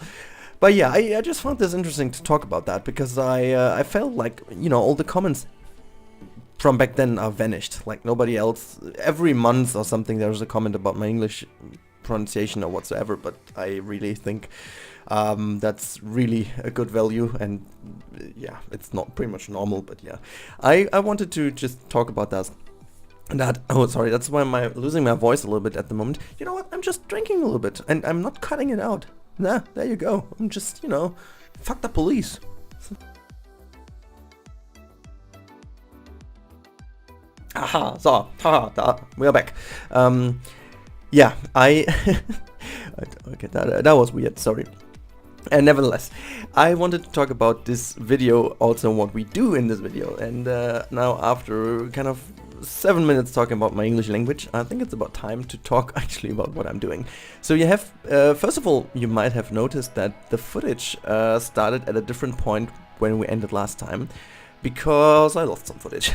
But yeah, I just found this interesting to talk about that, because I felt like, you know, all the comments from back then are vanished, like nobody else. Every month or something there's a comment about my English pronunciation or whatsoever, but I really think that's really a good value, and yeah, it's not pretty much normal, but yeah, I wanted to just talk about that. Oh, sorry, that's why I'm losing my voice a little bit at the moment. You know what, I'm just drinking a little bit, and I'm not cutting it out. Nah, there you go. I'm just, you know, fuck the police. Aha, so, haha, da, we are back. Yeah, okay, that was weird, sorry. And nevertheless, I wanted to talk about this video, also what we do in this video. And now after kind of 7 minutes talking about my English language, I think it's about time to talk actually about what I'm doing. So you have, first of all, you might have noticed that the footage started at a different point when we ended last time, because I lost some footage.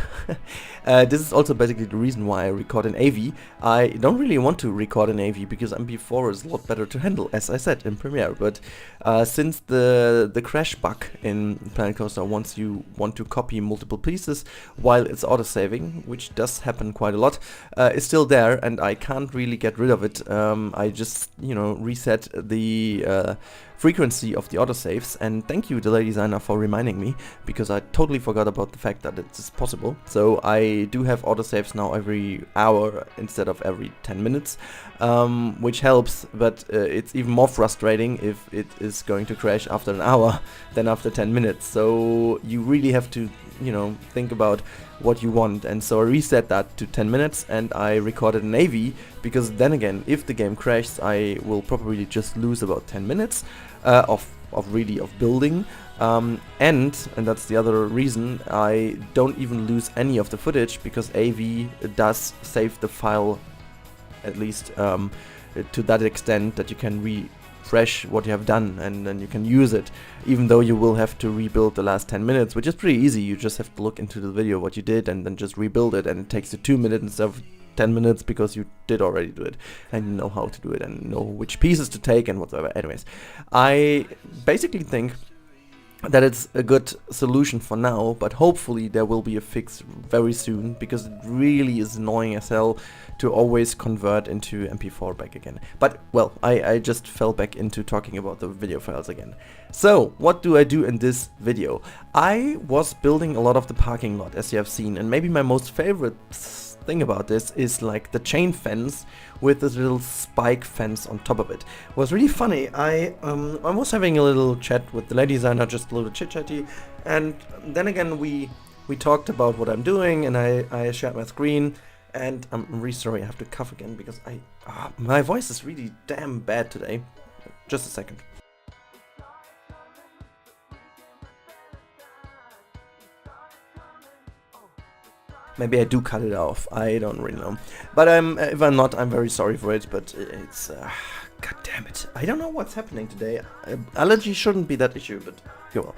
This is also basically the reason why I record in AV. I don't really want to record in AV because MP4 is a lot better to handle, as I said in Premiere. But since the crash bug in Planet Coaster, once you want to copy multiple pieces while it's autosaving, which does happen quite a lot, is still there, and I can't really get rid of it. I just, you know, reset the frequency of the autosaves, and thank you, delay designer, for reminding me, because I totally forgot about the fact that it is possible. So I do have autosaves now every hour instead of every 10 minutes, which helps, but it's even more frustrating if it is going to crash after an hour than after 10 minutes. So you really have to, you know, think about what you want. And so I reset that to 10 minutes and I recorded an AV, because then again, if the game crashes, I will probably just lose about 10 minutes of building, and that's the other reason, I don't even lose any of the footage, because AV does save the file, at least to that extent that you can refresh what you have done, and then you can use it, even though you will have to rebuild the last 10 minutes, which is pretty easy. You just have to look into the video what you did and then just rebuild it, and it takes you 2 minutes instead of 10 minutes, because you did already do it and you know how to do it and know which pieces to take and whatever. Anyways, I basically think that it's a good solution for now, but hopefully there will be a fix very soon, because it really is annoying as hell to always convert into MP4 back again. But well, I just fell back into talking about the video files again. So what do I do in this video? I was building a lot of the parking lot, as you have seen, and maybe my most favorite thing about this is like the chain fence with this little spike fence on top of it. It was really funny. I was having a little chat with the lady designer, just a little chit chatty, and then again we talked about what I'm doing, and I shared my screen, and I'm really sorry I have to cough again because my voice is really damn bad today. Just a second. Maybe I do cut it off, I don't really know. But if I'm not, I'm very sorry for it, but it's... God damn it. I don't know what's happening today. Allergy shouldn't be that issue, but go well.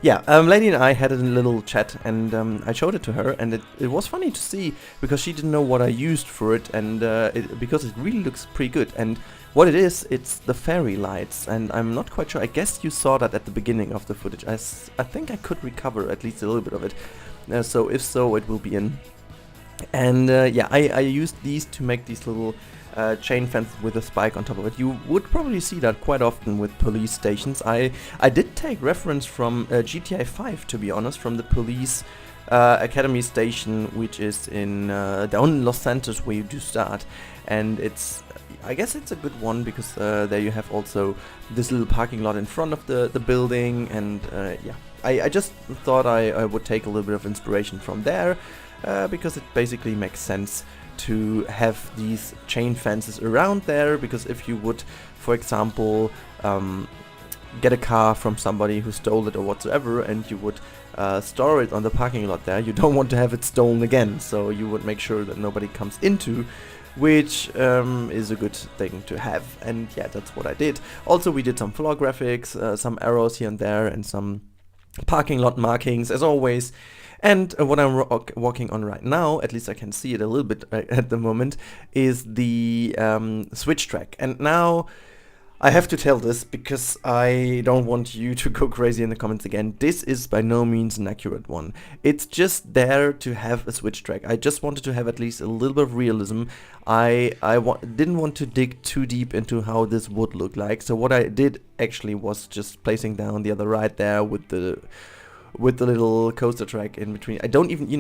Yeah, Lady and I had a little chat, and I showed it to her, and it was funny to see, because she didn't know what I used for it, and because it really looks pretty good. And what it is, it's the fairy lights, and I'm not quite sure. I guess you saw that at the beginning of the footage. I think I could recover at least a little bit of it. So if so, it will be in. And yeah, I used these to make these little chain fences with a spike on top of it. You would probably see that quite often with police stations. I did take reference from GTA 5, to be honest, from the police academy station, which is in down in Los Santos, where you do start. And I guess it's a good one, because there you have also this little parking lot in front of the building, and yeah. I just thought I would take a little bit of inspiration from there, because it basically makes sense to have these chain fences around there, because if you would, for example, get a car from somebody who stole it or whatsoever, and you would store it on the parking lot there, you don't want to have it stolen again, so you would make sure that nobody comes into, which is a good thing to have. And yeah, that's what I did. Also, we did some floor graphics, some arrows here and there, and some parking lot markings as always. And what I'm working on right now, at least I can see it a little bit at the moment, is the switch track. And now I have to tell this because I don't want you to go crazy in the comments again. This is by no means an accurate one. It's just there to have a switch track. I just wanted to have at least a little bit of realism. I didn't want to dig too deep into how this would look like. So what I did actually was just placing down the other right there with the little coaster track in between. I don't even,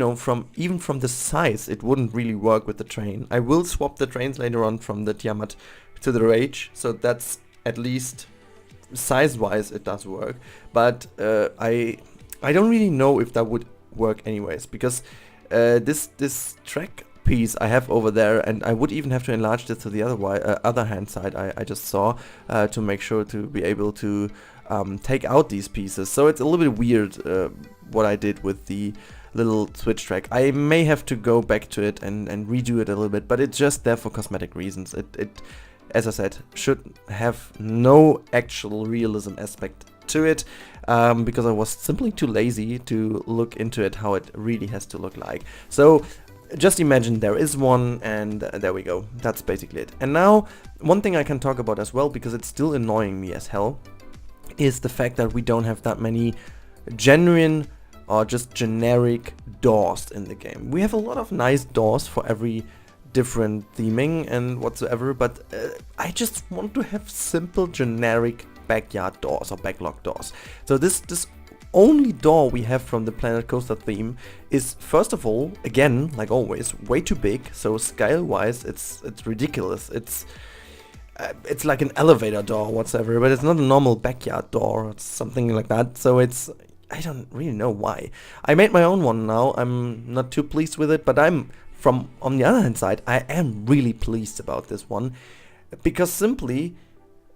even from the size, it wouldn't really work with the train. I will swap the trains later on from the Tiamat to the Rage, so that's at least size-wise it does work. But I don't really know if that would work anyways, because this track piece I have over there, and I would even have to enlarge this to the other hand side I just saw to make sure to be able to take out these pieces. So it's a little bit weird what I did with the little switch track. I may have to go back to it and redo it a little bit, but it's just there for cosmetic reasons. It as I said, should have no actual realism aspect to it, because I was simply too lazy to look into it how it really has to look like. So just imagine there is one, and there we go. That's basically it. And now, one thing I can talk about as well, because it's still annoying me as hell, is the fact that we don't have that many genuine or just generic doors in the game. We have a lot of nice doors for every different theming and whatsoever, but I just want to have simple generic backyard doors or backlog doors. So this only door we have from the Planet Coaster theme is, first of all, again, like always, way too big. So scale wise it's ridiculous. It's like an elevator door whatsoever, but it's not a normal backyard door. It's something like that. So I don't really know why. I made my own one now. I'm not too pleased with it, but on the other hand side, I am really pleased about this one, because simply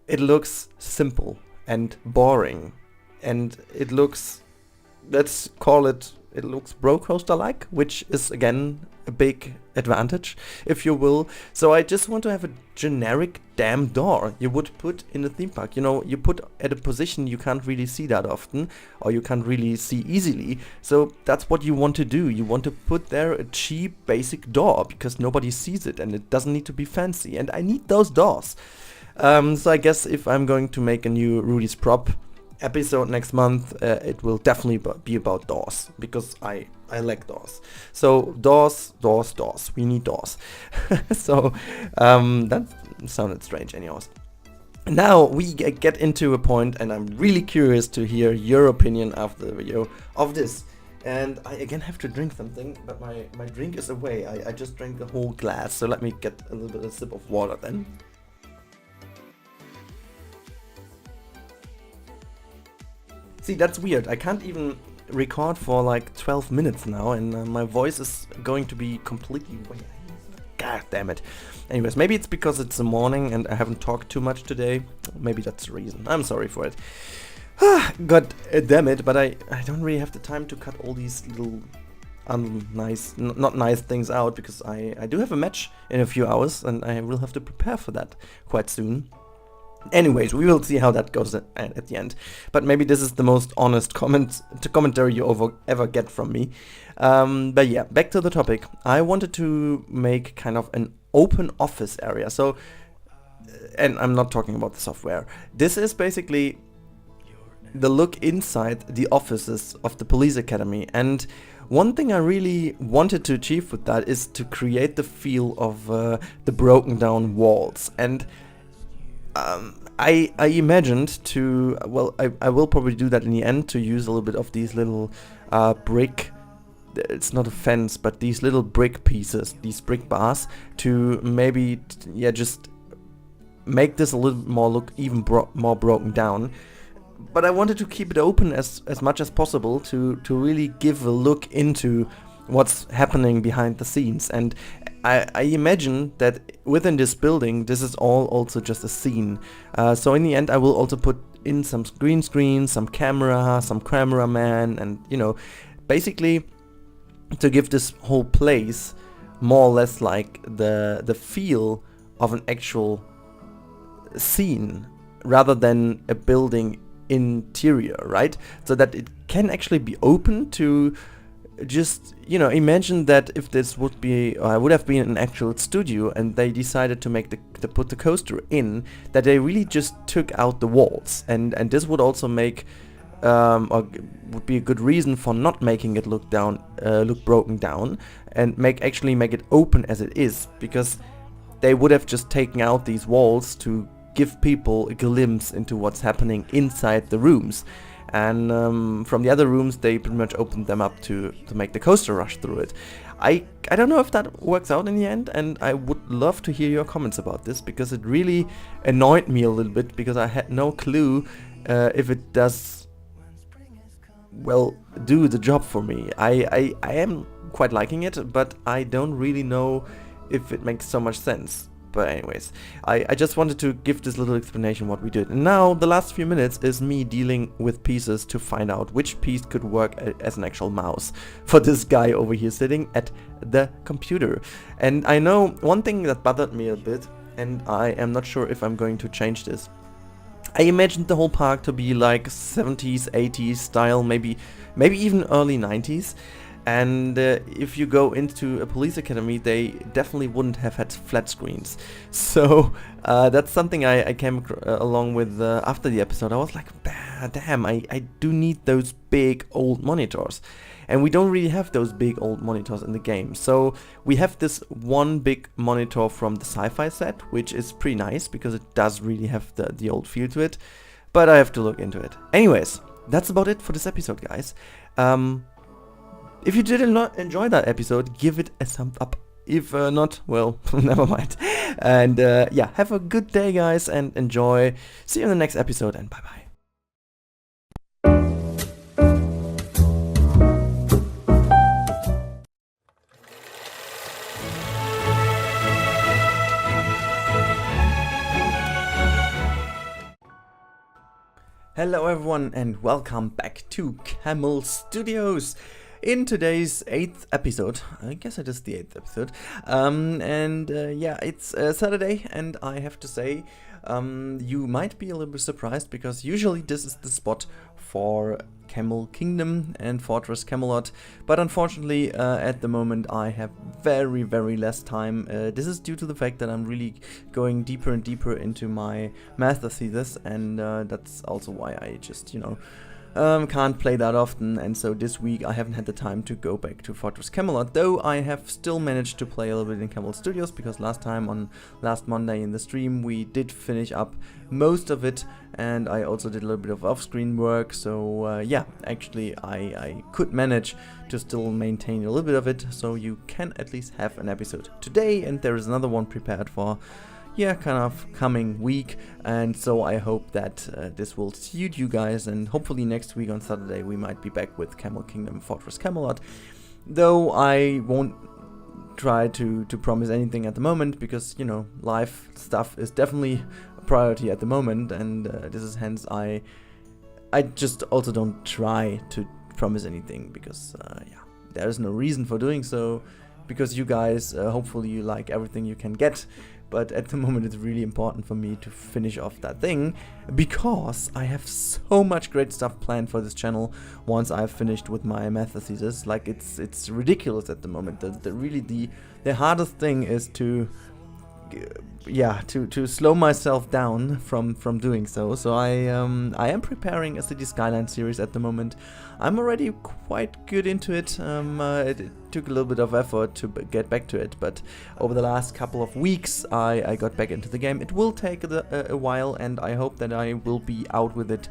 it looks simple and boring, and it looks, let's call it, it looks bro coaster like, which is again a big advantage, if you will. So I just want to have a generic damn door you would put in a theme park. You put at a position you can't really see that often, or you can't really see easily. So that's what you want to do. You want to put there a cheap basic door, because nobody sees it and it doesn't need to be fancy, and I need those doors. So I guess if I'm going to make a new Rudi's Prop episode next month, it will definitely be about doors, because I like doors. So doors, we need doors. So that sounded strange anyways. Now we get into a point, and I'm really curious to hear your opinion after the video of this. And I again have to drink something, but my drink is away. I just drank the whole glass, so let me get a little bit of sip of water then. See, that's weird. I can't even record for like 12 minutes now, and my voice is going to be completely... God damn it. Anyways, maybe it's because it's the morning and I haven't talked too much today. Maybe that's the reason. I'm sorry for it. God damn it, but I don't really have the time to cut all these little not nice things out, because I do have a match in a few hours, and I will have to prepare for that quite soon. Anyways, we will see how that goes at the end. But maybe this is the most honest commentary you ever get from me. But yeah, back to the topic. I wanted to make kind of an open office area. So, and I'm not talking about the software. This is basically the look inside the offices of the police academy. And one thing I really wanted to achieve with that is to create the feel of the broken down walls. And I imagined to, well, I will probably do that in the end, to use a little bit of these little brick, it's not a fence, but these little brick pieces, these brick bars, to maybe, yeah, just make this a little more look even more broken down. But I wanted to keep it open as much as possible to really give a look into what's happening behind the scenes. And I imagine that within this building, this is all also just a scene. So in the end, I will also put in some green screen, some camera, some cameraman, and you know, basically to give this whole place more or less like the feel of an actual scene rather than a building interior, right? So that it can actually be open to just, you know, imagine that if this would be would have been an actual studio and they decided to make to put the coaster in, that they really just took out the walls, and this would also make or would be a good reason for not making it look broken down, and actually make it open as it is, because they would have just taken out these walls to give people a glimpse into what's happening inside the rooms. And from the other rooms, they pretty much opened them up to make the coaster rush through it. I don't know if that works out in the end, and I would love to hear your comments about this, because it really annoyed me a little bit, because I had no clue if it does, well, do the job for me. I am quite liking it, but I don't really know if it makes so much sense. But anyways, I just wanted to give this little explanation what we did. And now the last few minutes is me dealing with pieces to find out which piece could work as an actual mouse for this guy over here sitting at the computer. And I know one thing that bothered me a bit, and I am not sure if I'm going to change this. I imagined the whole park to be like 70s, 80s style, maybe even early 90s. And if you go into a police academy, they definitely wouldn't have had flat screens. So that's something I came along with after the episode. I was like, damn, I do need those big old monitors. And we don't really have those big old monitors in the game. So we have this one big monitor from the sci-fi set, which is pretty nice because it does really have the old feel to it. But I have to look into it. Anyways, that's about it for this episode, guys. If you did not enjoy that episode, give it a thumbs up. If not, well, never mind. And yeah, have a good day, guys, and enjoy. See you in the next episode, and bye-bye. Hello everyone, and welcome back to Camel Studios. In today's 8th episode, I guess it is the 8th episode, yeah, it's Saturday, and I have to say, you might be a little bit surprised, because usually this is the spot for Camel Kingdom and Fortress Camelot, but unfortunately at the moment I have very less time. This is due to the fact that I'm really going deeper and deeper into my master thesis, and that's also why I just, you know, can't play that often, and so this week I haven't had the time to go back to Fortress Camelot, though I have still managed to play a little bit in Camel Studios, because last time on last Monday in the stream we did finish up most of it, and I also did a little bit of off-screen work, so yeah, actually I could manage to still maintain a little bit of it, so you can at least have an episode today, and there is another one prepared for, yeah, kind of coming week, and so I hope that this will suit you guys, and hopefully next week on Saturday we might be back with Camel Kingdom Fortress Camelot, though I won't try to promise anything at the moment, because, you know, life stuff is definitely a priority at the moment, and this is hence I just also don't try to promise anything, because yeah, there is no reason for doing so, because you guys, hopefully you like everything you can get. But at the moment it's really important for me to finish off that thing, because I have so much great stuff planned for this channel once I've finished with my master thesis. Like, it's ridiculous at the moment. The hardest thing is to slow myself down from doing so. So I am preparing a City Skyline series at the moment. I'm already quite good into it. It took a little bit of effort to get back to it, but over the last couple of weeks I got back into the game. It will take a while, and I hope that I will be out with it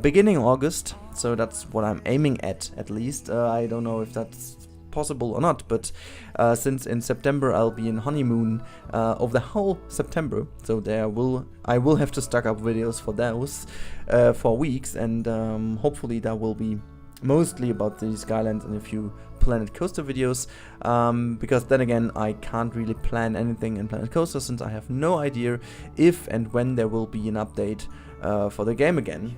beginning August. So that's what I'm aiming at least. I don't know if that's possible or not, but since in September I'll be in honeymoon of the whole September, so I will have to stock up videos for those for weeks, and hopefully that will be mostly about the Skylands and a few Planet Coaster videos, because then again I can't really plan anything in Planet Coaster since I have no idea if and when there will be an update for the game again.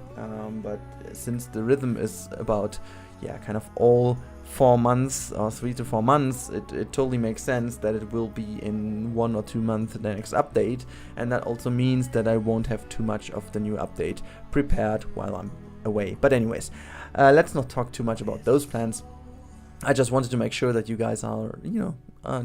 But since the rhythm is about kind of all 4 months or 3 to 4 months, it totally makes sense that it will be in 1 or 2 months the next update, and that also means that I won't have too much of the new update prepared while I'm away. But anyways, let's not talk too much about those plans. I just wanted to make sure that you guys are,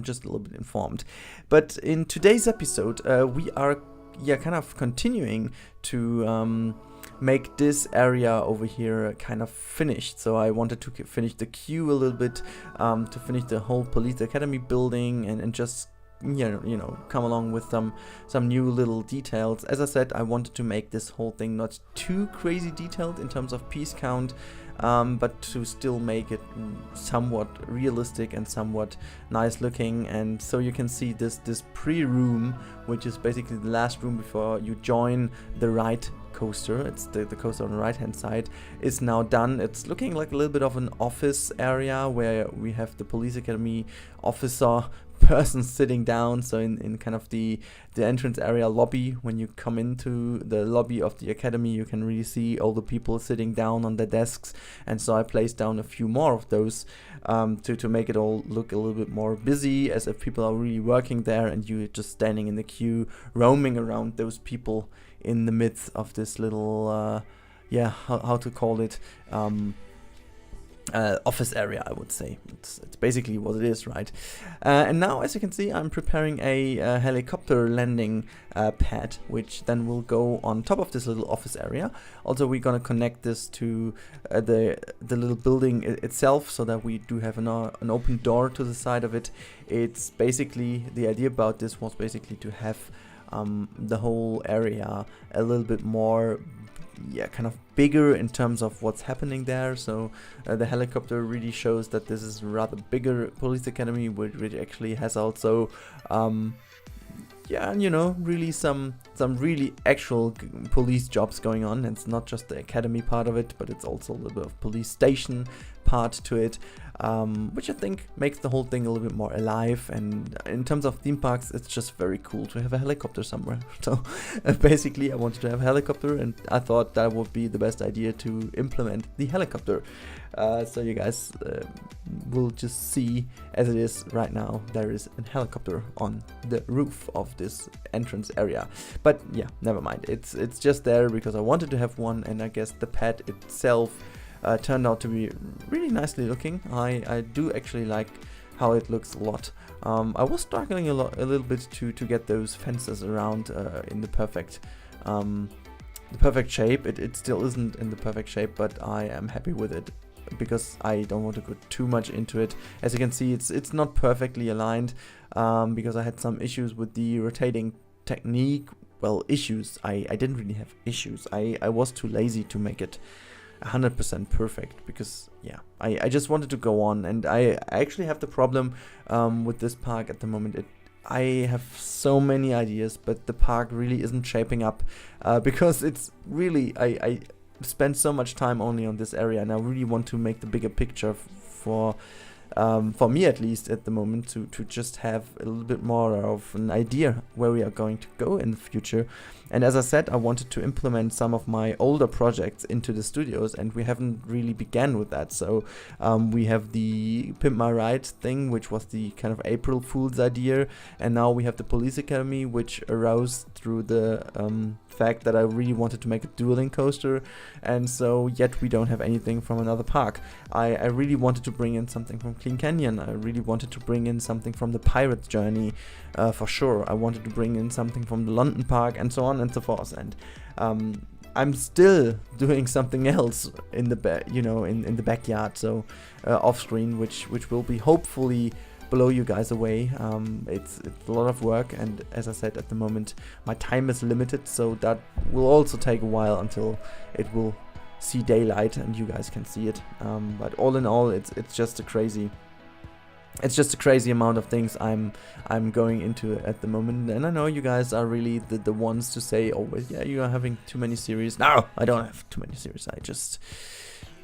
just a little bit informed. But in today's episode, we are kind of continuing to make this area over here kind of finished. So I wanted to finish the queue a little bit, to finish the whole Police Academy building, and just come along with some new little details. As I said, I wanted to make this whole thing not too crazy detailed in terms of piece count, but to still make it somewhat realistic and somewhat nice looking. And so you can see this pre-room, which is basically the last room before you join the right coaster. It's the coaster on the right hand side is now done. It's looking like a little bit of an office area where we have the Police Academy officer person sitting down. So in kind of the entrance area lobby, when you come into the lobby of the academy, you can really see all the people sitting down on their desks. And so I placed down a few more of those to make it all look a little bit more busy, as if people are really working there and you're just standing in the queue roaming around those people in the midst of this little how to call it, office area, I would say. It's basically what it is, right? And now, as you can see, I'm preparing a helicopter landing pad, which then will go on top of this little office area. Also, we're gonna connect this to the little building itself, so that we do have an open door to the side of it. It's basically, the idea about this was basically to have the whole area a little bit more kind of bigger in terms of what's happening there. So the helicopter really shows that this is a rather bigger police academy, which actually has also really some really actual police jobs going on. It's not just the academy part of it, but it's also a little bit of police station part to it, which I think makes the whole thing a little bit more alive. And in terms of theme parks, it's just very cool to have a helicopter somewhere. So basically I wanted to have a helicopter, and I thought that would be the best idea to implement the helicopter. So you guys will just see, as it is right now, there is a helicopter on the roof of this entrance area. But yeah, never mind, it's just there because I wanted to have one, and I guess the pad itself turned out to be really nicely looking. I do actually like how it looks a lot. I was struggling a little bit to get those fences around in the perfect shape. It still isn't in the perfect shape, but I am happy with it, because I don't want to go too much into it. As you can see, it's not perfectly aligned, because I had some issues with the rotating technique. Well, issues, I didn't really have issues. I was too lazy to make it 100% perfect, because I just wanted to go on. And I actually have the problem with this park at the moment. I have so many ideas, but the park really isn't shaping up, because it's really, I spend so much time only on this area, and I really want to make the bigger picture for me, at least at the moment, to just have a little bit more of an idea where we are going to go in the future. And as I said, I wanted to implement some of my older projects into the studios, and we haven't really began with that. So we have the Pimp My Ride thing, which was the kind of April Fool's idea, and now we have the Police Academy, which arose through the fact that I really wanted to make a dueling coaster, and so yet we don't have anything from another park. I really wanted to bring in something from Clean Canyon. I really wanted to bring in something from the Pirate's Journey, for sure. I wanted to bring in something from the London Park, and so on and so forth. And I'm still doing something else in the in the backyard, so off screen, which will be hopefully blow you guys away. It's a lot of work, and as I said, at the moment my time is limited, so that will also take a while until it will see daylight and you guys can see it. But all in all, it's just a crazy amount of things I'm going into at the moment. And I know you guys are really the ones to say always, yeah, you are having too many series. No, I don't have too many series. I just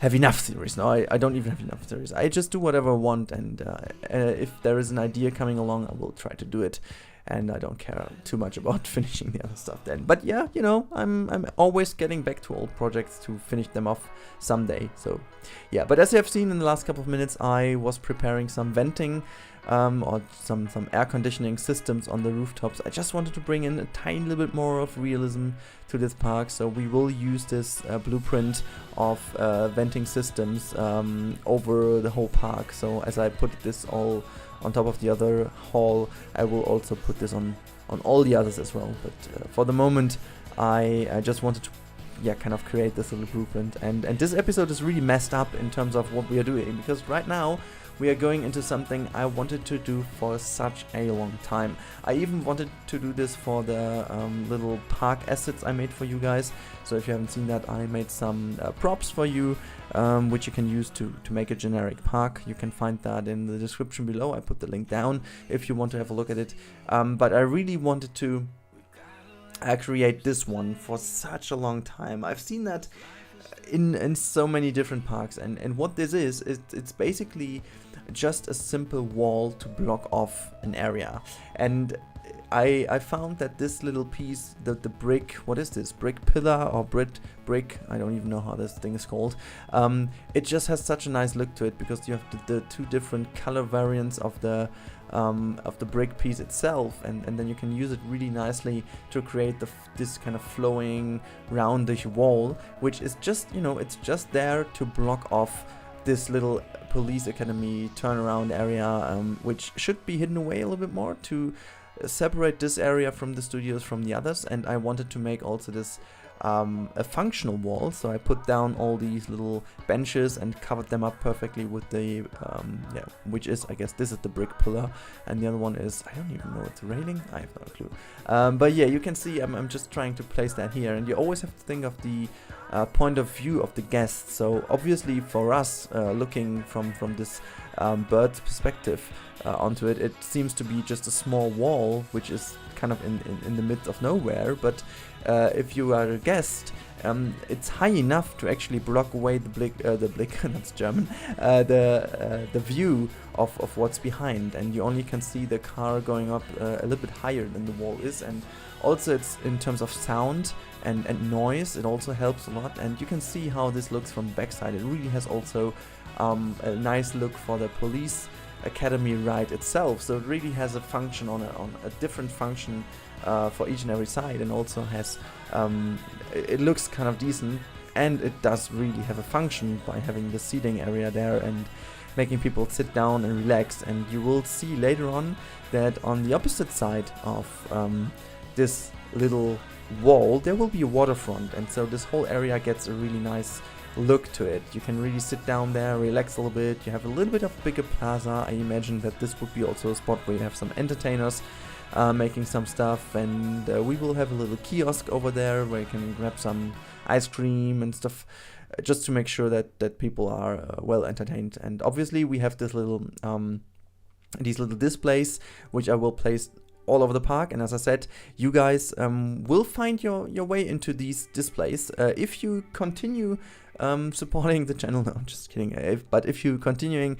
have enough series. No, I don't even have enough series. I just do whatever I want, and if there is an idea coming along, I will try to do it. And I don't care too much about finishing the other stuff then. But yeah, you know, I'm always getting back to old projects to finish them off someday. So yeah, but as you have seen in the last couple of minutes, I was preparing some venting or some air conditioning systems on the rooftops. I just wanted to bring in a tiny little bit more of realism to this park. So we will use this blueprint of venting systems over the whole park. So as I put this all on top of the other hall, I will also put this on all the others as well. But for the moment, I just wanted to kind of create this little blueprint. And this episode is really messed up in terms of what we are doing, because right now we are going into something I wanted to do for such a long time. I even wanted to do this for the little park assets I made for you guys. So if you haven't seen that, I made some props for you, which you can use to make a generic park. You can find that in the description below. I put the link down if you want to have a look at it. But I really wanted to create this one for such a long time. I've seen that in so many different parks, and what this is, it's basically just a simple wall to block off an area. And I found that this little piece, the brick, what is this, brick pillar or brick, I don't even know how this thing is called, it just has such a nice look to it, because you have the two different color variants of the brick piece itself, and then you can use it really nicely to create this kind of flowing roundish wall, which is just, you know, it's just there to block off this little police academy turnaround area, which should be hidden away a little bit more to separate this area from the studios from the others. And I wanted to make also this a functional wall, so I put down all these little benches and covered them up perfectly with the which is, I guess this is the brick pillar, and the other one is, I don't even know, it's a railing, I have no clue. But yeah, you can see I'm just trying to place that here, and you always have to think of the point of view of the guests. So obviously for us, looking from this bird's perspective onto it, it seems to be just a small wall which is kind of in the midst of nowhere. But if you are a guest, it's high enough to actually block away the blick that's German, the view of what's behind, and you only can see the car going up a little bit higher than the wall is. And also it's in terms of sound and noise, it also helps a lot. And you can see how this looks from the backside. It really has also a nice look for the police academy ride itself. So it really has a function on a different function for each and every side, and also has it looks kind of decent, and it does really have a function by having the seating area there and making people sit down and relax. And you will see later on that on the opposite side of this little wall there will be a waterfront, and so this whole area gets a really nice look to it. You can really sit down there, relax a little bit. You have a little bit of a bigger plaza. I imagine that this would be also a spot where you have some entertainers making some stuff, and we will have a little kiosk over there where you can grab some ice cream and stuff, just to make sure that people are well entertained. And obviously we have this little these little displays which I will place all over the park. And as I said, you guys will find your way into these displays if you continue supporting the channel. No, I'm just kidding. But if you continuing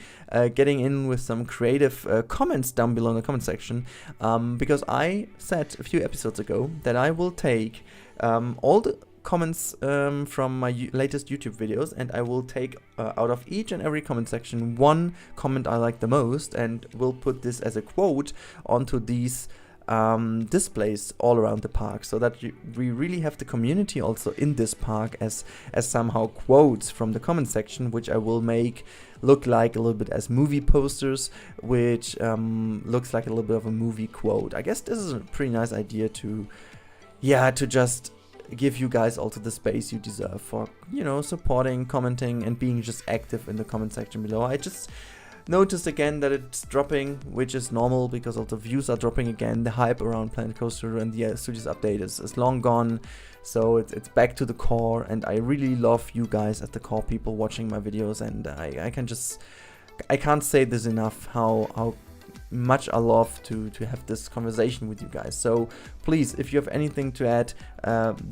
getting in with some creative comments down below in the comment section, because I said a few episodes ago that I will take all the comments from my latest YouTube videos, and I will take out of each and every comment section one comment I like the most, and will put this as a quote onto these displays all around the park, so that we really have the community also in this park as somehow quotes from the comment section, which I will make look like a little bit as movie posters, which looks like a little bit of a movie quote. I guess this is a pretty nice idea to just give you guys also the space you deserve for, you know, supporting, commenting, and being just active in the comment section below. I just noticed again that it's dropping, which is normal because all the views are dropping again. The hype around Planet Coaster and the Studios update is long gone, so it's back to the core, and I really love you guys as the core people watching my videos. And I can't say this enough, how much I love to have this conversation with you guys. So please, if you have anything to add,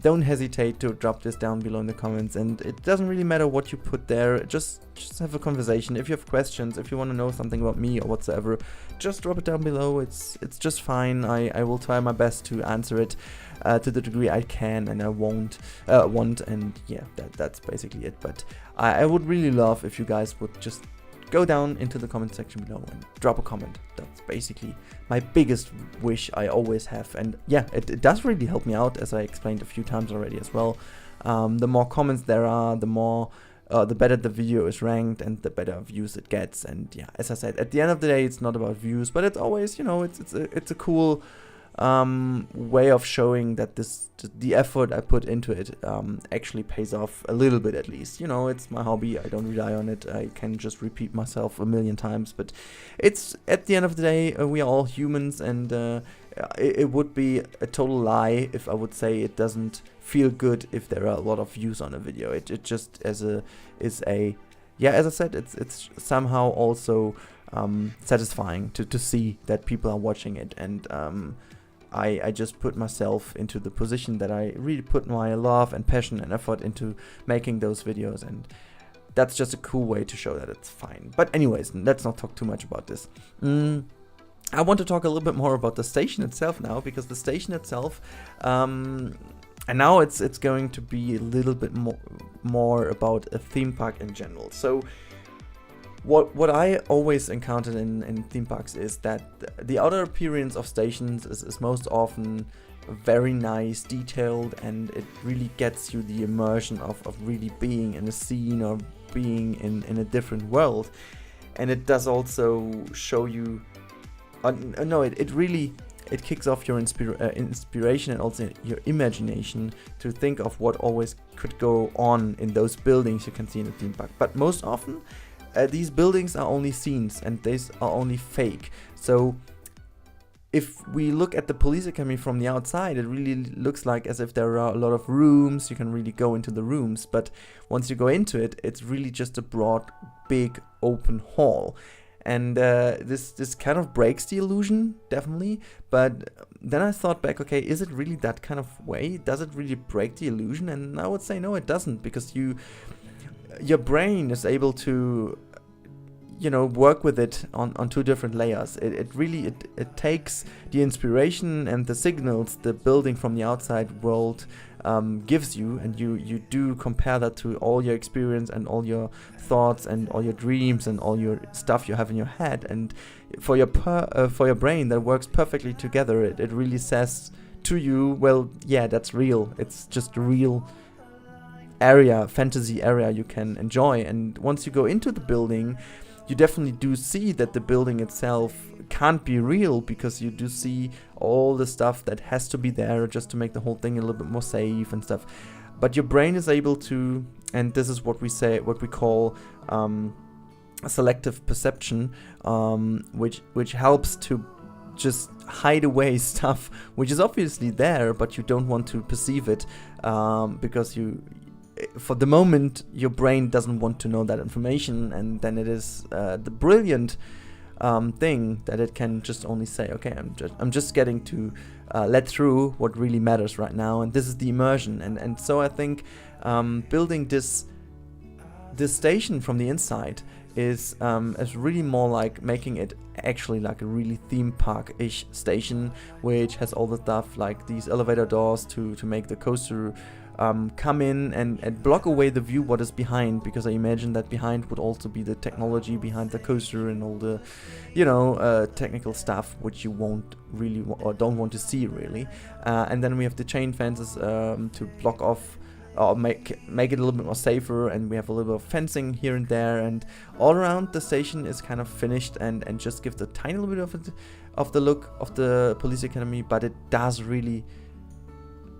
don't hesitate to drop this down below in the comments. And it doesn't really matter what you put there, just have a conversation. If you have questions, if you want to know something about me or whatsoever, just drop it down below. It's just fine. I will try my best to answer it to the degree I can, and I want, and yeah, that's basically it. But I would really love if you guys would just go down into the comment section below and drop a comment. That's basically my biggest wish I always have. And yeah, it does really help me out, as I explained a few times already as well. The more comments there are, the better the video is ranked and the better views it gets. And yeah, as I said, at the end of the day, it's not about views, but it's always, you know, it's a cool way of showing that the effort I put into it actually pays off a little bit, at least. You know, it's my hobby. I don't rely on it. I can just repeat myself a million times, but it's, at the end of the day, we are all humans, and it would be a total lie if I would say it doesn't feel good if there are a lot of views on a video. It just as I said, it's somehow also satisfying to see that people are watching it. And I just put myself into the position that I really put my love and passion and effort into making those videos, and that's just a cool way to show that it's fine. But anyways, let's not talk too much about this. I want to talk a little bit more about the station itself now, because the station itself, and now it's going to be a little bit more about a theme park in general. So what I always encountered in theme parks is that the outer appearance of stations is most often very nice, detailed, and it really gets you the immersion of really being in a scene or being in a different world. And it does also show you, it kicks off your inspiration and also your imagination to think of what always could go on in those buildings you can see in a theme park. But most often, these buildings are only scenes, and these are only fake. So if we look at the police academy from the outside, it really looks like as if there are a lot of rooms. You can really go into the rooms, but once you go into it, it's really just a broad, big, open hall. And this kind of breaks the illusion, definitely. But then I thought back, okay, is it really that kind of way? Does it really break the illusion? And I would say no, it doesn't, because your brain is able to, you know, work with it on two different layers. It really takes the inspiration and the signals the building from the outside world gives you, and you do compare that to all your experience and all your thoughts and all your dreams and all your stuff you have in your head. And for your brain, that works perfectly together. It really says to you, well, yeah, that's real. It's just a real fantasy area you can enjoy. And once you go into the building, you definitely do see that the building itself can't be real, because you do see all the stuff that has to be there just to make the whole thing a little bit more safe and stuff. But your brain is able to, and this is what we call selective perception, which helps to just hide away stuff which is obviously there, but you don't want to perceive it, because for the moment your brain doesn't want to know that information. And then it is the brilliant thing that it can just only say, okay, I'm just getting to let through what really matters right now, and this is the immersion. And so I think building this station from the inside is really more like making it actually like a really theme park-ish station, which has all the stuff like these elevator doors to make the coaster come in and block away the view what is behind, because I imagine that behind would also be the technology behind the coaster and all the, you know, technical stuff which you won't really or don't want to see really. And then we have the chain fences to block off or make it a little bit more safer, and we have a little bit of fencing here and there, and all around the station is kind of finished and just gives a tiny little bit of the look of the police academy, but it does really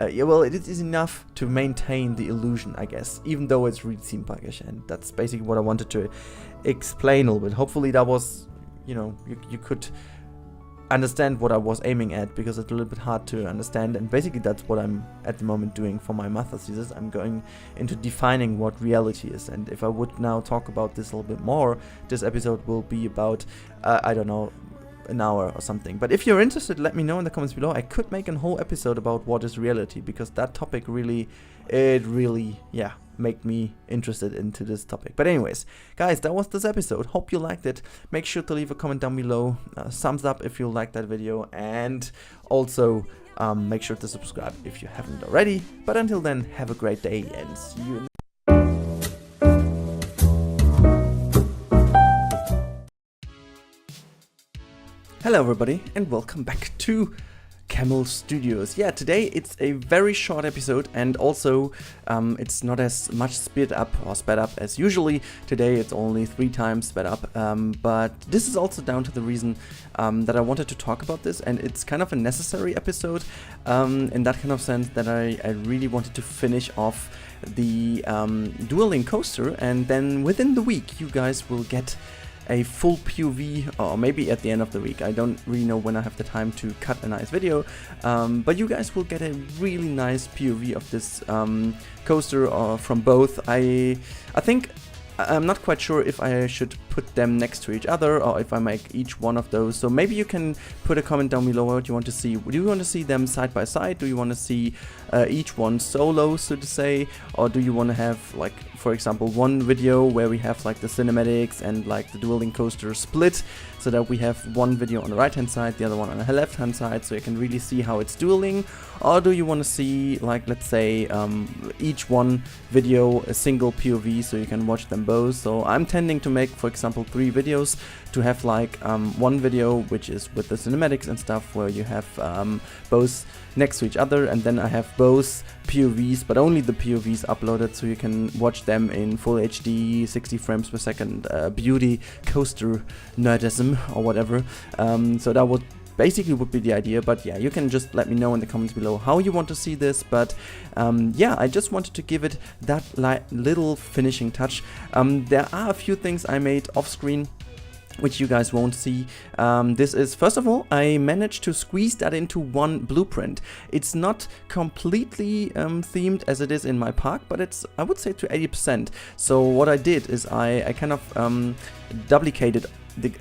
it is enough to maintain the illusion, I guess, even though it's really theme parkish. And that's basically what I wanted to explain a little bit. Hopefully that was, you know, you could understand what I was aiming at, because it's a little bit hard to understand. And basically that's what I'm at the moment doing for my master thesis. I'm going into defining what reality is. And if I would now talk about this a little bit more, this episode will be about I don't know, an hour or something. But if you're interested, let me know in the comments below. I could make a whole episode about what is reality, because that topic really, yeah, make me interested into this topic. But anyways, guys, that was this episode. Hope you liked it. Make sure to leave a comment down below, thumbs up if you liked that video, and also make sure to subscribe if you haven't already. But until then, have a great day and see you in Hello everybody and welcome back to Camel Studios. Yeah, today it's a very short episode, and also it's not as much sped up as usually. Today it's only 3 times sped up, but this is also down to the reason that I wanted to talk about this, and it's kind of a necessary episode in that kind of sense that I really wanted to finish off the dueling coaster, and then within the week you guys will get a full POV, or maybe at the end of the week. I don't really know when I have the time to cut a nice video, but you guys will get a really nice POV of this coaster from both. I think I'm not quite sure if I should put them next to each other or if I make each one of those. So maybe you can put a comment down below what you want to see. Do you want to see them side by side? Do you want to see each one solo, so to say? Or do you want to have, like, for example, one video where we have like the cinematics and like the dueling coaster split, so that we have one video on the right hand side, the other one on the left hand side, so you can really see how it's dueling? Or do you want to see, like, let's say each one video a single POV, so you can watch them both? So I'm tending to make, for example, 3 videos, to have like one video which is with the cinematics and stuff, where you have both next to each other, and then I have both POVs, but only the POVs uploaded, so you can watch them in full HD, 60 frames per second, beauty coaster nerdism or whatever. So that would basically be the idea. But yeah, you can just let me know in the comments below how you want to see this. But yeah, I just wanted to give it that little finishing touch. There are a few things I made off screen which you guys won't see. This is, first of all, I managed to squeeze that into one blueprint. It's not completely themed as it is in my park, but it's, I would say, to 80%. So what I did is I kind of duplicated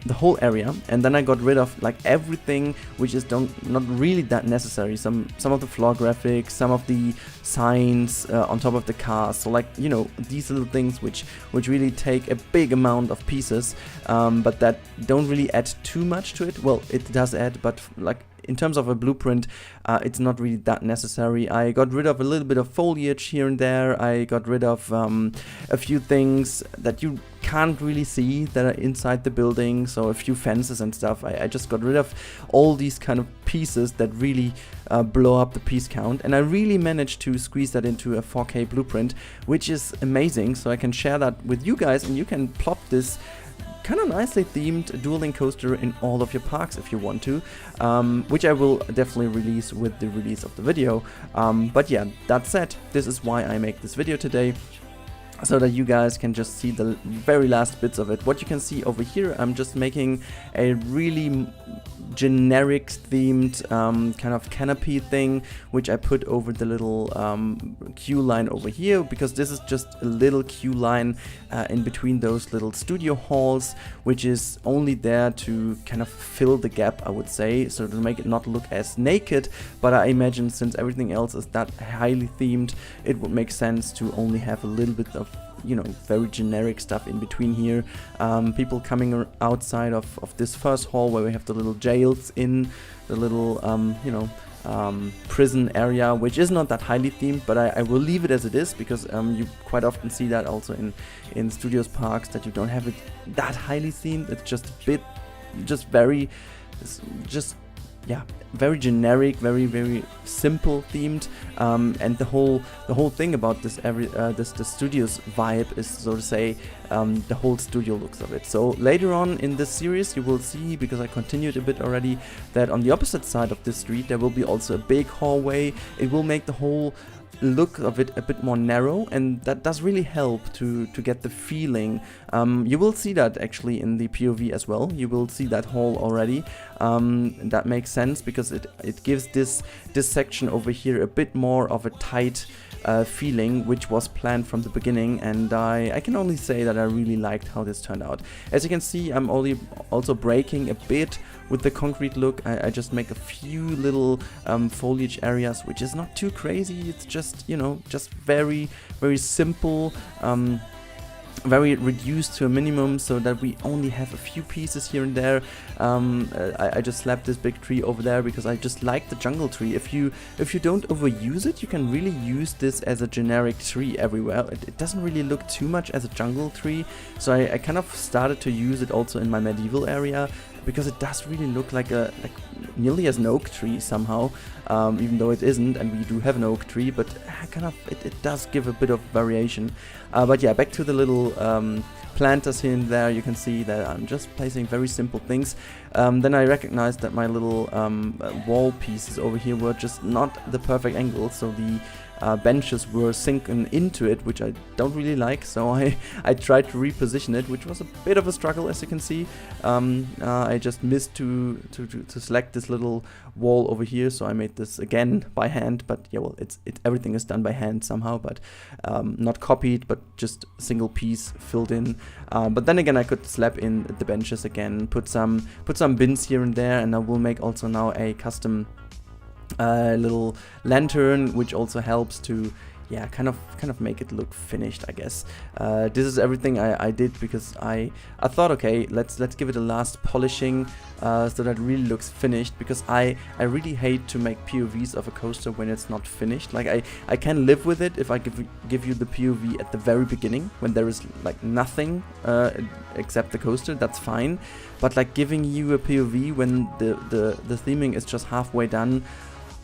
the whole area, and then I got rid of like everything which is not really that necessary. Some of the floor graphics, some of the signs on top of the cars. So, like, you know, these little things which really take a big amount of pieces, but that don't really add too much to it. Well, it does add, but like in terms of a blueprint, it's not really that necessary. I got rid of a little bit of foliage here and there. I got rid of a few things that you can't really see that are inside the building, so a few fences and stuff. I just got rid of all these kind of pieces that really blow up the piece count, and I really managed to squeeze that into a 4K blueprint, which is amazing. So I can share that with you guys, and you can plop this kind of nicely themed dueling coaster in all of your parks if you want to, which I will definitely release with the release of the video. But yeah, that said, this is why I make this video today, so that you guys can just see the very last bits of it. What you can see over here, I'm just making a really generic themed kind of canopy thing, which I put over the little queue line over here, because this is just a little queue line in between those little studio halls, which is only there to kind of fill the gap, I would say, so to make it not look as naked. But I imagine, since everything else is that highly themed, it would make sense to only have a little bit of, you know, very generic stuff in between here. People coming outside of this first hall where we have the little jails in the little you know, prison area, which is not that highly themed, but I will leave it as it is, because you quite often see that also in studios parks, that you don't have it that highly themed. It's just a bit, yeah, very generic, very simple themed, and the whole thing about this the studio's vibe is, so to say, the whole studio looks of it. So later on in this series you will see, because I continued a bit already, that on the opposite side of this street there will be also a big hallway. It will make the whole look of it a bit more narrow, and that does really help to get the feeling. You will see that actually in the POV as well. You will see that hall already. That makes sense because it gives this section over here a bit more of a tight feeling, which was planned from the beginning, and I can only say that I really liked how this turned out. As you can see, I'm also breaking a bit with the concrete look. I just make a few little foliage areas, which is not too crazy. It's just, you know, just very, very simple, very reduced to a minimum, so that we only have a few pieces here and there. I just slapped this big tree over there because I just like the jungle tree. If you don't overuse it, you can really use this as a generic tree everywhere. It doesn't really look too much as a jungle tree, so I kind of started to use it also in my medieval area, because it does really look like nearly as an oak tree somehow, even though it isn't, and we do have an oak tree, but kind of it does give a bit of variation. But yeah, back to the little planters here and there. You can see that I'm just placing very simple things. Then I recognized that my little wall pieces over here were just not the perfect angle, so the benches were sinking into it, which I don't really like, so I tried to reposition it, which was a bit of a struggle, as you can see. I just missed to select this little wall over here, so I made this again by hand. But yeah, well, everything is done by hand somehow, but not copied, but just single piece filled in. But then again, I could slap in the benches again, put some bins here and there, and I will make also now a custom little lantern, which also helps to, yeah, kind of make it look finished, I guess. This is everything I did because I thought, okay, let's give it a last polishing so that it really looks finished, because I really hate to make POVs of a coaster when it's not finished. Like I can live with it if I give you the POV at the very beginning when there is like nothing except the coaster, that's fine. But like giving you a POV when the theming is just halfway done,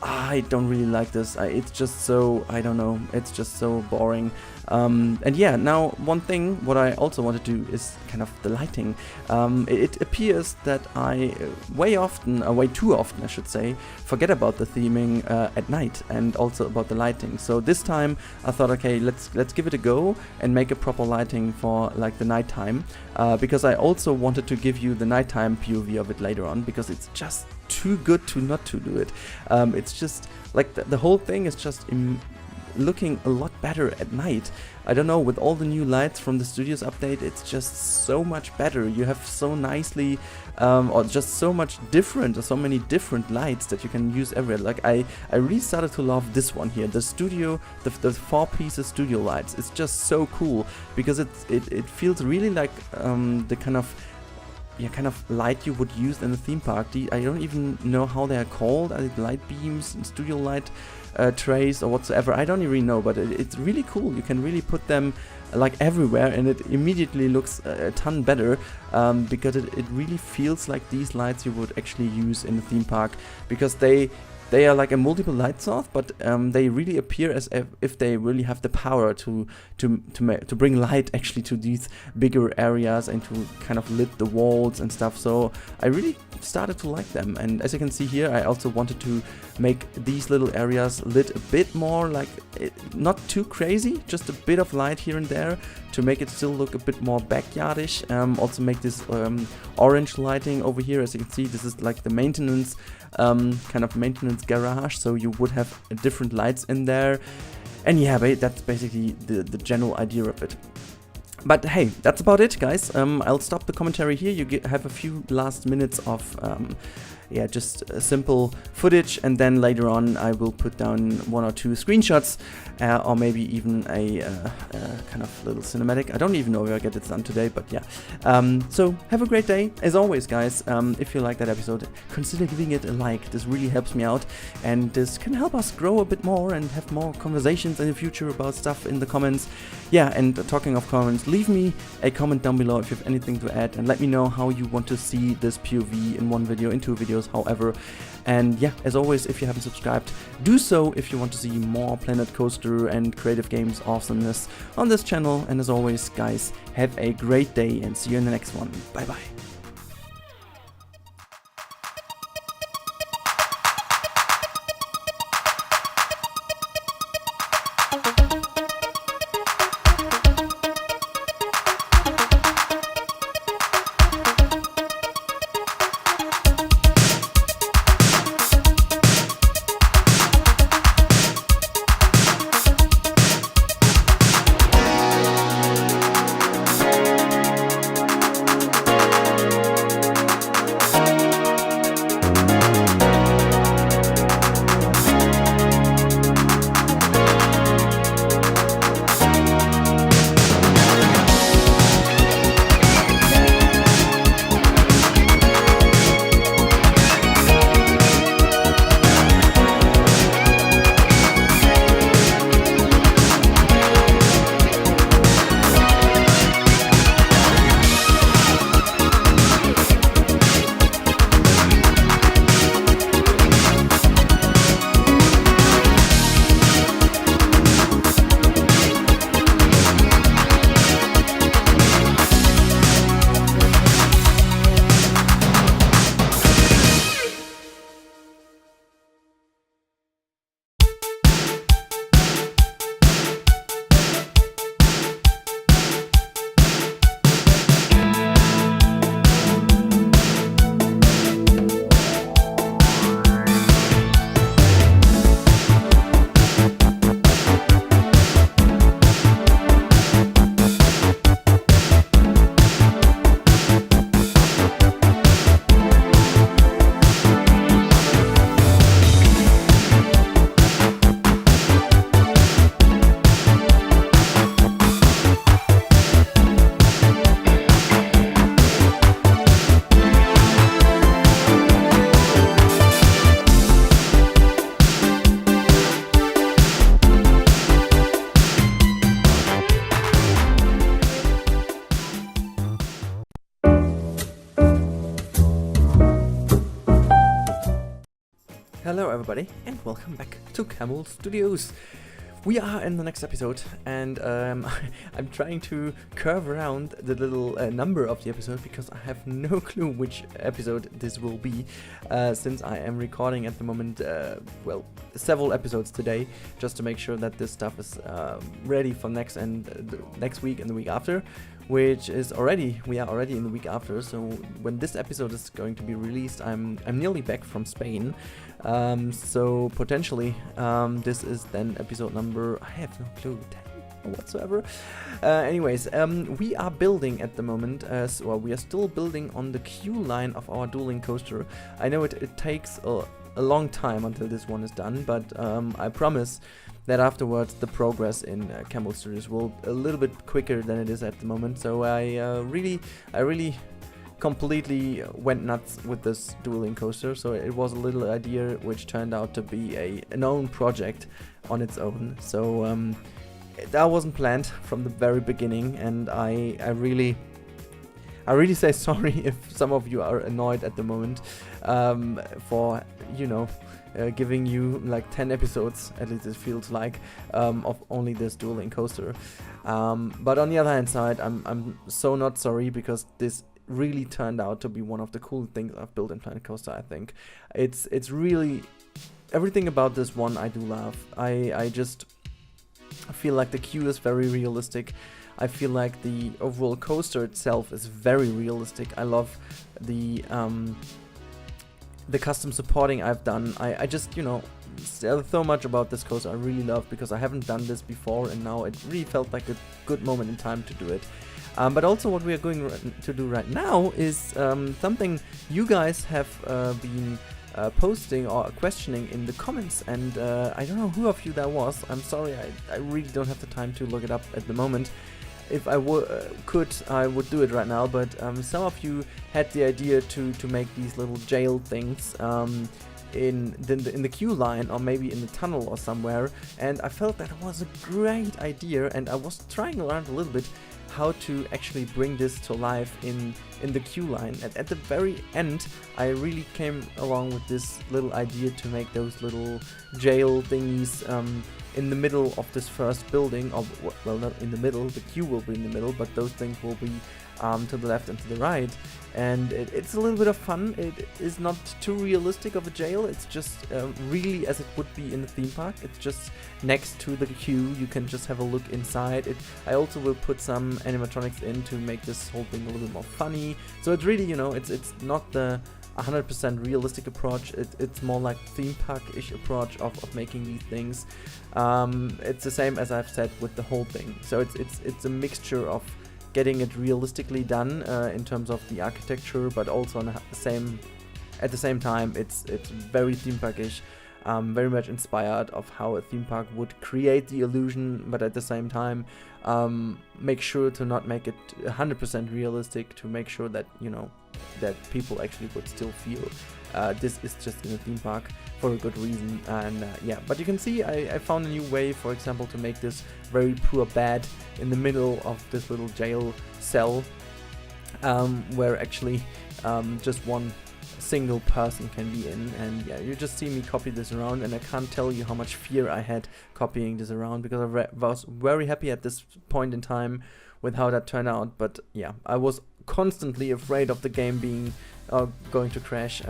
I don't really like this. It's just so, I don't know, it's just so boring. And yeah, now one thing what I also want to do is kind of the lighting. It appears that I way too often I should say, forget about the theming at night, and also about the lighting. So this time I thought, okay, let's give it a go and make a proper lighting for like the nighttime, because I also wanted to give you the nighttime POV of it later on, because it's just too good to not to do it. It's just like the whole thing is just looking a lot better at night. I don't know, with all the new lights from the Studios update, it's just so much better. You have so nicely, or just so much different, or so many different lights that you can use everywhere. Like I really started to love this one here, the studio, the 4-piece studio lights. It's just so cool because it feels really like the kind of light you would use in a theme park. I don't even know how they are called. Are they light beams, studio light trays, or whatsoever? I don't even know, but it's really cool. You can really put them like everywhere, and it immediately looks a ton better, because it really feels like these lights you would actually use in a theme park, because they are like a multiple light source, but they really appear as if they really have the power to bring light actually to these bigger areas and to kind of lit the walls and stuff. So I really started to like them, and as you can see here, I also wanted to make these little areas lit a bit more, like not too crazy, just a bit of light here and there to make it still look a bit more backyardish. Also make this orange lighting over here. As you can see, this is like the maintenance kind of maintenance garage, so you would have different lights in there. And yeah, that's basically the general idea of it. But hey, that's about it, guys. I'll stop the commentary here. You have a few last minutes of yeah, just simple footage, and then later on I will put down 1 or 2 screenshots, or maybe even a kind of little cinematic. I don't even know if I get it done today, but yeah. So have a great day. As always, guys, if you like that episode, consider giving it a like. This really helps me out, and this can help us grow a bit more and have more conversations in the future about stuff in the comments. Yeah, and talking of comments, leave me a comment down below if you have anything to add, and let me know how you want to see this POV in one video, in 2 videos, however. And yeah, as always, if you haven't subscribed, do so if you want to see more Planet Coaster and Creative Games awesomeness on this channel. And as always, guys, have a great day and see you in the next one. Bye bye. everybody, and welcome back to Camel Studios. We are in the next episode, and I'm trying to curve around the little number of the episode because I have no clue which episode this will be, since I am recording at the moment, several episodes today, just to make sure that this stuff is ready for next week and the week after, which is we are already in the week after. So when this episode is going to be released, I'm nearly back from Spain. So potentially this is then episode number, I have no clue, 10 whatsoever. Anyways, we are building at the moment, we are still building on the queue line of our dueling coaster. I know it takes a long time until this one is done, but I promise that afterwards the progress in Camel Studios will a little bit quicker than it is at the moment. So I really completely went nuts with this dueling coaster. So it was a little idea which turned out to be an own project on its own. So that wasn't planned from the very beginning, and I really say sorry if some of you are annoyed at the moment for giving you like 10 episodes, at least it feels like, of only this dueling coaster. But on the other hand side, I'm so not sorry, because this really turned out to be one of the cool things I've built in Planet Coaster. I think it's really everything about this one I do love. I just feel like the queue is very realistic. I feel like the overall coaster itself is very realistic. I love the custom supporting I've done. I just, so much about this coaster I really love, because I haven't done this before, and now it really felt like a good moment in time to do it. But also what we are going to do right now is something you guys have been posting or questioning in the comments, and I don't know who of you that was. I'm sorry, I really don't have the time to look it up at the moment. If I could, I would do it right now, but some of you had the idea to make these little jail things in the queue line, or maybe in the tunnel or somewhere, and I felt that was a great idea, and I was trying around a little bit how to actually bring this to life in the queue line. At the very end, I really came along with this little idea to make those little jail thingies in the middle of this first building, well, not in the middle, the queue will be in the middle, but those things will be to the left and to the right, and it's a little bit of fun. It is not too realistic of a jail, it's just really as it would be in the theme park. It's just next to the queue, you can just have a look inside it. I also will put some animatronics in to make this whole thing a little bit more funny, so it's really, it's not the 100% realistic approach. It's more like theme park-ish approach of making these things. It's the same as I've said with the whole thing. So it's a mixture of getting it realistically done in terms of the architecture, but also at the same time it's very theme park-ish, very much inspired of how a theme park would create the illusion, but at the same time make sure to not make it 100% realistic, to make sure that that people actually would still feel this is just in a theme park for a good reason. And but you can see I found a new way, for example, to make this very poor bed in the middle of this little jail cell, where actually just one single person can be in. And you just see me copy this around, and I can't tell you how much fear I had copying this around, because I was very happy at this point in time with how that turned out. But I was constantly afraid of the game being going to crash.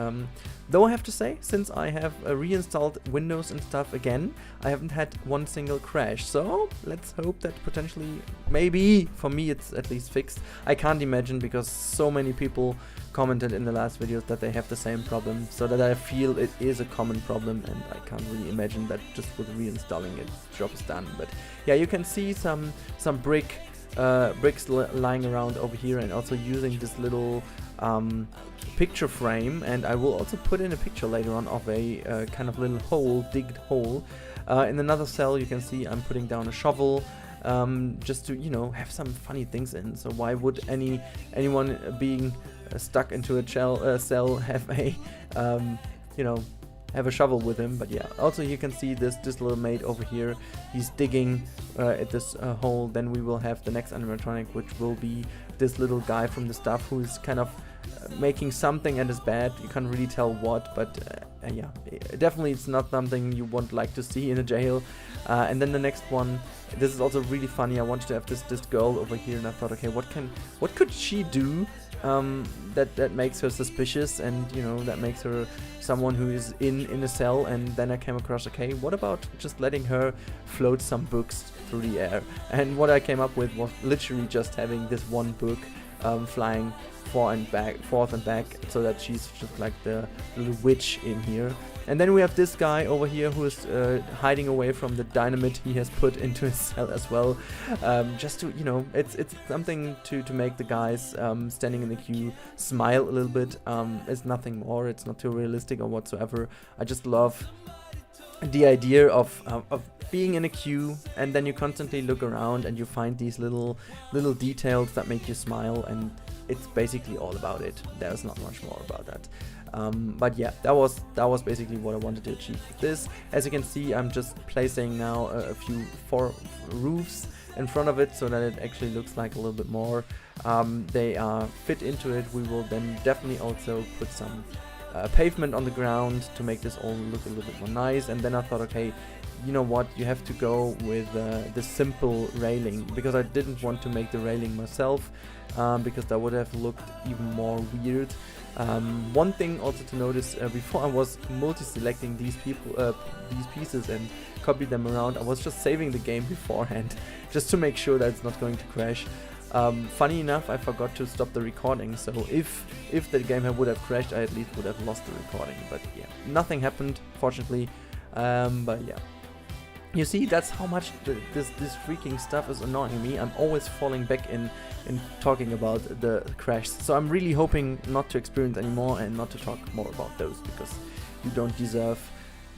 Though I have to say, since I have reinstalled Windows and stuff again, I haven't had one single crash. So let's hope that potentially, maybe for me, it's at least fixed. I can't imagine, because so many people commented in the last videos that they have the same problem, so that I feel it is a common problem, and I can't really imagine that just with reinstalling it, job is done. But you can see some bricks lying around over here, and also using this little picture frame, and I will also put in a picture later on of a kind of little hole, digged hole. In another cell you can see I'm putting down a shovel, just to have some funny things in. So why would anyone being stuck into a cell have a have a shovel with him? But also you can see this little mate over here, he's digging at this hole. Then we will have the next animatronic, which will be this little guy from the staff, who is kind of making something at his bed. You can't really tell what, but yeah, definitely it's not something you would like to see in a jail. And then the next one, this is also really funny. I wanted to have this girl over here, and I thought, okay, what could she do that makes her suspicious, and you know, that makes her someone who is in a cell. And then I came across, okay, what about just letting her float some books through the air? And what I came up with was literally just having this one book flying forth and back, so that she's just like the little witch in here. And then we have this guy over here who is hiding away from the dynamite he has put into his cell as well. Just to, you know, it's something to make the guys standing in the queue smile a little bit. It's nothing more. It's not too realistic or whatsoever. I just love the idea of being in a queue, and then you constantly look around and you find these little details that make you smile, and it's basically all about it. There's not much more about that. But yeah, that was basically what I wanted to achieve with this. As you can see, I'm just placing now a few 4 roofs in front of it, so that it actually looks like a little bit more. They are fit into it. We will then definitely also put some pavement on the ground to make this all look a little bit more nice. And then I thought, okay, you know what, you have to go with the simple railing, because I didn't want to make the railing myself, because that would have looked even more weird. One thing also to notice, before I was multi-selecting these pieces and copy them around, I was just saving the game beforehand, just to make sure that it's not going to crash. Funny enough, I forgot to stop the recording, so if the game would have crashed, I at least would have lost the recording. But yeah, nothing happened, fortunately. But yeah, you see, that's how much this freaking stuff is annoying me. I'm always falling back in talking about the crash, so I'm really hoping not to experience anymore and not to talk more about those, because you don't deserve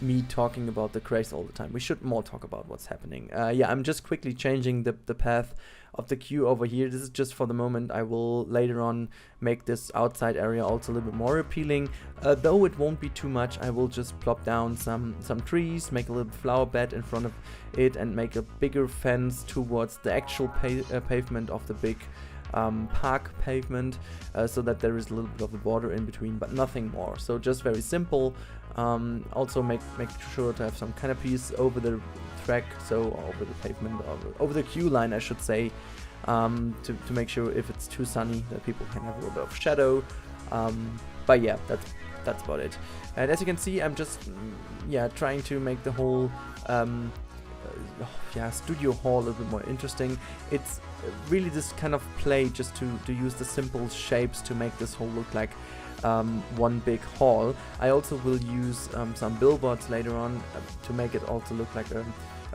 me talking about the crash all the time. We should more talk about what's happening. Yeah, I'm just quickly changing the path of the queue over here. This is just for the moment. I will later on make this outside area also a little bit more appealing, though it won't be too much. I will just plop down some trees, make a little flower bed in front of it, and make a bigger fence towards the actual pavement of the big park pavement, so that there is a little bit of a border in between, but nothing more. So just very simple. Also make sure to have some canopies over the track, so over the pavement, over the queue line, I should say, to make sure if it's too sunny that people can have a little bit of shadow. But yeah, that's about it. And as you can see, I'm just trying to make the whole studio hall a little bit more interesting. It's really this kind of play just to use the simple shapes to make this whole look like one big hall. I also will use some billboards later on to make it also look like a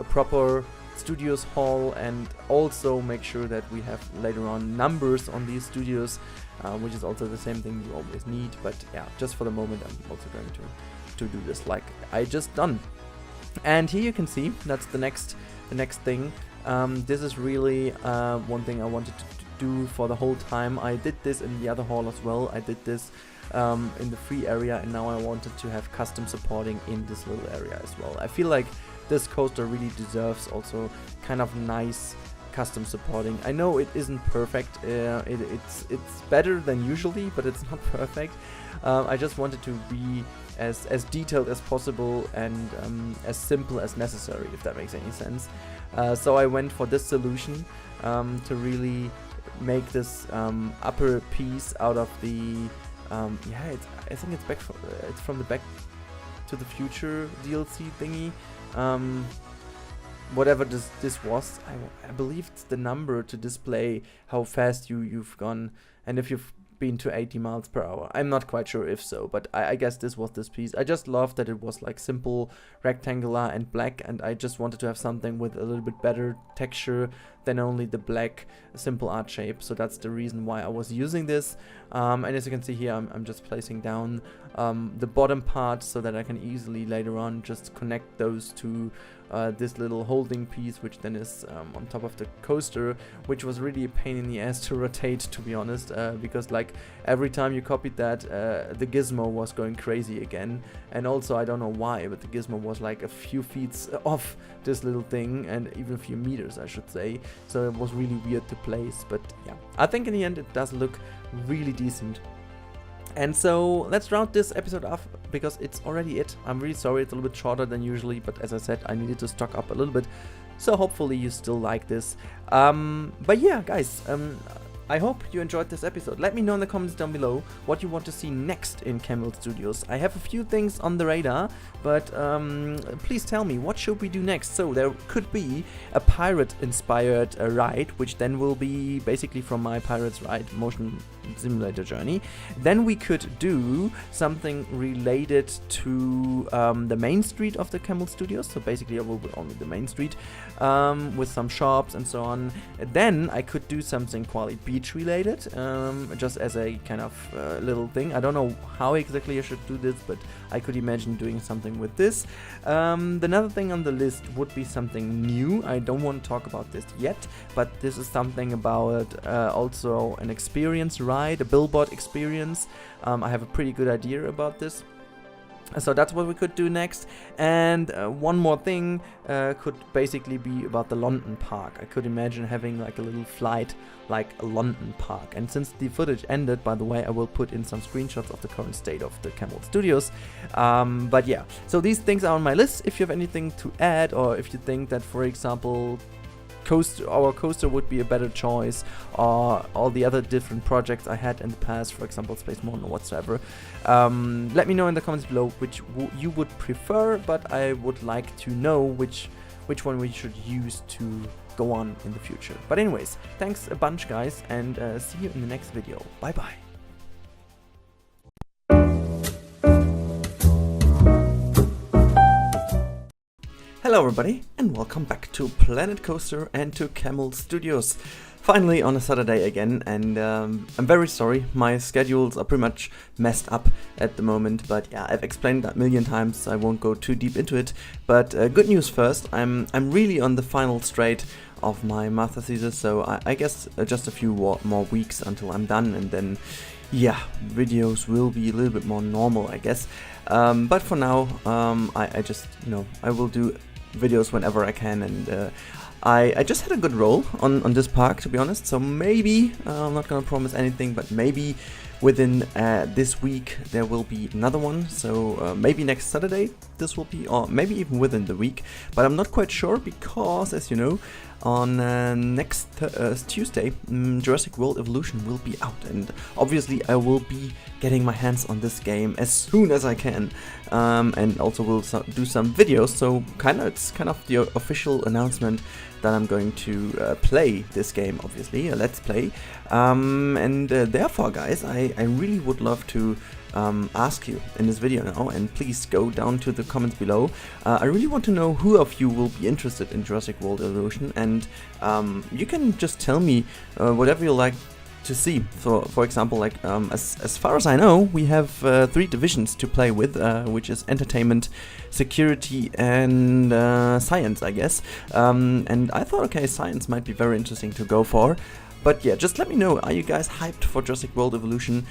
proper studios hall, and also make sure that we have later on numbers on these studios, which is also the same thing you always need. But yeah, just for the moment, I'm also going to do this like I just done. And here you can see that's the next thing. This is really one thing I wanted to do for the whole time. I did this in the other hall as well. I did this in the free area, and now I wanted to have custom supporting in this little area as well. I feel like this coaster really deserves also kind of nice custom supporting. I know it isn't perfect. It's better than usually, but it's not perfect. I just wanted to be as detailed as possible and as simple as necessary, if that makes any sense. So I went for this solution to really make this upper piece out of the I think it's from the Back to the Future DLC thingy. Whatever this was, I believe it's the number to display how fast you've gone, and if you've been to 80 miles per hour. I'm not quite sure if so, but I guess this was this piece. I just loved that it was like simple, rectangular and black, and I just wanted to have something with a little bit better texture than only the black simple art shape. So that's the reason why I was using this. And as you can see here, I'm just placing down the bottom part so that I can easily later on just connect those to this little holding piece, which then is on top of the coaster, which was really a pain in the ass to rotate, to be honest, because like every time you copied that, the gizmo was going crazy again. And also, I don't know why, but the gizmo was like a few feet off this little thing, and even a few meters, I should say. So it was really weird to place, but yeah, I think in the end it does look really decent. And so let's round this episode off because it's already it. I'm really sorry it's a little bit shorter than usually, but as I said, I needed to stock up a little bit. So hopefully you still like this. But yeah, guys, I hope you enjoyed this episode. Let me know in the comments down below what you want to see next in Camel Studios. I have a few things on the radar, but please tell me, what should we do next? So there could be a pirate-inspired ride, which then will be basically from my Pirates Ride motion simulator journey. Then we could do something related to the main street of the Camel Studios. So basically I will be only the main street with some shops and so on. Then I could do something quality beach related, just as a kind of little thing. I don't know how exactly I should do this, but I could imagine doing something with this. Another thing on the list would be something new. I don't want to talk about this yet, but this is something about also an experience ride, a billboard experience. I have a pretty good idea about this. So that's what we could do next. And one more thing could basically be about the London park. I could imagine having like a little flight like a London park. And since the footage ended, by the way, I will put in some screenshots of the current state of the Camel Studios. But yeah, so these things are on my list. If you have anything to add, or if you think that, for example, our coaster would be a better choice, or all the other different projects I had in the past, for example Space Mountain or whatsoever, let me know in the comments below which you would prefer, but I would like to know which one we should use to go on in the future. But anyways, thanks a bunch guys, and see you in the next video. Bye bye. Hello everybody, and welcome back to Planet Coaster and to Camel Studios. Finally on a Saturday again, and I'm very sorry, my schedules are pretty much messed up at the moment, but yeah, I've explained that a million times, so I won't go too deep into it. But good news first, I'm really on the final straight of my master thesis, so I guess just a few more weeks until I'm done, and then yeah, videos will be a little bit more normal, I guess. But for now, I just, I will do videos whenever I can, and I just had a good roll on this park, to be honest, so maybe, I'm not gonna promise anything, but maybe within this week there will be another one, so maybe next Saturday this will be, or maybe even within the week, but I'm not quite sure, because as you know, on next Tuesday, Jurassic World Evolution will be out, and obviously I will be getting my hands on this game as soon as I can, and also will do some videos, so it's kind of the official announcement that I'm going to play this game, obviously, a let's play, and therefore guys, I really would love to ask you in this video now, and please go down to the comments below. I really want to know who of you will be interested in Jurassic World Evolution, and you can just tell me whatever you like to see. For example, like as far as I know, we have 3 divisions to play with, which is entertainment, security, and science, I guess. And I thought, okay, science might be very interesting to go for. But yeah, just let me know, are you guys hyped for Jurassic World Evolution?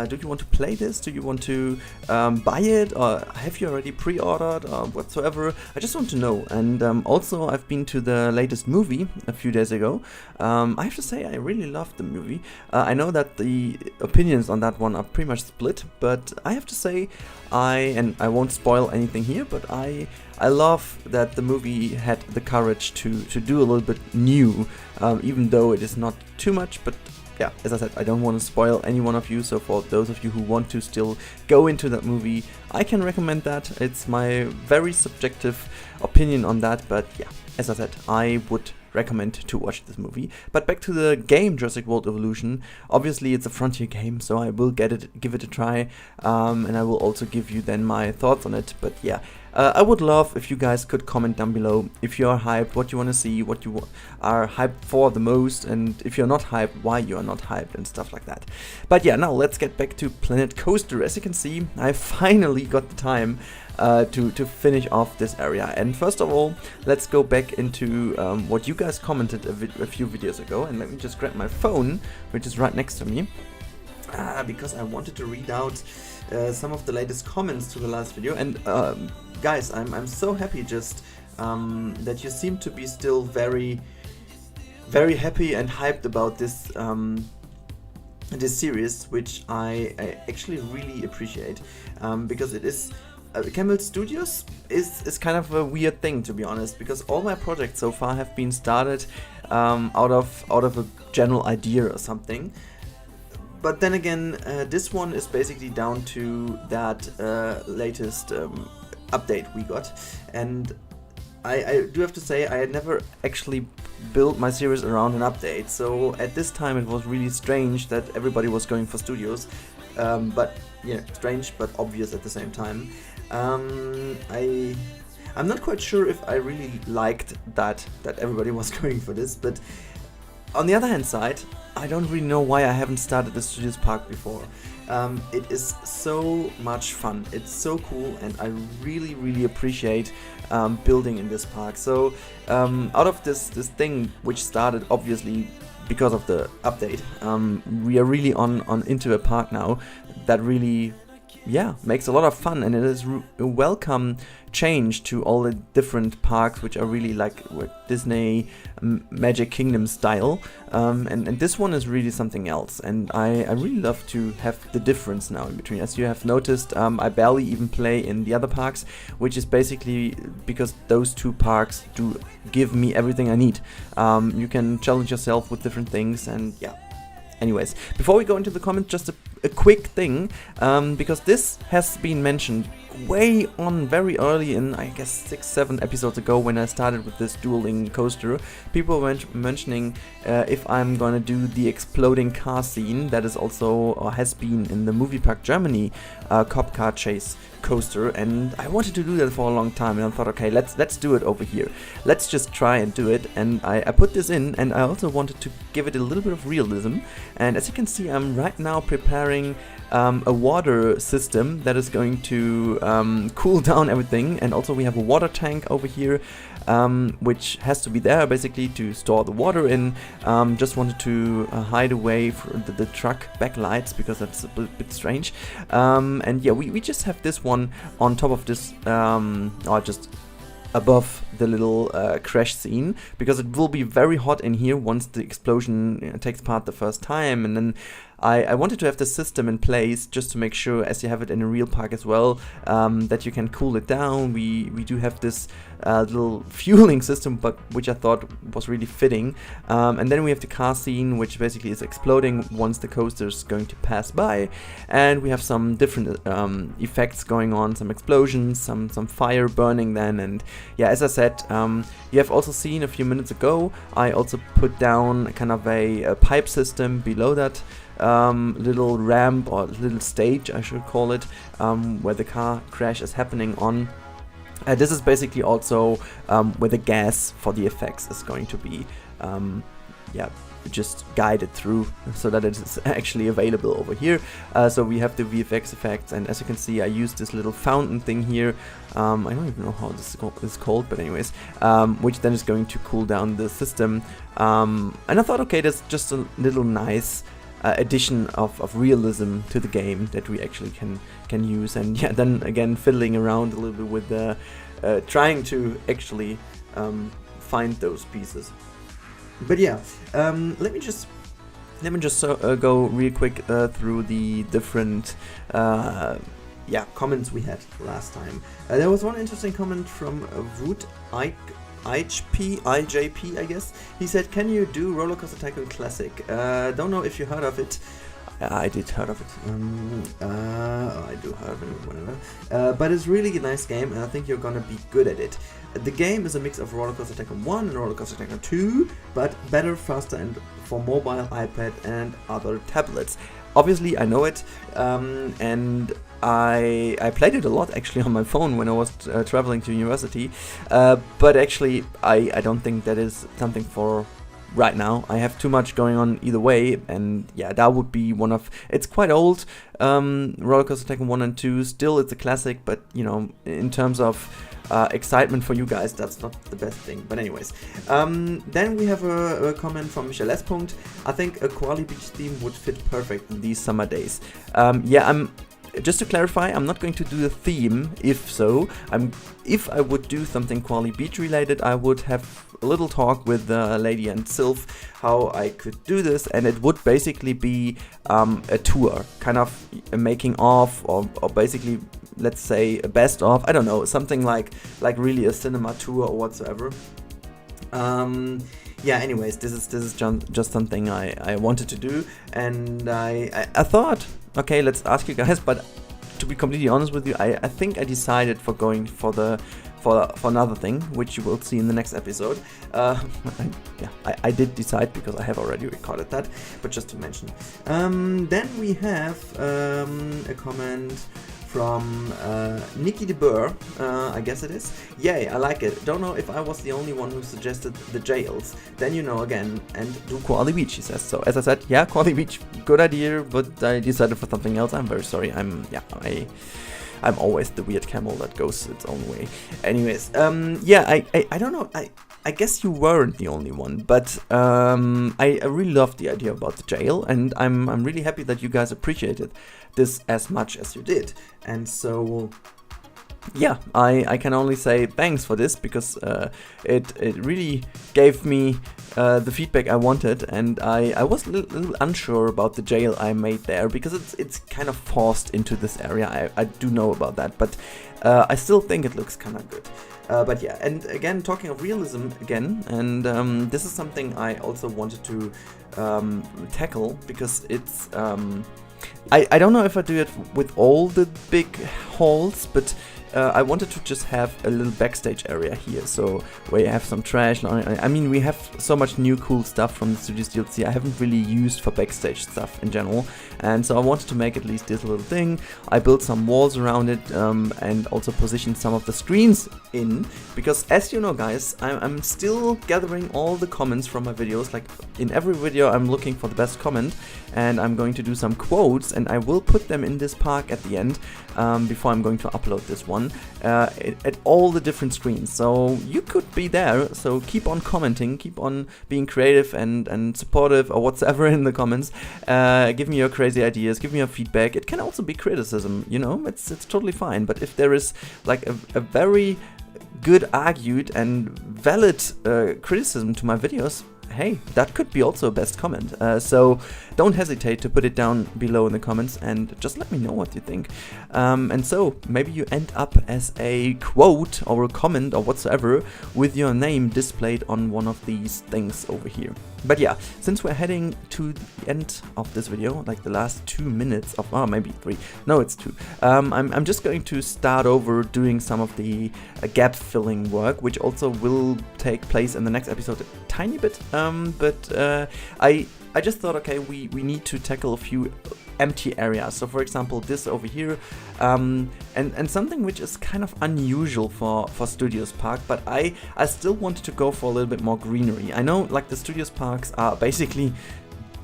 Do you want to play this? Do you want to buy it? Or have you already pre-ordered or whatsoever? I just want to know. And also, I've been to the latest movie a few days ago. I have to say, I really loved the movie. I know that the opinions on that one are pretty much split, but I have to say, and I won't spoil anything here, but I love that the movie had the courage to do a little bit new, even though it is not too much, but yeah, as I said, I don't want to spoil any one of you, so for those of you who want to still go into that movie, I can recommend that. It's my very subjective opinion on that, but yeah, as I said, I would recommend to watch this movie. But back to the game Jurassic World Evolution. Obviously it's a Frontier game, so I will give it a try, and I will also give you then my thoughts on it. But yeah, I would love if you guys could comment down below if you are hyped, what you want to see, what you are hyped for the most, and if you're not hyped, why you are not hyped, and stuff like that. But yeah, now let's get back to Planet Coaster. As you can see, I finally got the time to finish off this area. And first of all, let's go back into what you guys commented a few videos ago, and let me just grab my phone, which is right next to me, because I wanted to read out some of the latest comments to the last video. And guys, I'm so happy just that you seem to be still very, very happy and hyped about this this series, which I actually really appreciate, because it is Camel Studios is kind of a weird thing, to be honest, because all my projects so far have been started out of a general idea or something. But then again, this one is basically down to that latest update we got, and I do have to say I had never actually built my series around an update, so at this time it was really strange that everybody was going for studios, but yeah, strange but obvious at the same time. I'm not quite sure if I really liked that everybody was going for this, but on the other hand side, I don't really know why I haven't started the Studios Park before. It is so much fun, it's so cool, and I really appreciate building in this park. So out of this thing, which started obviously because of the update, we are really on into a park now that really, yeah, makes a lot of fun, and it is a welcome change to all the different parks, which are really like Disney Magic Kingdom style, and this one is really something else, and I really love to have the difference now in between. As you have noticed, I barely even play in the other parks, which is basically because those two parks do give me everything I need. You can challenge yourself with different things, and yeah. Anyways, before we go into the comments, just a quick thing, because this has been mentioned way on very early in, I guess, 6-7 episodes ago when I started with this dueling coaster. People were mentioning if I'm gonna do the exploding car scene that is also, or has been, in the Movie Park Germany cop car chase coaster, and I wanted to do that for a long time, and I thought, okay, let's do it over here. Let's just try and do it, and I put this in, and I also wanted to give it a little bit of realism, and as you can see, I'm right now preparing a water system that is going to cool down everything, and also we have a water tank over here, which has to be there basically to store the water in. Just wanted to hide away from the truck backlights because that's a bit strange, and yeah, we just have this one on top of this, or just above the little crash scene, because it will be very hot in here once the explosion takes part the first time, and then I wanted to have the system in place just to make sure, as you have it in a real park as well, that you can cool it down. We do have this little fueling system, but which I thought was really fitting. And then we have the car scene, which basically is exploding once the coaster is going to pass by. And we have some different effects going on, some explosions, some fire burning then. And yeah, as I said, you have also seen a few minutes ago, I also put down kind of a pipe system below that little ramp, or little stage I should call it, where the car crash is happening on. This is basically also where the gas for the effects is going to be just guided through, so that it is actually available over here. So we have the VFX effects, and as you can see, I used this little fountain thing here. I don't even know how this is called, but anyways, which then is going to cool down the system. And I thought, okay, that's just a little nice addition of realism to the game that we actually can use. And yeah, then again, fiddling around a little bit with the trying to actually find those pieces. But yeah, let me just go real quick through the different comments we had last time. There was one interesting comment from Rudi, IJP, I guess. He said, "Can you do Roller Coaster Tycoon Classic?" Don't know if you heard of it. I did heard of it. I do heard of it, whatever. But it's really a nice game, and I think you're gonna be good at it. The game is a mix of Roller Coaster Tycoon 1 and Roller Coaster Tycoon 2, but better, faster, and for mobile, iPad, and other tablets. Obviously, I know it, and I played it a lot actually on my phone when I was traveling to university, but actually I don't think that is something for right now. I have too much going on either way, and yeah, that would be one of, it's quite old, Roller Coaster Tycoon 1 and 2, still it's a classic, but you know, in terms of excitement for you guys, that's not the best thing. But anyways, then we have a comment from Michel S. I think a Koali Beach theme would fit perfect in these summer days. Yeah, just to clarify, I'm not going to do a theme. If so, if I would do something Quali Beach related, I would have a little talk with Lady and Sylph how I could do this, and it would basically be a tour, kind of a making of, or basically, let's say, a best of. I don't know, something like really a cinema tour or whatsoever. Yeah, anyways, this is just something I wanted to do, and I thought, okay, let's ask you guys, but to be completely honest with you, I think I decided for going for another thing, which you will see in the next episode. I did decide because I have already recorded that, but just to mention. Then we have a comment from Nikki de Boer, I guess it is. Yay, I like it. Don't know if I was the only one who suggested the jails. Then you know again, and do Koali Beach, she says. So as I said, yeah, Koali Beach, good idea, but I decided for something else. I'm very sorry. I'm always the weird camel that goes its own way. Anyways, I don't know. I guess you weren't the only one, but I really loved the idea about the jail, and I'm really happy that you guys appreciated this as much as you did. And so, yeah, I can only say thanks for this, because it really gave me the feedback I wanted, and I was a little unsure about the jail I made there, because it's kind of forced into this area. I do know about that, but I still think it looks kind of good. But yeah, and again, talking of realism again, and this is something I also wanted to tackle, because it's I don't know if I do it with all the big halls, but I wanted to just have a little backstage area here, so where you have some trash. I mean, we have so much new cool stuff from the Studios DLC I haven't really used for backstage stuff in general, and so I wanted to make at least this little thing. I built some walls around it, and also positioned some of the screens in, because as you know guys, I'm still gathering all the comments from my videos. Like in every video I'm looking for the best comment, and I'm going to do some quotes, and I will put them in this park at the end, before I'm going to upload this one, at all the different screens. So you could be there, so keep on commenting, keep on being creative and supportive or whatsoever in the comments. Give me your crazy ideas, give me your feedback. It can also be criticism, you know, it's totally fine. But if there is like a very good argued and valid criticism to my videos, hey, that could be also a best comment. So don't hesitate to put it down below in the comments, and just let me know what you think. And so maybe you end up as a quote or a comment or whatsoever with your name displayed on one of these things over here. But yeah, since we're heading to the end of this video, like the last 2 minutes of, maybe 3, no, it's 2. I'm just going to start over doing some of the gap filling work, which also will take place in the next episode a tiny bit. But I just thought, okay, we need to tackle a few empty areas. So for example, this over here, and something which is kind of unusual for Studios Park, but I still wanted to go for a little bit more greenery. I know, like, the Studios Parks are basically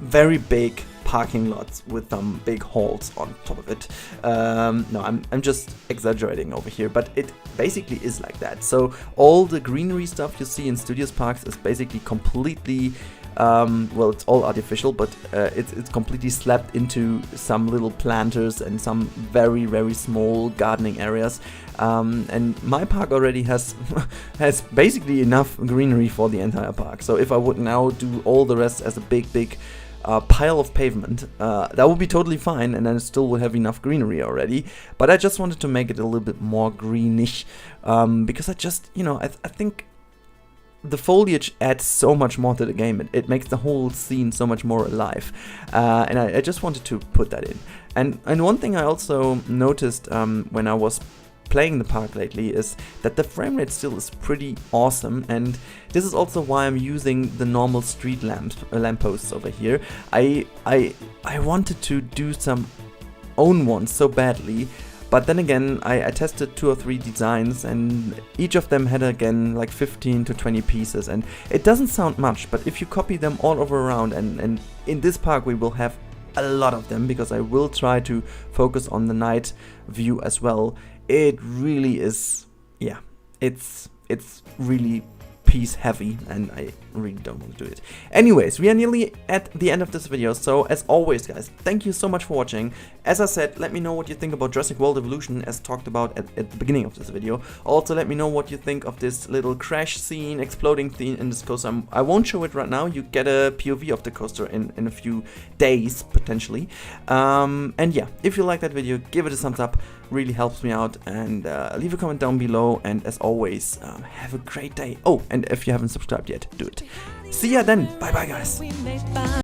very big parking lots with some big halls on top of it. No, I'm just exaggerating over here, but it basically is like that. So all the greenery stuff you see in Studios Parks is basically completely well, it's all artificial, but it's completely slapped into some little planters and some very, very small gardening areas. And my park already has basically enough greenery for the entire park. So if I would now do all the rest as a big pile of pavement, that would be totally fine, and then it still would have enough greenery already. But I just wanted to make it a little bit more greenish, because I just, you know, I think the foliage adds so much more to the game. It makes the whole scene so much more alive, and I just wanted to put that in. And one thing I also noticed when I was playing the park lately is that the frame rate still is pretty awesome, and this is also why I'm using the normal street lampposts over here. I wanted to do some own ones so badly. But then again, I tested 2 or 3 designs, and each of them had again like 15 to 20 pieces, and it doesn't sound much, but if you copy them all over around, and in this park we will have a lot of them, because I will try to focus on the night view as well. It really is, yeah, it's really piece heavy, and I really don't want to do it. Anyways, we are nearly at the end of this video, so as always guys, thank you so much for watching. As I said, let me know what you think about Jurassic World Evolution as talked about at the beginning of this video. Also let me know what you think of this little crash scene, exploding scene in this coaster. I won't show it right now, you get a POV of the coaster in a few days potentially. And yeah, if you like that video, give it a thumbs up, really helps me out, and leave a comment down below, and as always, have a great day. Oh, and if you haven't subscribed yet, do it. See ya then, bye bye guys. We may find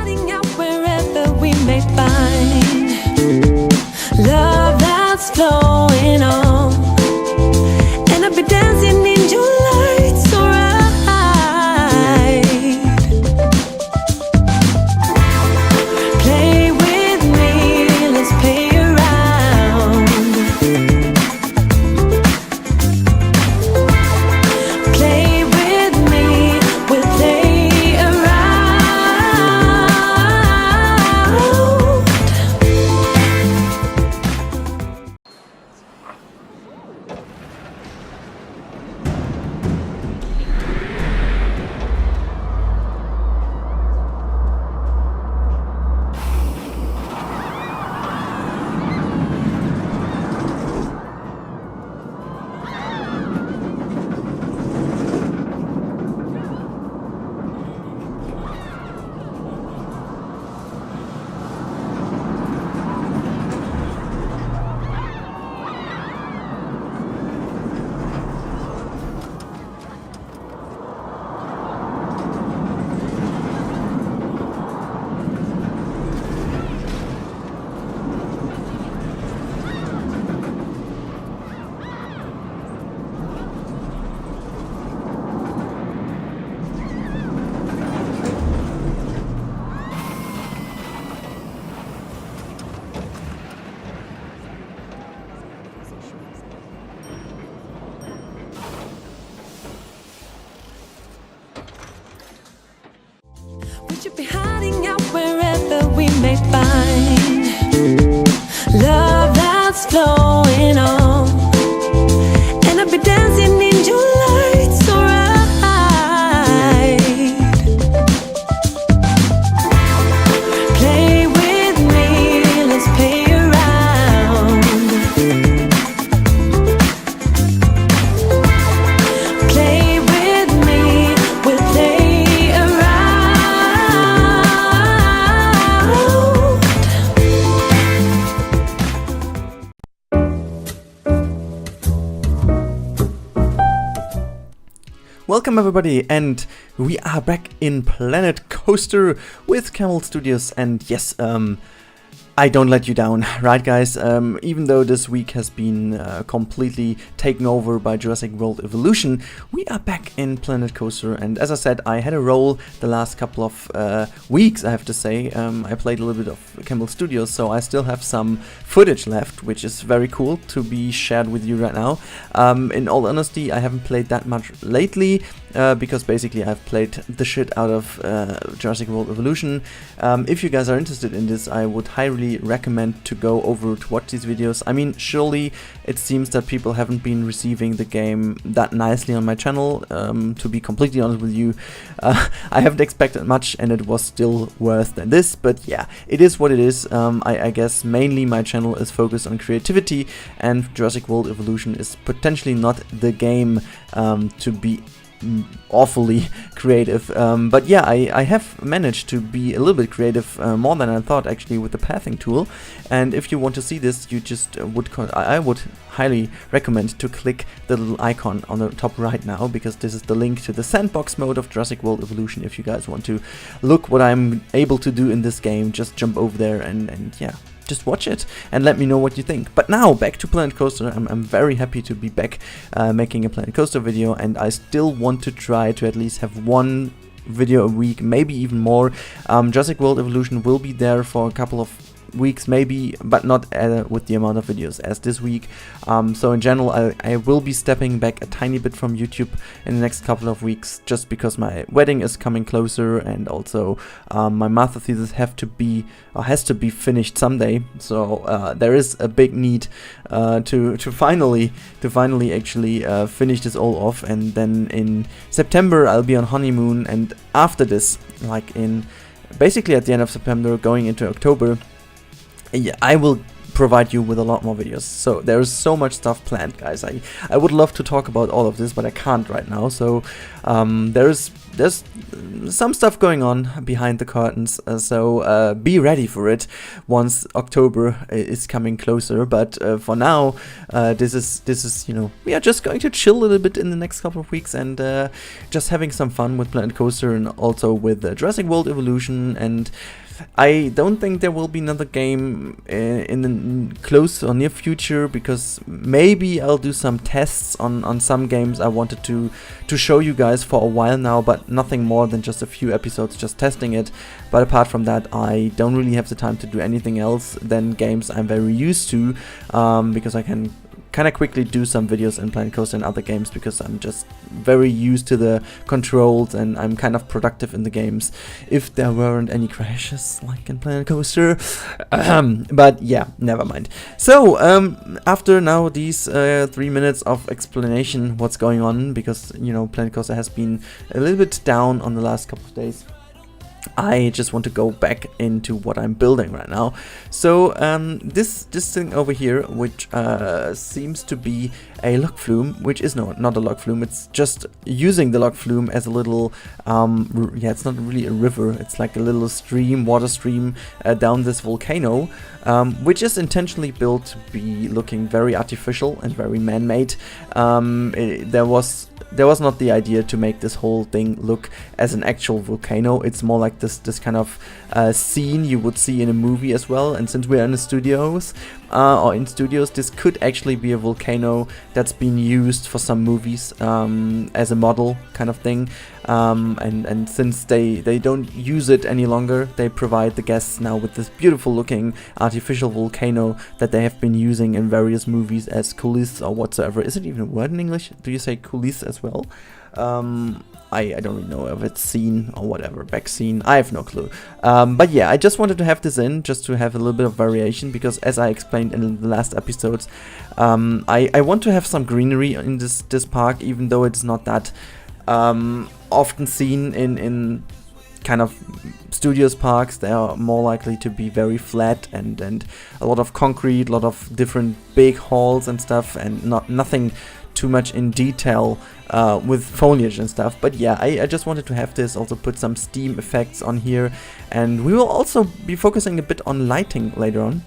hiding out wherever we may find love that's flowing on, and I'll be dancing in your light so right. Play with me, let's play around. Play with me, we'll play around. We should be hiding out wherever we may find love that's flowing on, and I'll be dancing in your light so right. Play with me, let's play around. Play with me, we'll play around. Welcome everybody, and we are back in Planet Coaster with Camel Studios, and yes, I don't let you down, right guys? Even though this week has been completely taken over by Jurassic World Evolution, we are back in Planet Coaster, and as I said, I had a role the last couple of weeks, I have to say. I played a little bit of Camel Studios, so I still have some footage left, which is very cool to be shared with you right now. In all honesty, I haven't played that much lately, because basically I've played the shit out of Jurassic World Evolution. If you guys are interested in this, I would highly recommend to go over to watch these videos. I mean, surely it seems that people haven't been receiving the game that nicely on my channel. To be completely honest with you, I haven't expected much, and it was still worse than this, but yeah, it is what it is. I guess mainly my channel is focused on creativity, and Jurassic World Evolution is potentially not the game to be awfully creative, but yeah, I have managed to be a little bit creative, more than I thought actually, with the pathing tool. And if you want to see this, you just I would highly recommend to click the little icon on the top right now, because this is the link to the Sandbox mode of Jurassic World Evolution. If you guys want to look what I'm able to do in this game, just jump over there and yeah, just watch it and let me know what you think. But now back to Planet Coaster. I'm very happy to be back making a Planet Coaster video, and I still want to try to at least have one video a week, maybe even more. Jurassic World Evolution will be there for a couple of weeks maybe, but not with the amount of videos as this week. So in general, I will be stepping back a tiny bit from YouTube in the next couple of weeks, just because my wedding is coming closer, and also my master thesis has to be finished someday. So there is a big need to finally actually finish this all off, and then in September I'll be on honeymoon, and after this, like in basically at the end of September going into October, yeah, I will provide you with a lot more videos. So there's so much stuff planned, guys. I would love to talk about all of this, but I can't right now. So there's some stuff going on behind the curtains, so be ready for it once October is coming closer. But for now, this is, you know, we are just going to chill a little bit in the next couple of weeks and just having some fun with Planet Coaster and also with Jurassic World Evolution. And I don't think there will be another game in the close or near future, because maybe I'll do some tests on some games I wanted to show you guys for a while now, but nothing more than just a few episodes just testing it. But apart from that, I don't really have the time to do anything else than games I'm very used to, because I can kind of quickly do some videos in Planet Coaster and other games, because I'm just very used to the controls and I'm kind of productive in the games if there weren't any crashes like in Planet Coaster. But yeah, never mind. So after now these 3 minutes of explanation what's going on, because, you know, Planet Coaster has been a little bit down on the last couple of days, I just want to go back into what I'm building right now. So this thing over here, which seems to be a log flume, which is not a log flume, it's just using the log flume as a little, yeah, it's not really a river, it's like a little stream, water stream down this volcano, which is intentionally built to be looking very artificial and very man-made. There was not the idea to make this whole thing look as an actual volcano. It's more like this kind of scene you would see in a movie as well. And since we're in the studios, this could actually be a volcano that's been used for some movies as a model kind of thing. And since they don't use it any longer, they provide the guests now with this beautiful looking artificial volcano that they have been using in various movies as coulisses or whatsoever. Is it even a word in English? Do you say coulisses as well? I don't really know if it's scene or whatever, back scene, I have no clue. But yeah, I just wanted to have this in, just to have a little bit of variation, because as I explained in the last episodes, I want to have some greenery in this park, even though it's not that often seen in kind of studios parks. They are more likely to be very flat and a lot of concrete, a lot of different big halls and stuff, and nothing too much in detail with foliage and stuff. But yeah, I just wanted to have this, also put some steam effects on here, and we will also be focusing a bit on lighting later on,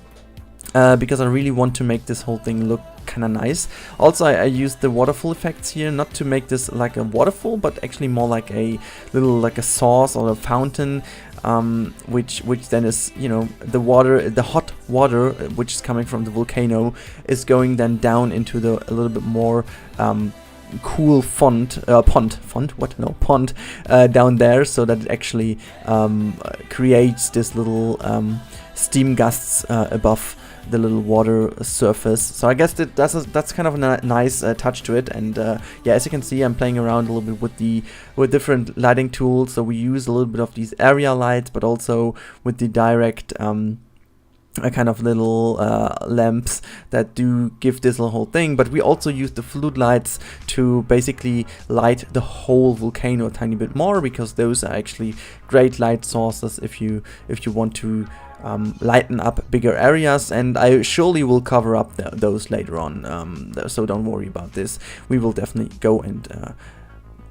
because I really want to make this whole thing look kind of nice. Also, I used the waterfall effects here, not to make this like a waterfall, but actually more like a little, like a source or a fountain, which then is, you know, the hot water which is coming from the volcano is going then down into a little bit more cool pond down there, so that it actually creates this little steam gusts above the little water surface. So I guess that's kind of a nice touch to it. And yeah, as you can see, I'm playing around a little bit with different lighting tools. So we use a little bit of these area lights, but also with the direct a kind of little lamps that do give this whole thing. But we also use the floodlights to basically light the whole volcano a tiny bit more, because those are actually great light sources if you want to lighten up bigger areas. And I surely will cover up those later on, so don't worry about this. We will definitely go and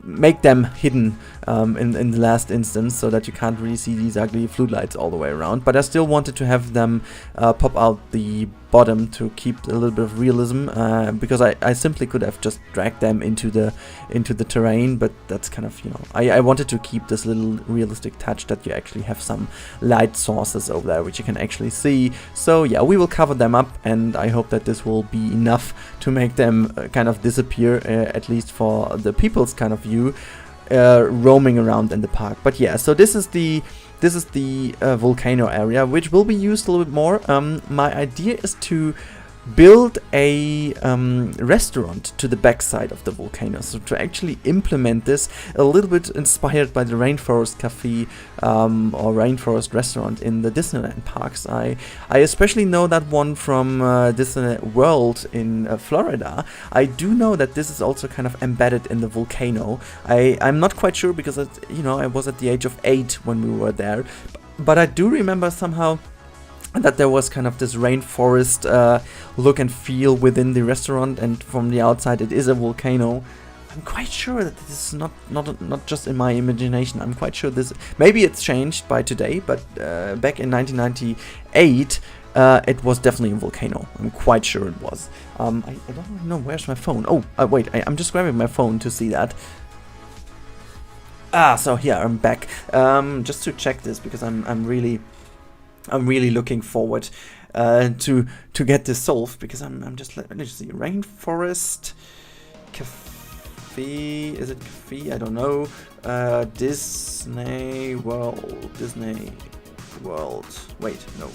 make them hidden in the last instance, so that you can't really see these ugly floodlights all the way around. But I still wanted to have them pop out the bottom to keep a little bit of realism, because I simply could have just dragged them into the terrain, but that's kind of, you know, I wanted to keep this little realistic touch that you actually have some light sources over there which you can actually see. So yeah, we will cover them up, and I hope that this will be enough to make them kind of disappear, at least for the people's kind of view, roaming around in the park. But yeah, so this is the volcano area, which will be used a little bit more. My idea is to build a restaurant to the backside of the volcano, so to actually implement this a little bit inspired by the Rainforest Cafe or Rainforest Restaurant in the Disneyland parks. I especially know that one from Disney World in Florida. I do know that this is also kind of embedded in the volcano. I'm not quite sure, because I was at the age of 8 when we were there, but I do remember somehow that there was kind of this rainforest look and feel within the restaurant, and from the outside it is a volcano. I'm quite sure that this is not just in my imagination. I'm quite sure this, maybe it's changed by today, but back in 1998 it was definitely a volcano. I'm quite sure it was. I don't know, where's my phone? Oh, wait, I'm just grabbing my phone to see that. So here I'm back. Just to check this, because I'm really looking forward to get this solved, because I'm just, let me just see, rainforest cafe, is it cafe? I don't know. Disney World, wait, no,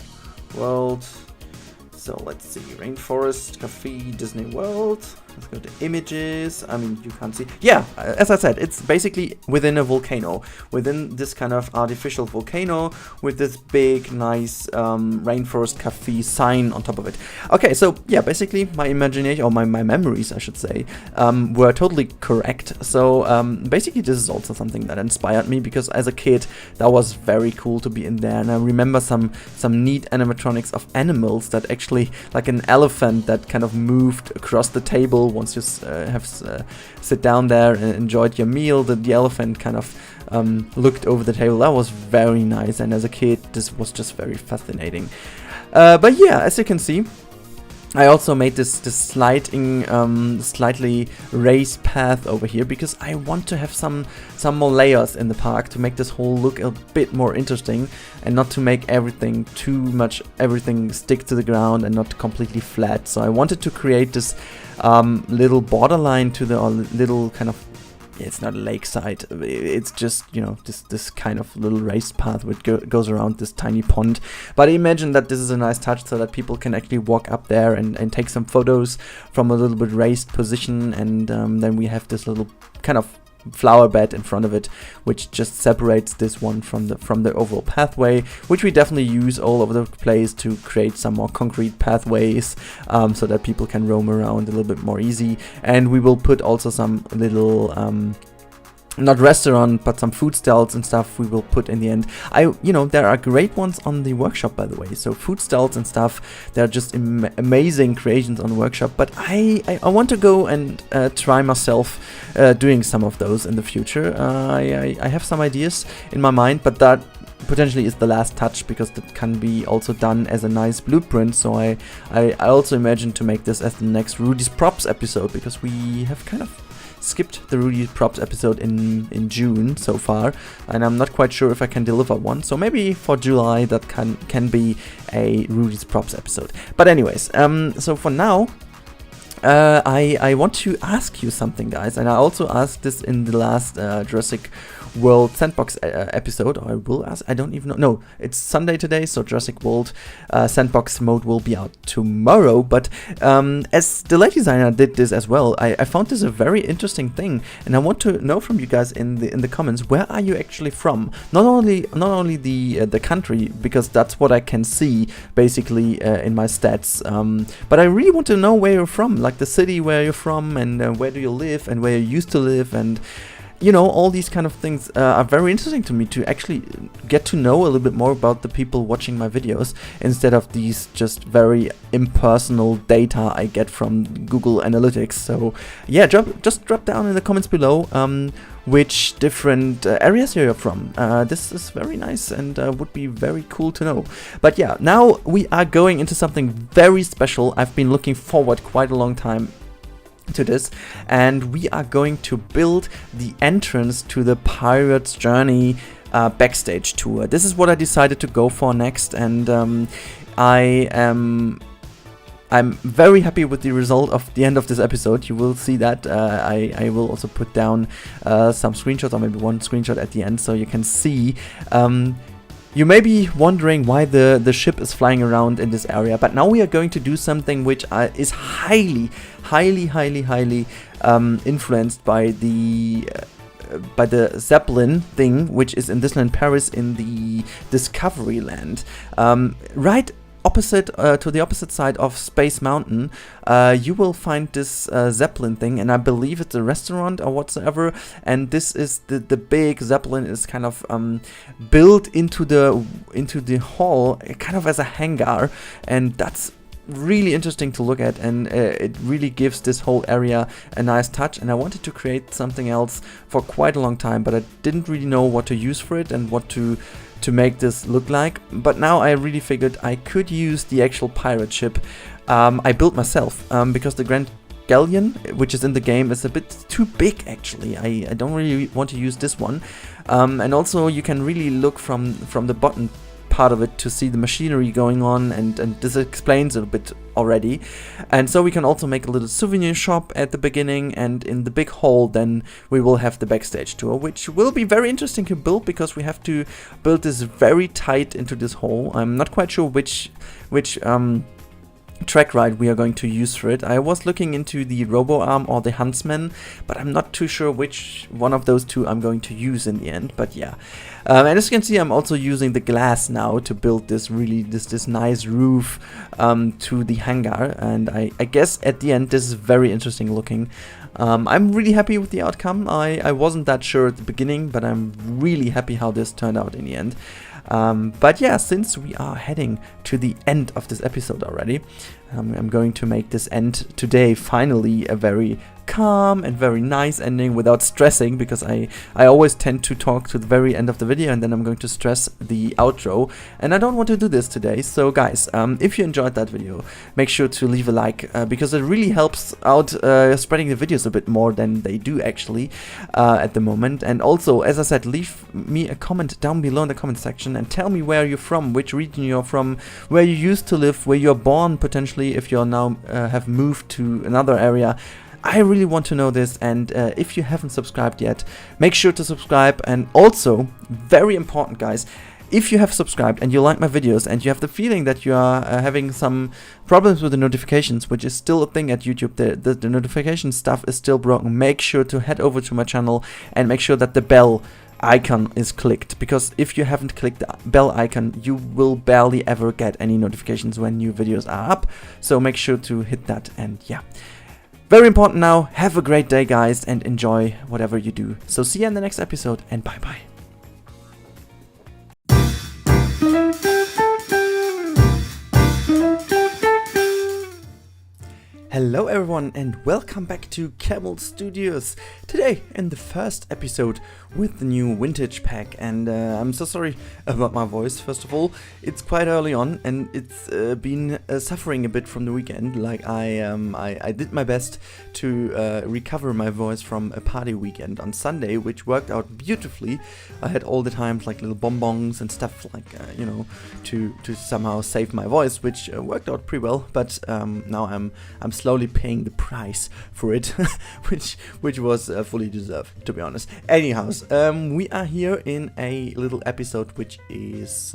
World. So let's see, rainforest cafe, Disney World. Let's go to images. I mean, you can't see. Yeah, as I said, it's basically within a volcano, within this kind of artificial volcano with this big, nice rainforest cafe sign on top of it. Okay, so yeah, basically my imagination, or my memories, I should say, were totally correct. So basically this is also something that inspired me, because as a kid, that was very cool to be in there. And I remember some neat animatronics of animals that actually, like an elephant that kind of moved across the table once you sit down there and enjoyed your meal. The elephant kind of looked over the table. That was very nice, and as a kid this was just very fascinating. But yeah, as you can see, I also made this slightly raised path over here, because I want to have some more layers in the park to make this whole look a bit more interesting, and not to make everything stick to the ground and not completely flat. So I wanted to create this little borderline to the little kind of, it's not a lakeside, it's just, you know, this kind of little raised path which goes around this tiny pond. But I imagine that this is a nice touch, so that people can actually walk up there and take some photos from a little bit raised position, and then we have this little kind of flower bed in front of it, which just separates this one from the overall pathway, which we definitely use all over the place to create some more concrete pathways, so that people can roam around a little bit more easy. And we will put also some little not restaurant, but some food stalls and stuff we will put in the end. There are great ones on the workshop, by the way. So food stalls and stuff, they're just amazing creations on the workshop. But I want to go and try myself doing some of those in the future. I have some ideas in my mind, but that potentially is the last touch, because that can be also done as a nice blueprint. So I also imagine to make this as the next Rudi's Props episode, because we have kind of skipped the Rudi Props episode in June so far, and I'm not quite sure if I can deliver one. So maybe for July that can be a Rudi's Props episode. But anyways, so for now, I want to ask you something, guys, and I also asked this in the last Jurassic World Sandbox episode. Or I will ask, I don't even know. No, it's Sunday today, so Jurassic World Sandbox mode will be out tomorrow. But as the light designer did this as well, I found this a very interesting thing, and I want to know from you guys in the comments, where are you actually from? Not only the country, because that's what I can see basically in my stats, but I really want to know where you're from, like the city where you're from, and where do you live, and where you used to live, and all these kind of things are very interesting to me, to actually get to know a little bit more about the people watching my videos, instead of these just very impersonal data I get from Google Analytics. So yeah, just drop down in the comments below which different areas you're from. This is very nice, and would be very cool to know. But yeah, now we are going into something very special. I've been looking forward quite a long time to this, and we are going to build the entrance to the Pirate's Journey backstage tour. This is what I decided to go for next, and I'm very happy with the result of the end of this episode. You will see that. I will also put down some screenshots, or maybe one screenshot at the end, so you can see. You may be wondering why the ship is flying around in this area, but now we are going to do something which is highly influenced by the Zeppelin thing, which is in Disneyland Paris in the Discovery Land. Right opposite to the opposite side of Space Mountain, you will find this Zeppelin thing, and I believe it's a restaurant or whatsoever. And this is the big Zeppelin is kind of built into the hall, kind of as a hangar, and that's really interesting to look at, and it really gives this whole area a nice touch. And I wanted to create something else for quite a long time, but I didn't really know what to use for it and what to make this look like. But now I really figured I could use the actual pirate ship I built myself, because the Grand Galleon, which is in the game, is a bit too big actually. I don't really want to use this one, and also you can really look from the bottom part of it to see the machinery going on, and this explains it a bit already. And so we can also make a little souvenir shop at the beginning, and in the big hall then we will have the backstage tour, which will be very interesting to build because we have to build this very tight into this hole. I'm not quite sure which track ride we are going to use for it. I was looking into the Robo-Arm or the Huntsman, but I'm not too sure which one of those two I'm going to use in the end. But yeah, and as you can see, I'm also using the glass now to build this this nice roof to the hangar, and I guess at the end this is very interesting looking. I'm really happy with the outcome. I wasn't that sure at the beginning, but I'm really happy how this turned out in the end. But yeah, since we are heading to the end of this episode already, I'm going to make this end today finally a very calm and very nice ending without stressing, because I always tend to talk to the very end of the video and then I'm going to stress the outro, and I don't want to do this today. So guys, if you enjoyed that video, make sure to leave a like, because it really helps out spreading the videos a bit more than they do actually at the moment. And also, as I said, leave me a comment down below in the comment section and tell me where you're from, which region you're from, where you used to live, where you're born potentially, if you're now have moved to another area. I really want to know this, and if you haven't subscribed yet, make sure to subscribe. And also, very important guys, if you have subscribed and you like my videos and you have the feeling that you are having some problems with the notifications, which is still a thing at YouTube, the notification stuff is still broken, make sure to head over to my channel and make sure that the bell icon is clicked, because if you haven't clicked the bell icon, you will barely ever get any notifications when new videos are up. So make sure to hit that. And yeah, very important now. Have a great day guys, and enjoy whatever you do. So see you in the next episode, and bye bye. Hello everyone, and welcome back to Camel Studios. Today in the first episode with the new vintage pack, and I'm so sorry about my voice. First of all, it's quite early on and it's been suffering a bit from the weekend. Like I did my best to recover my voice from a party weekend on Sunday, which worked out beautifully. I had all the times like little bonbons and stuff, like you know, to somehow save my voice, which worked out pretty well. But now I'm slowly paying the price for it, which was fully deserved, to be honest. Anyhow, we are here in a little episode which is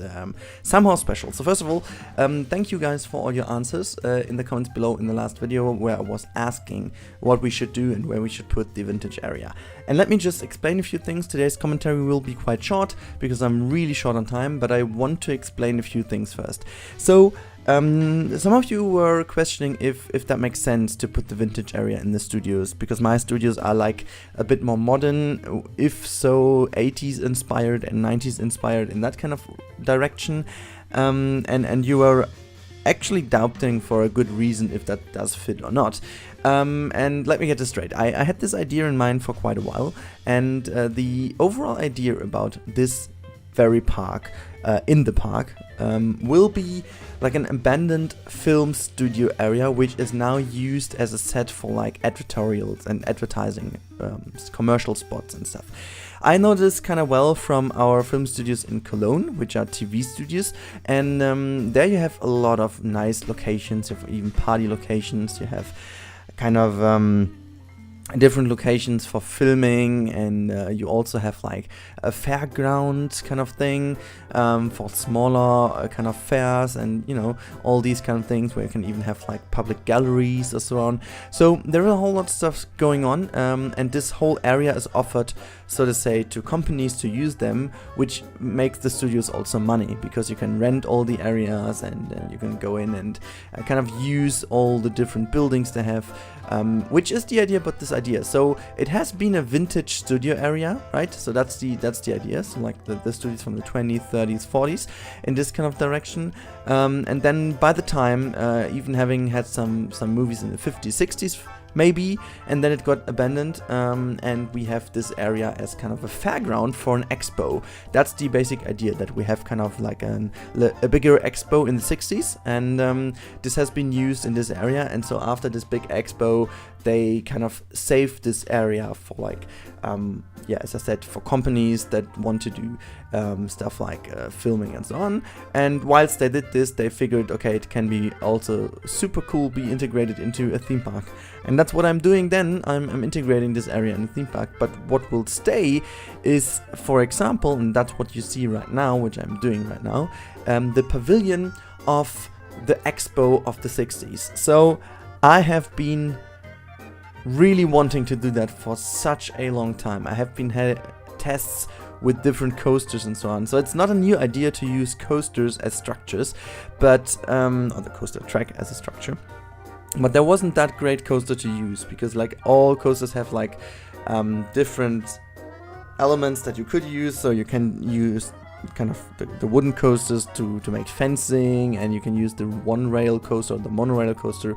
somehow special. So first of all, thank you guys for all your answers in the comments below in the last video, where I was asking what we should do and where we should put the vintage area. And let me just explain a few things. Today's commentary will be quite short because I'm really short on time, but I want to explain a few things first. So some of you were questioning if that makes sense to put the vintage area in the studios, because my studios are like a bit more modern, if so 80s inspired and 90s inspired, in that kind of direction, and you were actually doubting for a good reason if that does fit or not. And let me get this straight. I had this idea in mind for quite a while, and the overall idea about this very park, in the park, will be like an abandoned film studio area, which is now used as a set for like advertorials and advertising, commercial spots and stuff. I know this kind of well from our film studios in Cologne, which are TV studios, and there you have a lot of nice locations. You have even party locations. You have kind of different locations for filming, and you also have like a fairground kind of thing for smaller kind of fairs, and you know, all these kind of things where you can even have like public galleries or so on. So there is a whole lot of stuff going on, and this whole area is offered so to say, to companies to use them, which makes the studios also money, because you can rent all the areas and you can go in and kind of use all the different buildings they have, which is the idea about this idea. So it has been a vintage studio area, right? So that's the idea. So like the studios from the 20s, 30s, 40s in this kind of direction. And then by the time, even having had some movies in the 50s, 60s, maybe, and then it got abandoned, and we have this area as kind of a fairground for an expo. That's the basic idea, that we have kind of like a bigger expo in the 60s, and this has been used in this area. And so after this big expo, they kind of saved this area for like, as I said, for companies that want to do stuff like filming and so on. And whilst they did this, they figured, okay, it can be also super cool, be integrated into a theme park. And that's what I'm doing then. I'm integrating this area in a theme park. But what will stay is, for example, and that's what you see right now, which I'm doing right now, the pavilion of the expo of the 60s. So I have been really wanting to do that for such a long time. I have been had tests with different coasters and so on. So it's not a new idea to use coasters as structures, but or the coaster track as a structure. But there wasn't that great coaster to use, because like all coasters have like different elements that you could use. So you can use kind of the wooden coasters to make fencing, and you can use the one rail coaster or the monorail coaster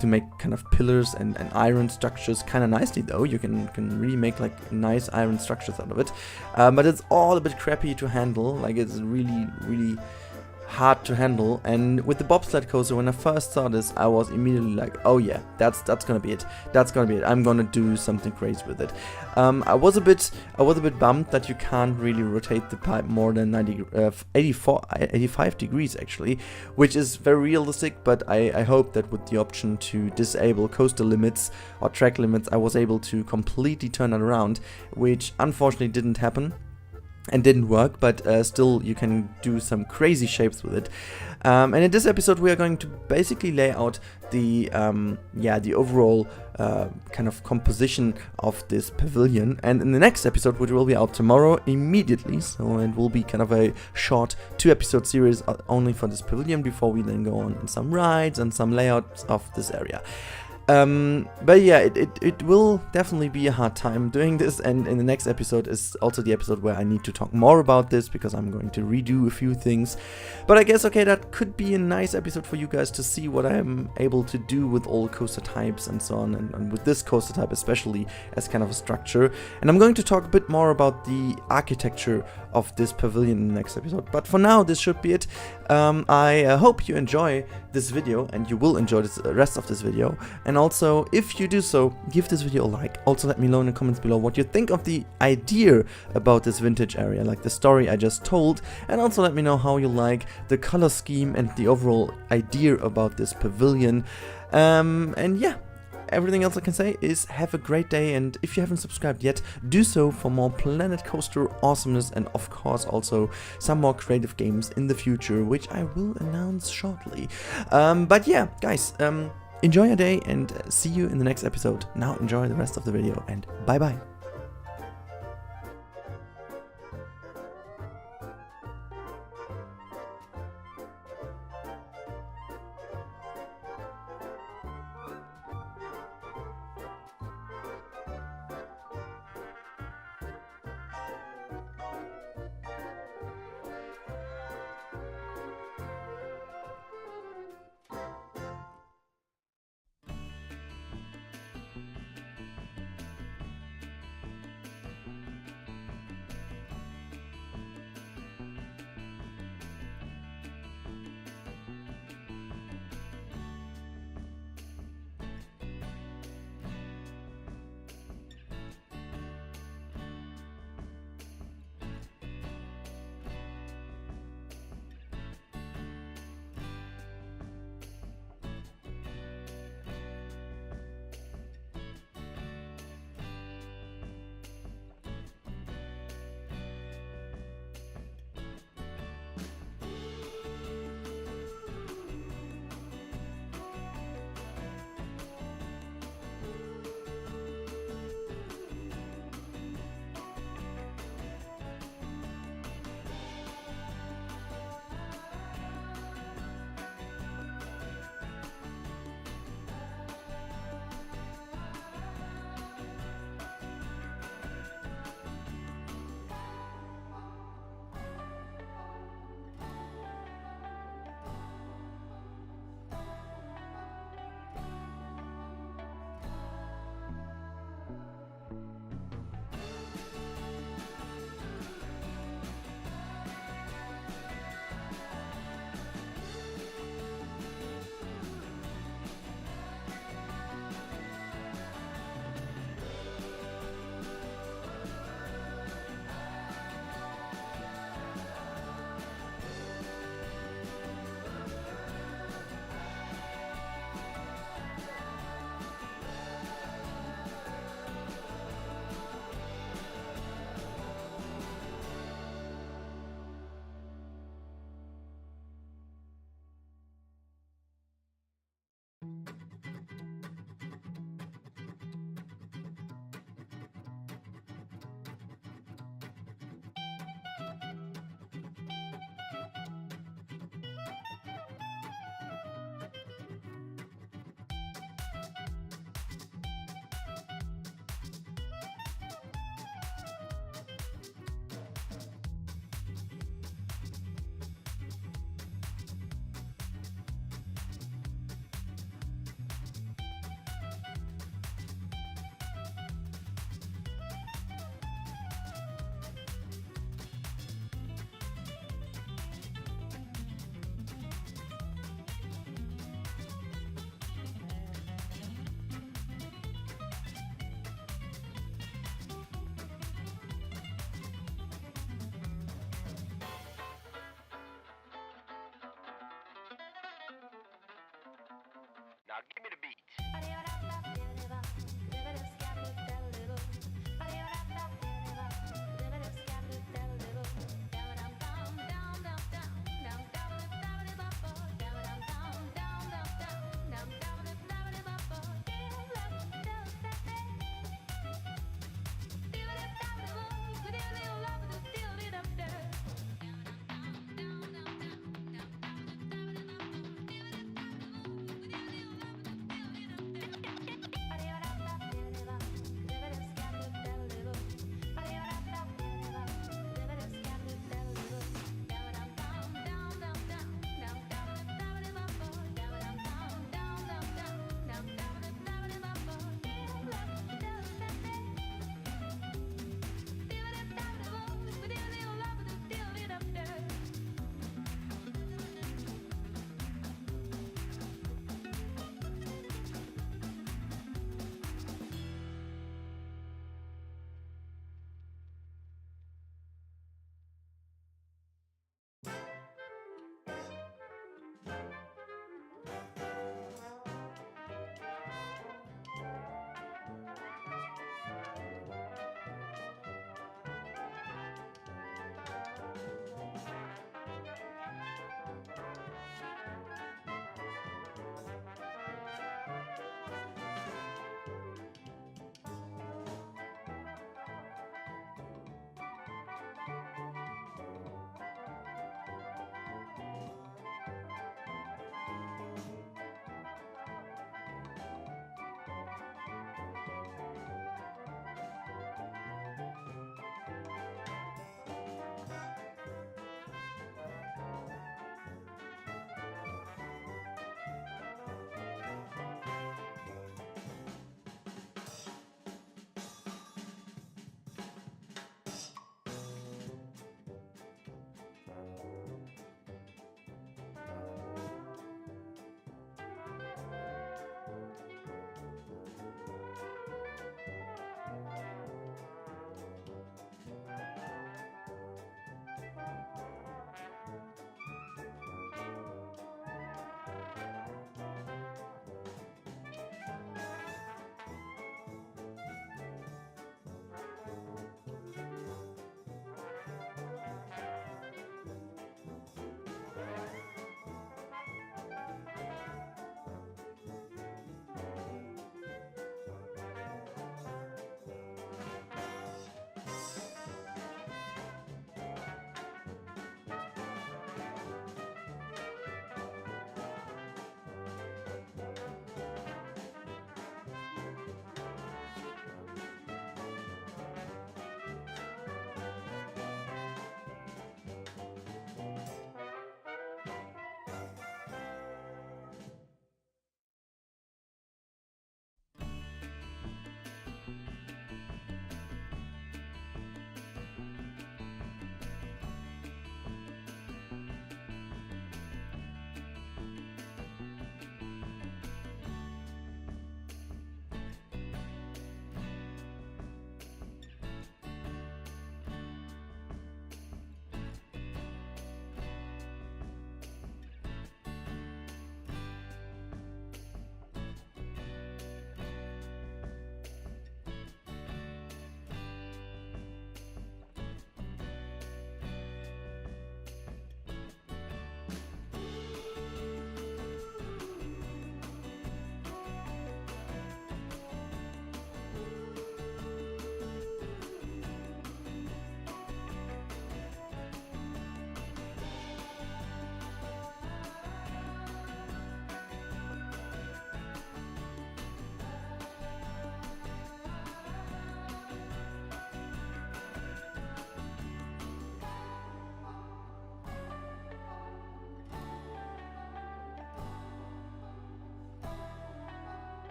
to make kind of pillars and iron structures kind of nicely. Though you can really make like nice iron structures out of it, but it's all a bit crappy to handle. Like it's really hard to handle. And with the bobsled coaster, when I first saw this, I was immediately like, oh yeah, that's gonna be it. That's gonna be it. I'm gonna do something crazy with it. I was a bit bummed that you can't really rotate the pipe more than 85 degrees actually, which is very realistic. But I hope that with the option to disable coaster limits or track limits, I was able to completely turn it around, which unfortunately didn't happen and didn't work, but still you can do some crazy shapes with it. And in this episode we are going to basically lay out the overall kind of composition of this pavilion. And in the next episode, which will be out tomorrow immediately, so it will be kind of a short 2-episode series only for this pavilion, before we then go on some rides and some layouts of this area. But yeah, it will definitely be a hard time doing this, and in the next episode is also the episode where I need to talk more about this, because I'm going to redo a few things. But I guess, okay, that could be a nice episode for you guys to see what I'm able to do with all coaster types and so on, and with this coaster type especially as kind of a structure. And I'm going to talk a bit more about the architecture of this pavilion in the next episode. But for now, this should be it. I hope you enjoy this video, and you will enjoy the rest of this video. And also, if you do so, give this video a like. Also, let me know in the comments below what you think of the idea about this vintage area, like the story I just told. And also let me know how you like the color scheme and the overall idea about this pavilion. And yeah, everything else I can say is have a great day, and if you haven't subscribed yet, do so for more Planet Coaster awesomeness, and of course also some more creative games in the future, which I will announce shortly. But yeah, guys, enjoy your day, and see you in the next episode. Now enjoy the rest of the video, and bye bye. Now give me the beat.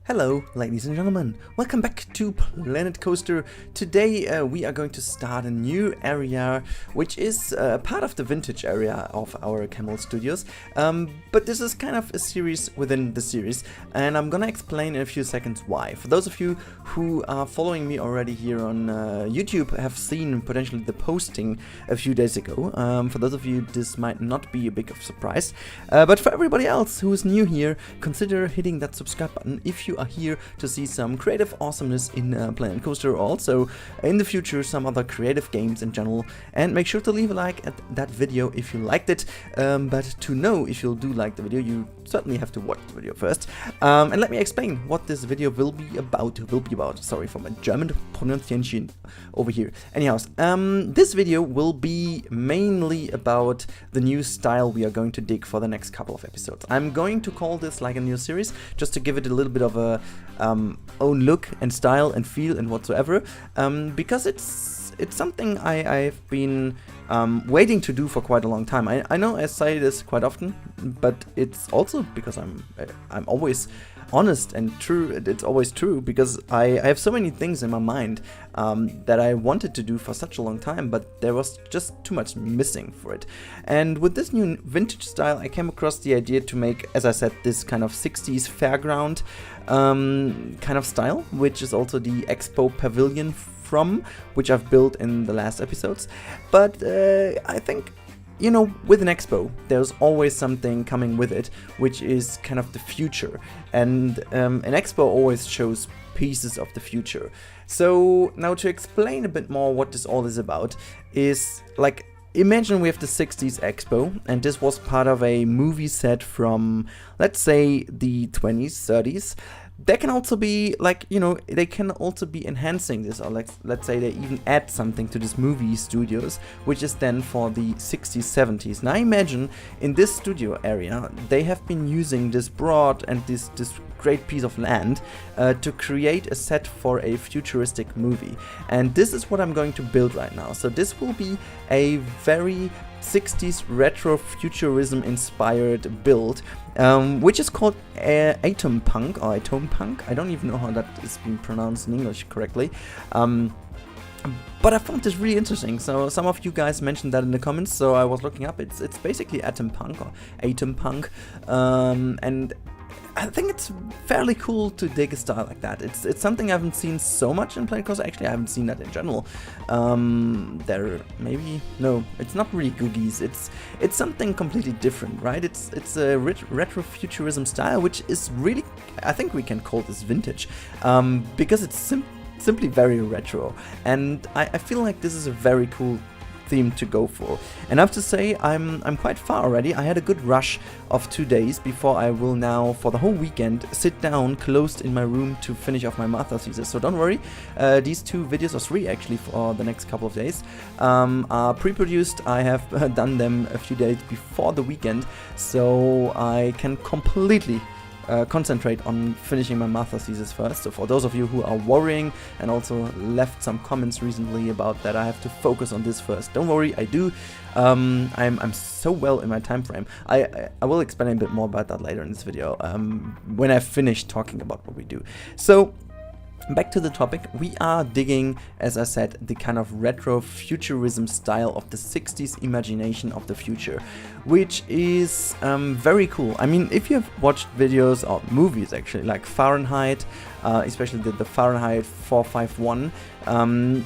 Hello, ladies and gentlemen. Welcome back to Planet Coaster. Today we are going to start a new area, which is part of the vintage area of our Camel Studios. But this is kind of a series within the series, and I'm gonna explain in a few seconds why. For those of you who are following me already here on YouTube, have seen potentially the posting a few days ago. For those of you, this might not be a big of surprise. But for everybody else who is new here, consider hitting that subscribe button if you are here to see some creative awesomeness in Planet Coaster, also in the future some other creative games in general, and make sure to leave a like at that video if you liked it, but to know if you do like the video you certainly have to watch the video first, and let me explain what this video will be about, sorry for my German pronunciation over here. Anyhow, this video will be mainly about the new style we are going to dig for the next couple of episodes. I'm going to call this like a new series, just to give it a little bit of a own look and style and feel and whatsoever, because it's something I've been waiting to do for quite a long time. I know I say this quite often, but it's also because I'm always honest and true. It's always true because I have so many things in my mind that I wanted to do for such a long time, but there was just too much missing for it. And with this new vintage style, I came across the idea to make, as I said, this kind of 60s fairground kind of style, which is also the Expo Pavilion from which I've built in the last episodes. But I think, you know, with an expo, there's always something coming with it, which is kind of the future. And an expo always shows pieces of the future. So now to explain a bit more what this all is about is, like, imagine we have the 60s expo, and this was part of a movie set from, let's say, the 20s, 30s. They can also be, like, you know, they can also be enhancing this, or like, let's say they even add something to this movie studios, which is then for the 60s, 70s. Now imagine in this studio area, they have been using this broad and this great piece of land to create a set for a futuristic movie. And this is what I'm going to build right now. So this will be a very 60s retro futurism inspired build, which is called Atom Punk or Atom Punk. I don't even know how that is being pronounced in English correctly. But I found this really interesting. So some of you guys mentioned that in the comments, so I was looking up. It's basically Atom Punk or Atom Punk, and I think it's fairly cool to dig a style like that. It's something I haven't seen so much in Planet Coaster. Actually, I haven't seen that in general. It's not really Googies. It's something completely different, right? It's a retro futurism style, which is really, I think we can call this vintage, because it's simply very retro. And I feel like this is a very cool theme to go for. And I have to say, I'm quite far already. I had a good rush of 2 days before I will now, for the whole weekend, sit down closed in my room to finish off my master's thesis. So don't worry, these 2 videos, or 3 actually, for the next couple of days, are pre-produced. I have done them a few days before the weekend, so I can completely concentrate on finishing my master's thesis first. So for those of you who are worrying and also left some comments recently about that I have to focus on this first, don't worry, I do. I'm so well in my time frame. I will explain a bit more about that later in this video, when I've finished talking about what we do. So back to the topic, we are digging, as I said, the kind of retro futurism style of the 60s imagination of the future, which is very cool. I mean, if you have watched videos or movies actually, like Fahrenheit, especially the Fahrenheit 451,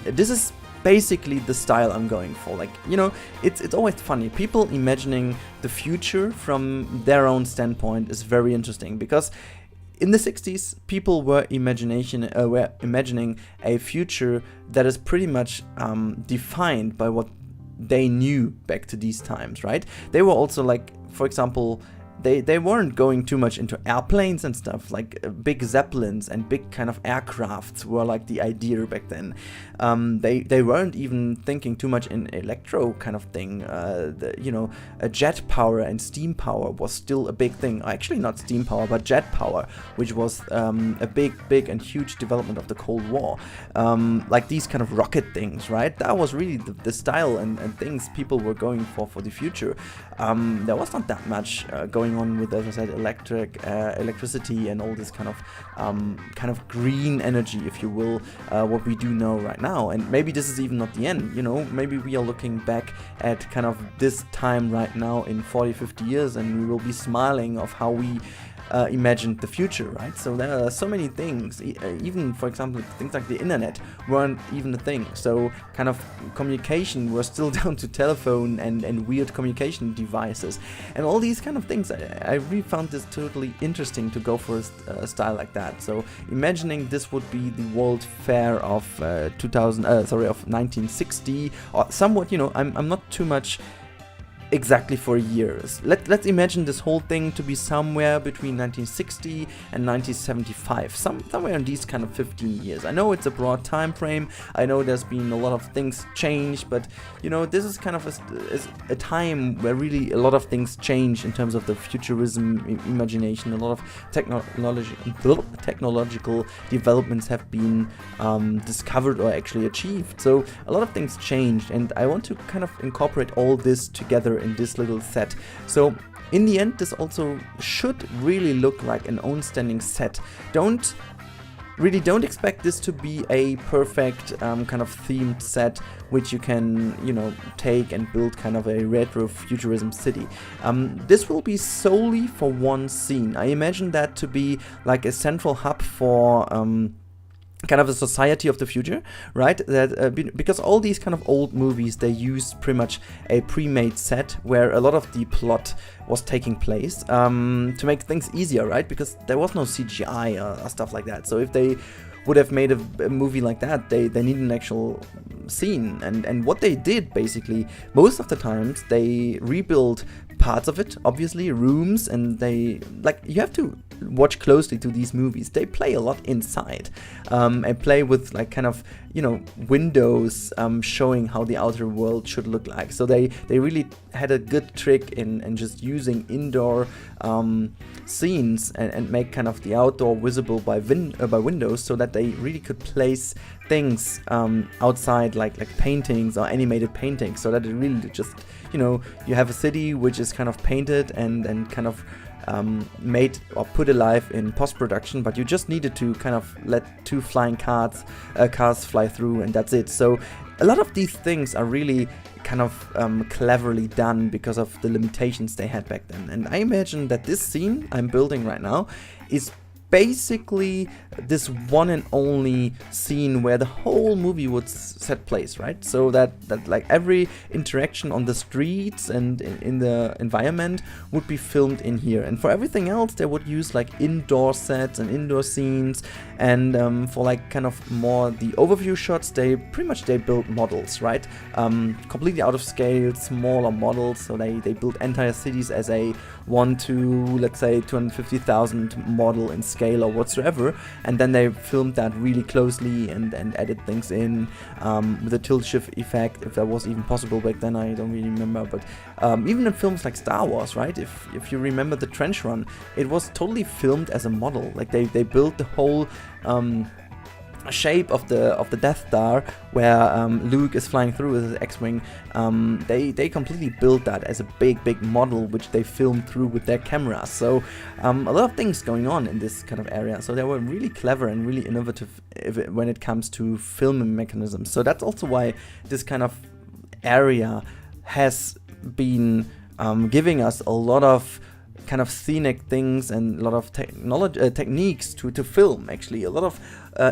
this is basically the style I'm going for. Like, you know, it's always funny. People imagining the future from their own standpoint is very interesting, because in the 60s, people were imagining a future that is pretty much defined by what they knew back to these times, right? They were also, like, for example, they weren't going too much into airplanes and stuff. Like big zeppelins and big kind of aircrafts were like the idea back then. They weren't even thinking too much in electro kind of thing. A jet power and steam power was still a big thing. Actually, not steam power, but jet power, which was a big and huge development of the Cold War. Like these kind of rocket things, right? That was really the style and things people were going for the future. There was not that much going going on with, as I said, electricity and all this kind of green energy, if you will, what we do know right now. And maybe this is even not the end, you know, maybe we are looking back at kind of this time right now in 40-50 years, and we will be smiling of how we imagined the future, right? So there are so many things, even for example things like the internet weren't even a thing, so kind of communication was still down to telephone and weird communication devices and all these kind of things. I really found this totally interesting to go for a style like that. So imagining this would be the World Fair of 1960 or somewhat, you know, I'm not too much exactly for years. Let's imagine this whole thing to be somewhere between 1960 and 1975, somewhere in these kind of 15 years. I know it's a broad time frame, I know there's been a lot of things changed, but you know, this is kind of a time where really a lot of things change in terms of the futurism imagination. A lot of technological developments have been discovered or actually achieved, so a lot of things changed, and I want to kind of incorporate all this together in this little set. So in the end, this also should really look like an own standing set. Don't expect this to be a perfect kind of themed set which you can, you know, take and build kind of a retro futurism city. This will be solely for one scene. I imagine that to be like a central hub for kind of a society of the future, right? That because all these kind of old movies, they used pretty much a pre-made set where a lot of the plot was taking place to make things easier, right? Because there was no CGI or stuff like that. So if they would have made a movie like that, they need an actual scene. And what they did basically, most of the times, they rebuilt parts of it, obviously, rooms, and they, like, you have to watch closely to these movies. They play a lot inside and play with like kind of, you know, windows showing how the outer world should look like. So they really had a good trick in just using indoor scenes and make kind of the outdoor visible by windows, so that they really could place things outside like paintings or animated paintings, so that it really just, you know, you have a city which is kind of painted and kind of made or put alive in post-production, but you just needed to kind of let two flying cars fly through, and that's it. So a lot of these things are really kind of cleverly done because of the limitations they had back then. And I imagine that this scene I'm building right now is basically this one and only scene where the whole movie would set place, right? So that like every interaction on the streets and in the environment would be filmed in here. And for everything else, they would use like indoor sets and indoor scenes. And for like kind of more the overview shots, they built models, right? Completely out of scale, smaller models. So they built entire cities as a 1 to, let's say, 250,000 model in scale or whatsoever, and then they filmed that really closely and added things in with a tilt shift effect, if that was even possible back then. I don't really remember, but even in films like Star Wars, right, if you remember the trench run, it was totally filmed as a model. Like they built the whole shape of the Death Star where Luke is flying through with his X-Wing. They completely built that as a big model, which they filmed through with their cameras. So a lot of things going on in this kind of area. So they were really clever and really innovative when it comes to filming mechanisms. So that's also why this kind of area has been giving us a lot of kind of scenic things and a lot of techniques to film. Actually, a lot of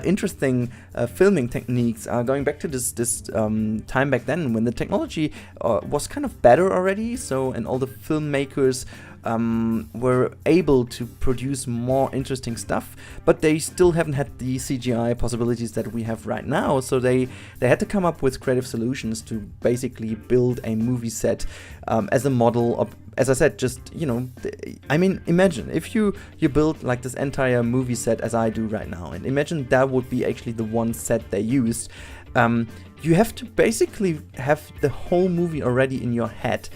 interesting filming techniques going back to this time back then when the technology was kind of better already. So, and all the filmmakers were able to produce more interesting stuff, but they still haven't had the CGI possibilities that we have right now. So they had to come up with creative solutions to basically build a movie set as a model of, as I said, just, you know, I mean, imagine if you build like this entire movie set as I do right now, and imagine that would be actually the one set they used. you have to basically have the whole movie already in your head.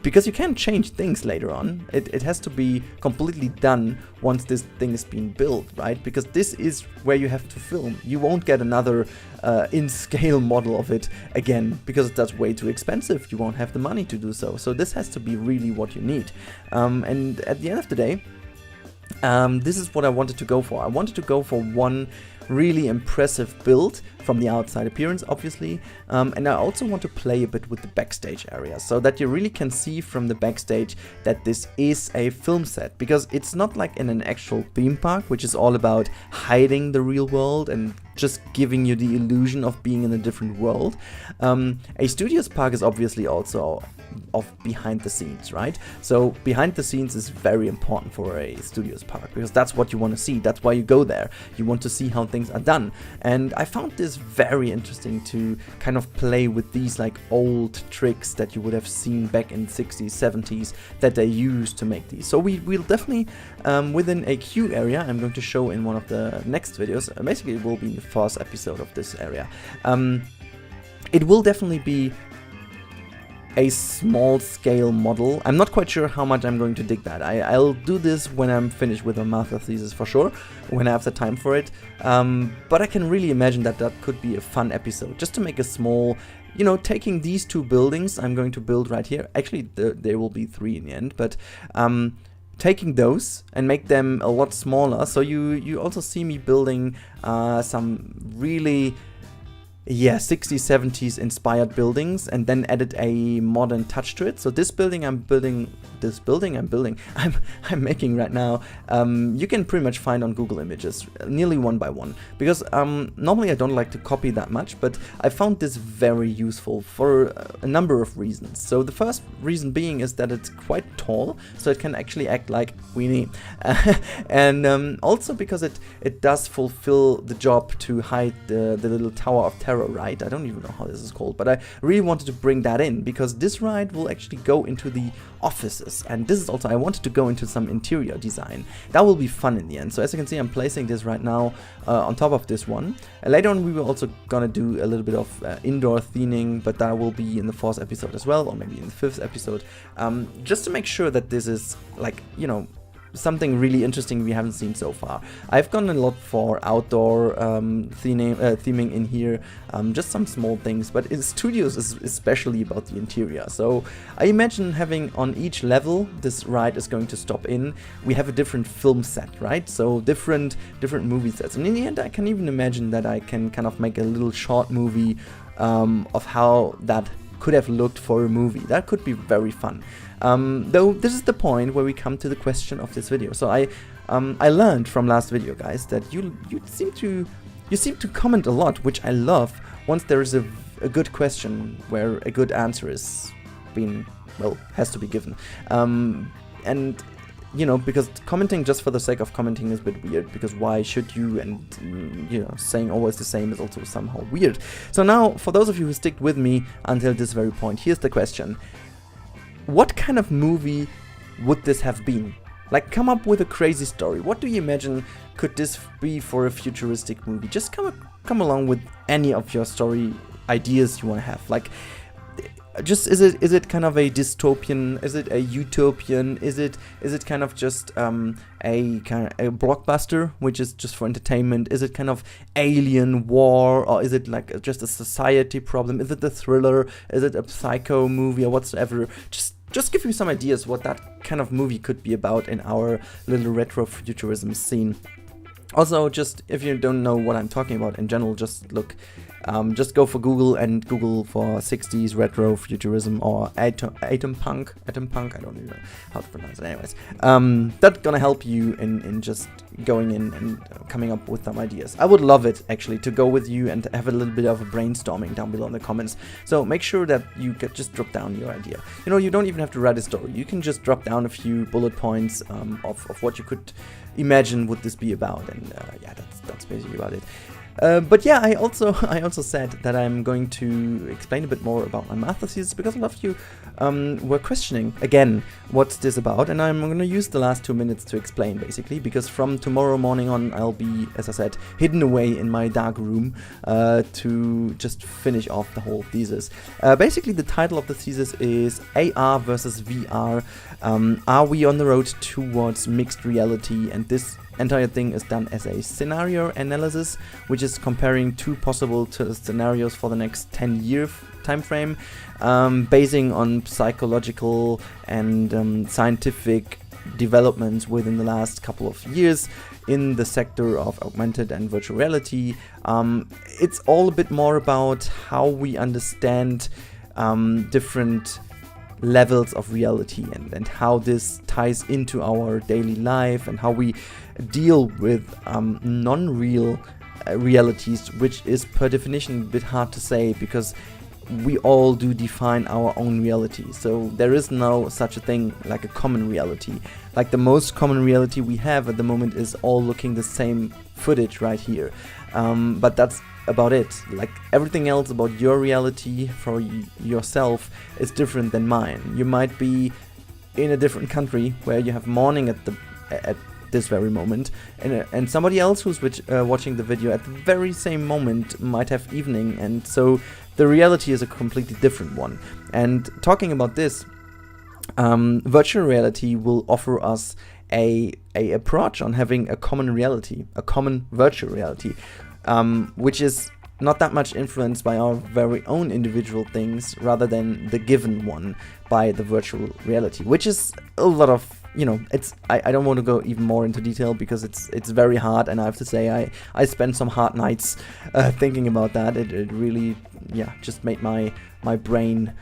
Because you can't change things later on. It has to be completely done once this thing is being built, right? Because this is where you have to film. You won't get another in-scale model of it again, because that's way too expensive. You won't have the money to do so. So this has to be really what you need. And at the end of the day, this is what I wanted to go for. I wanted to go for one really impressive build from the outside appearance, obviously, and I also want to play a bit with the backstage area, so that you really can see from the backstage that this is a film set, because it's not like in an actual theme park, which is all about hiding the real world and just giving you the illusion of being in a different world. A studios park is obviously also of behind the scenes, right? So behind the scenes is very important for a studios park, because that's what you want to see. That's why you go there. You want to see how things are done. And I found this very interesting to kind of play with these like old tricks that you would have seen back in 60s, 70s that they used to make these. So we'll definitely, within a queue area, I'm going to show in one of the next videos, basically it will be the first episode of this area. It will definitely be a small scale model. I'm not quite sure how much I'm going to dig that. I'll do this when I'm finished with my master thesis for sure, when I have the time for it. But I can really imagine that that could be a fun episode, just to make a small, you know, taking these two buildings I'm going to build right here. Actually, there will be 3 in the end, but taking those and make them a lot smaller. So you also see me building some really 60s, 70s inspired buildings, and then added a modern touch to it. So this building I'm making right now, you can pretty much find on Google Images, nearly one by one, because normally I don't like to copy that much, but I found this very useful for a number of reasons. So the first reason being is that it's quite tall, so it can actually act like weenie, and also because it does fulfill the job to hide the little Tower of Terror ride. I don't even know how this is called, but I really wanted to bring that in, because this ride will actually go into the offices, and this is also, I wanted to go into some interior design. That will be fun in the end. So as you can see, I'm placing this right now on top of this one. Later on we were also gonna do a little bit of indoor theming, but that will be in the 4th episode as well, or maybe in the 5th episode, just to make sure that this is like, you know, something really interesting we haven't seen so far. I've gone a lot for outdoor theming in here, just some small things, but in studios is especially about the interior. So I imagine having on each level this ride is going to stop in, we have a different film set, right? So different movie sets, and in the end I can even imagine that I can kind of make a little short movie of how that could have looked for a movie. That could be very fun. Though this is the point where we come to the question of this video. So I learned from last video, guys, that you seem to comment a lot, which I love, once there is a good question where a good answer is has to be given. And you know, because commenting just for the sake of commenting is a bit weird, because why should you? And you know, saying always the same is also somehow weird. So now, for those of you who stick with me until this very point, here's the question. What kind of movie would this have been? Like, come up with a crazy story. What do you imagine could this be for a futuristic movie? Just come along with any of your story ideas you want to have. Like, just is it kind of a dystopian? Is it a utopian? Is it kind of just a blockbuster, which is just for entertainment? Is it kind of alien war, or is it like just a society problem? Is it a thriller? Is it a psycho movie or whatsoever? Just give me some ideas what that kind of movie could be about in our little retro futurism scene. Also, just if you don't know what I'm talking about in general, just look. Just go for Google and Google for 60s retro futurism or atom punk. I don't even know how to pronounce it. Anyways, that's gonna help you in just going in and coming up with some ideas. I would love it actually to go with you and have a little bit of a brainstorming down below in the comments. So make sure that you just drop down your idea. You know, you don't even have to write a story. You can just drop down a few bullet points of what you could imagine would this be about, and yeah, that's basically about it. But yeah, I also said that I'm going to explain a bit more about my master thesis, because a lot of you were questioning again what's this about, and I'm going to use the last 2 minutes to explain, basically, because from tomorrow morning on I'll be, as I said, hidden away in my dark room to just finish off the whole thesis. Basically, the title of the thesis is AR versus VR. Are we on the road towards mixed reality? And this entire thing is done as a scenario analysis, which is comparing two possible scenarios for the next 10-year time frame, basing on psychological and scientific developments within the last couple of years in the sector of augmented and virtual reality. It's all a bit more about how we understand different levels of reality and how this ties into our daily life and how we deal with non-real realities, which is per definition a bit hard to say, because we all do define our own reality. So there is no such a thing like a common reality. Like the most common reality we have at the moment is all looking the same footage right here. But that's about it. Like everything else about your reality for yourself is different than mine. You might be in a different country where you have morning at this very moment, and somebody else who's watching the video at the very same moment might have evening, and so the reality is a completely different one. And talking about this, virtual reality will offer us a approach on having a common reality, a common virtual reality, which is not that much influenced by our very own individual things, rather than the given one by the virtual reality, which is a lot of, I don't want to go even more into detail because it's very hard, and I have to say I spent some hard nights thinking about that. It really, just made my brain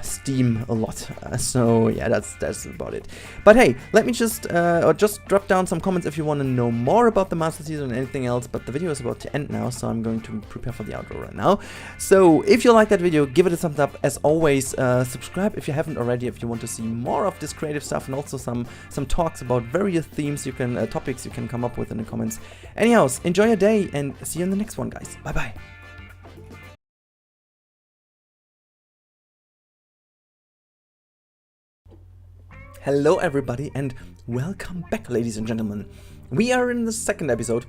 steam a lot. So yeah, that's about it. But hey, let me just drop down some comments if you want to know more about the master thesis and anything else. But the video is about to end now, so I'm going to prepare for the outro right now. So if you like that video, give it a thumbs up. As always, subscribe if you haven't already, if you want to see more of this creative stuff, and also some talks about various themes topics you can come up with in the comments. Anyhow, enjoy your day and see you in the next one, guys. Bye bye. Hello everybody and welcome back, ladies and gentlemen. We are in the second episode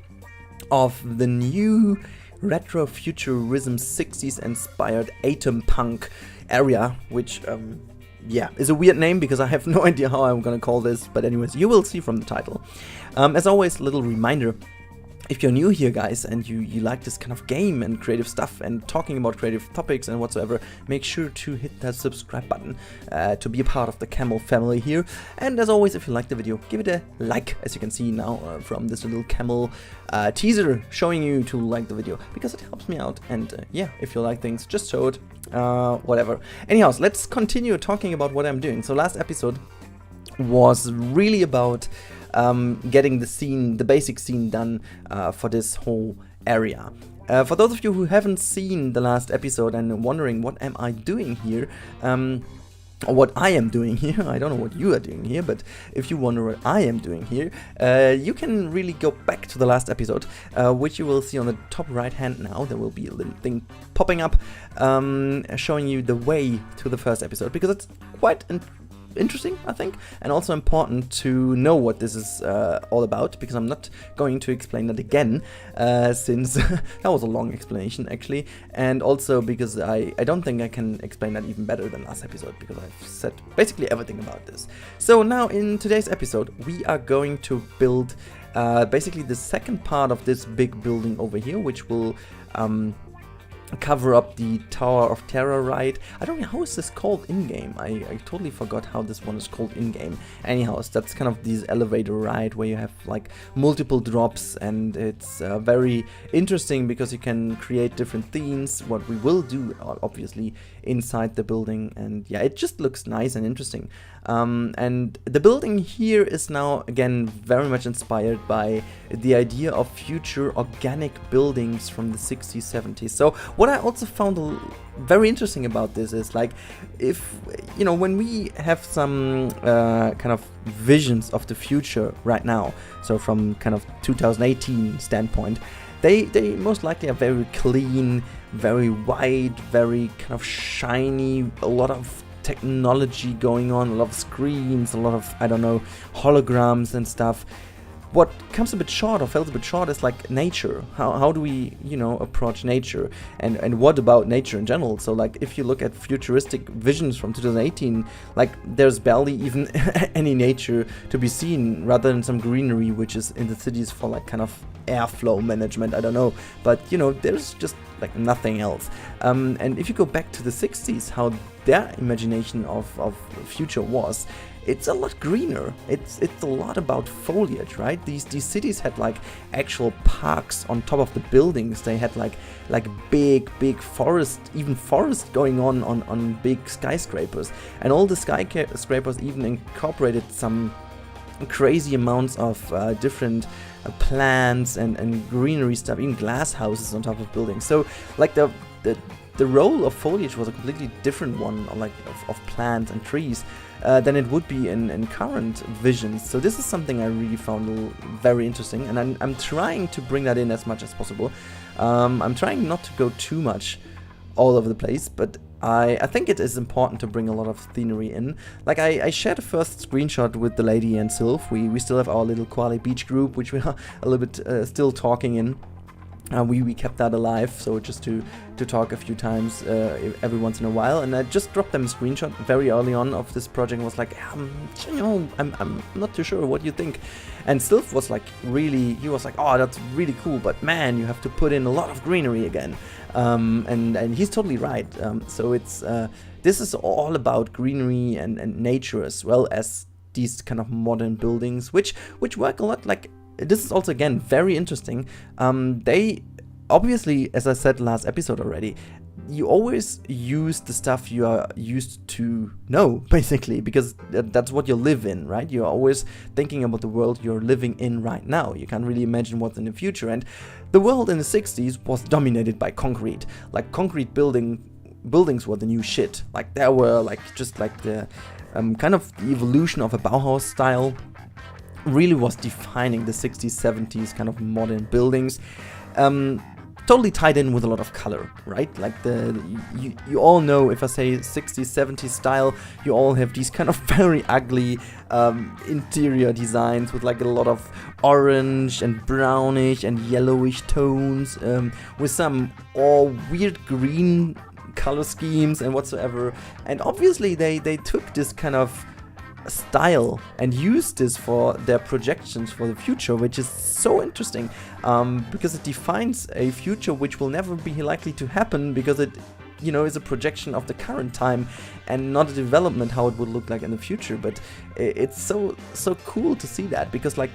of the new retro futurism 60s inspired atom punk area, which is a weird name because I have no idea how I'm gonna call this, but anyways, you will see from the title. As always, a little reminder: if you're new here, guys, and you like this kind of game and creative stuff and talking about creative topics and whatsoever, make sure to hit that subscribe button to be a part of the Camel family here. And as always, if you like the video, give it a like, as you can see now from this little Camel teaser showing you to like the video, because it helps me out. And if you like things, just show it, whatever. Anyhow, let's continue talking about what I'm doing. So last episode was really about getting the basic scene done for this whole area. For those of you who haven't seen the last episode and wondering what am I doing here, or what I am doing here, I don't know what you are doing here, but if you wonder what I am doing here, you can really go back to the last episode, which you will see on the top right hand now. There will be a little thing popping up showing you the way to the first episode, because it's quite interesting, I think, and also important to know what this is all about, because I'm not going to explain that again, since that was a long explanation actually, and also because I don't think I can explain that even better than last episode, because I've said basically everything about this. So now in today's episode we are going to build basically the second part of this big building over here, which will cover up the Tower of Terror ride. I don't know, how is this called in-game? I totally forgot how this one is called in-game. Anyhow, that's kind of this elevator ride where you have like multiple drops, and it's very interesting because you can create different themes, what we will do obviously inside the building, and yeah, it just looks nice and interesting. And the building here is now again very much inspired by the idea of future organic buildings from the 60s, 70s. So what I also found very interesting about this is, like, if when we have some kind of visions of the future right now, so from kind of 2018 standpoint, they most likely are very clean, very white, very kind of shiny, a lot of technology going on, a lot of screens, a lot of, I don't know, holograms and stuff. What comes a bit short, or felt a bit short, is like nature. How do we, approach nature, and what about nature in general? So like, if you look at futuristic visions from 2018, like there's barely even any nature to be seen, rather than some greenery which is in the cities for like kind of airflow management, I don't know, but there's just like nothing else. And if you go back to the 60s, how their imagination of future was, it's a lot greener. It's a lot about foliage, right? These cities had like actual parks on top of the buildings. They had like big forest, even forest going on big skyscrapers, and all the skyscrapers even incorporated some crazy amounts of different plants and greenery stuff, even glass houses on top of buildings. So like the role of foliage was a completely different one, like of plants and trees, than it would be in current visions. So this is something I really found very interesting, and I'm trying to bring that in as much as possible. I'm trying not to go too much all over the place, but I think it is important to bring a lot of scenery in. Like I shared a first screenshot with the lady and Sylph. We still have our little Koala Beach group, which we are a little bit still talking in. We kept that alive, so just to talk a few times every once in a while, and I just dropped them a screenshot very early on of this project and was like, I'm not too sure what you think. And Sylph was like, he was like, oh, that's really cool, but man, you have to put in a lot of greenery again. And he's totally right. So it's this is all about greenery and nature, as well as these kind of modern buildings, which work a lot. Like, this is also, again, very interesting. They obviously, as I said last episode already, you always use the stuff you are used to know, basically, because that's what you live in, right? You're always thinking about the world you're living in right now. You can't really imagine what's in the future. And the world in the 60s was dominated by concrete. Like, concrete buildings were the new shit. Like, there were like just like the kind of the evolution of a Bauhaus style really was defining the 60s, 70s kind of modern buildings. Totally tied in with a lot of color, right? Like you all know, if I say 60s, 70s style, you all have these kind of very ugly interior designs with like a lot of orange and brownish and yellowish tones, with some all weird green color schemes and whatsoever. And obviously they took this kind of style and used this for their projections for the future, which is so interesting, because it defines a future which will never be likely to happen, because it is a projection of the current time and not a development how it would look like in the future. But it's so cool to see that, because like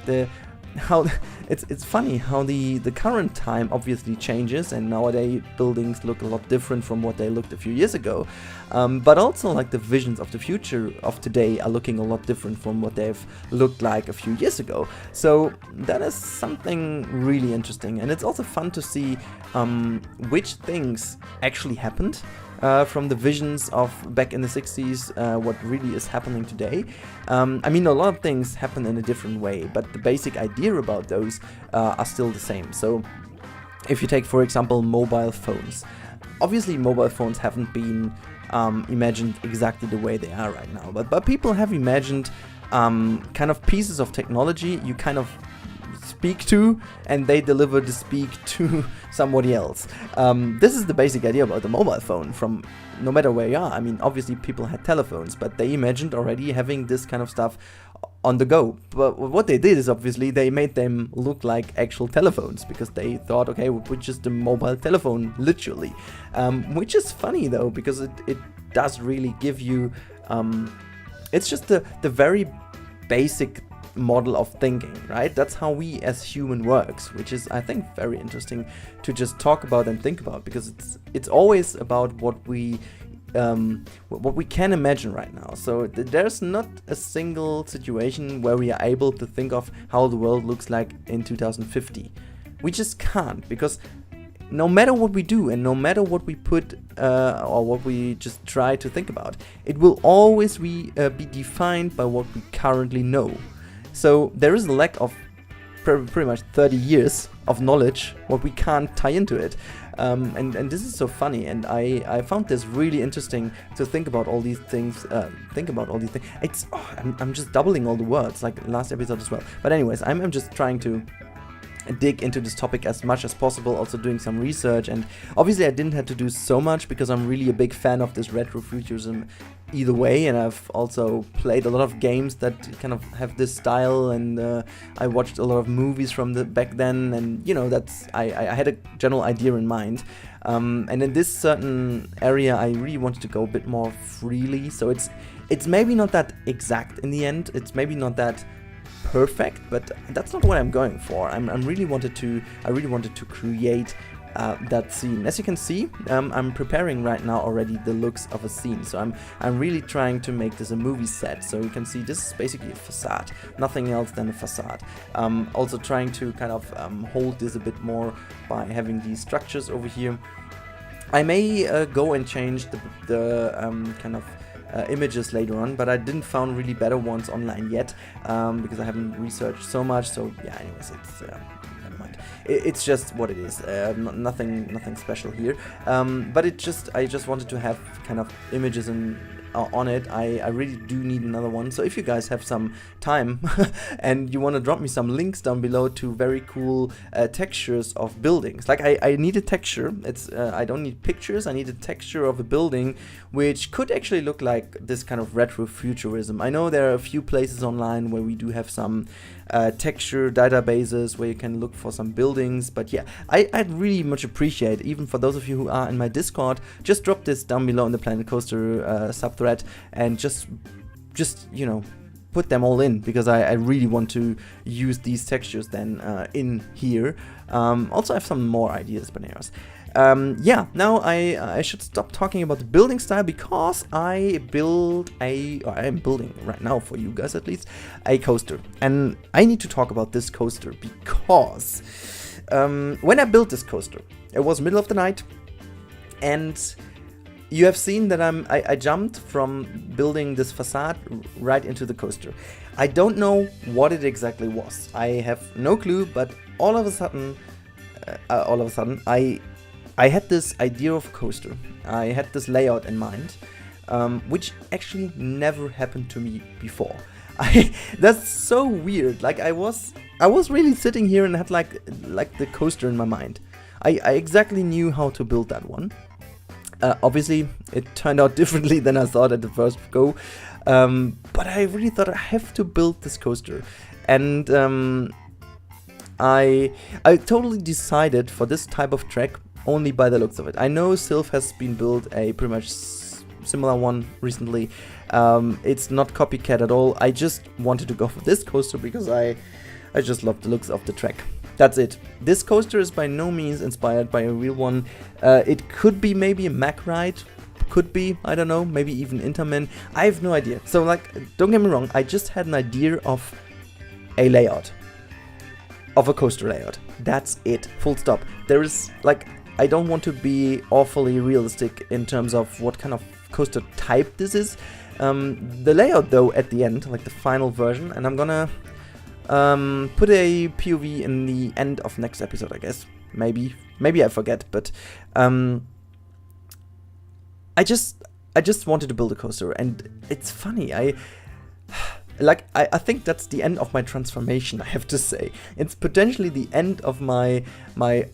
it's funny how the current time obviously changes, and nowadays buildings look a lot different from what they looked a few years ago, but also like the visions of the future of today are looking a lot different from what they've looked like a few years ago. So that is something really interesting, and it's also fun to see which things actually happened from the visions of back in the 60s, what really is happening today. I mean, a lot of things happen in a different way, but the basic idea about those are still the same. So if you take, for example, mobile phones, obviously mobile phones haven't been imagined exactly the way they are right now, but people have imagined kind of pieces of technology you kind of speak to, and they deliver the speak to somebody else. This is the basic idea about the mobile phone, from no matter where you are. I mean, obviously people had telephones, but they imagined already having this kind of stuff on the go. But what they did is, obviously, they made them look like actual telephones, because they thought, okay, we'll put just a mobile telephone, literally. Which is funny, though, because it does really give you... it's just the very basic model of thinking, right? That's how we as human works, which is, I think, very interesting to just talk about and think about, because it's always about what we can imagine right now. So there's not a single situation where we are able to think of how the world looks like in 2050. We just can't, because no matter what we do and no matter what we put or what we just try to think about, it will always be defined by what we currently know. So there is a lack of pretty much 30 years of knowledge what we can't tie into it. And this is so funny, and I found this really interesting to think about all these things. It's I'm just doubling all the words like last episode as well. But anyways, I'm just trying to dig into this topic as much as possible, also doing some research, and obviously I didn't have to do so much because I'm really a big fan of this retrofuturism either way, and I've also played a lot of games that kind of have this style, and I watched a lot of movies from back then, and you know, that's I had a general idea in mind, and in this certain area I really wanted to go a bit more freely, so it's maybe not that exact in the end, it's maybe not that perfect, but that's not what I'm going for. I really wanted to create that scene. As you can see, I'm preparing right now already the looks of a scene. So I'm really trying to make this a movie set. So you can see this is basically a facade, nothing else than a facade. Also trying to kind of hold this a bit more by having these structures over here. I may go and change the kind of images later on, but I didn't found really better ones online yet, because I haven't researched so much. So yeah, anyways, it's never mind. It's just what it is. Nothing special here. But I just wanted to have kind of images on it. I really do need another one. So if you guys have some time and you want to drop me some links down below to very cool textures of buildings, like I need a texture. I don't need pictures. I need a texture of a building which could actually look like this kind of retro futurism. I know there are a few places online where we do have some texture databases where you can look for some buildings, but yeah, I'd really much appreciate, even for those of you who are in my Discord, just drop this down below in the Planet Coaster subthread, and just you know, put them all in, because I really want to use these textures then in here. Also I have some more ideas, but anyways. Yeah, now I should stop talking about the building style, because I'm building right now, for you guys at least, a coaster. And I need to talk about this coaster because when I built this coaster, it was middle of the night, and you have seen that I jumped from building this facade right into the coaster. I don't know what it exactly was. I have no clue, but all of a sudden I had this idea of coaster. I had this layout in mind, which actually never happened to me before. That's so weird. Like I was really sitting here and had like the coaster in my mind. I exactly knew how to build that one. Obviously, it turned out differently than I thought at the first go, but I really thought I have to build this coaster, and I totally decided for this type of track only by the looks of it. I know Sylph has been built a pretty much similar one recently. It's not copycat at all. I just wanted to go for this coaster because I just love the looks of the track. That's it. This coaster is by no means inspired by a real one. It could be maybe a Mack ride, could be, I don't know, maybe even Intermin. I have no idea. So like, don't get me wrong, I just had an idea of a layout, of a coaster layout. That's it, full stop. There is like, I don't want to be awfully realistic in terms of what kind of coaster type this is. The layout though at the end, like the final version, and I'm gonna put a POV in the end of next episode, I guess. Maybe I forget, but I just wanted to build a coaster, and it's funny. I think that's the end of my transformation, I have to say. It's potentially the end of my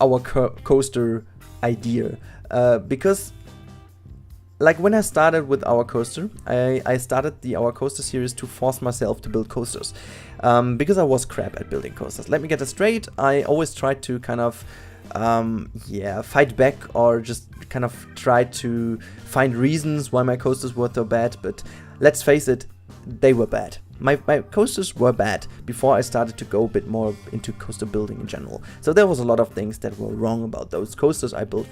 our coaster idea, because like when I started with our coaster, I started the our coaster series to force myself to build coasters, because I was crap at building coasters. Let me get it straight. I always tried to kind of fight back, or just kind of try to find reasons why my coasters were so bad, but let's face it, they were bad. My coasters were bad before I started to go a bit more into coaster building in general. So there was a lot of things that were wrong about those coasters I built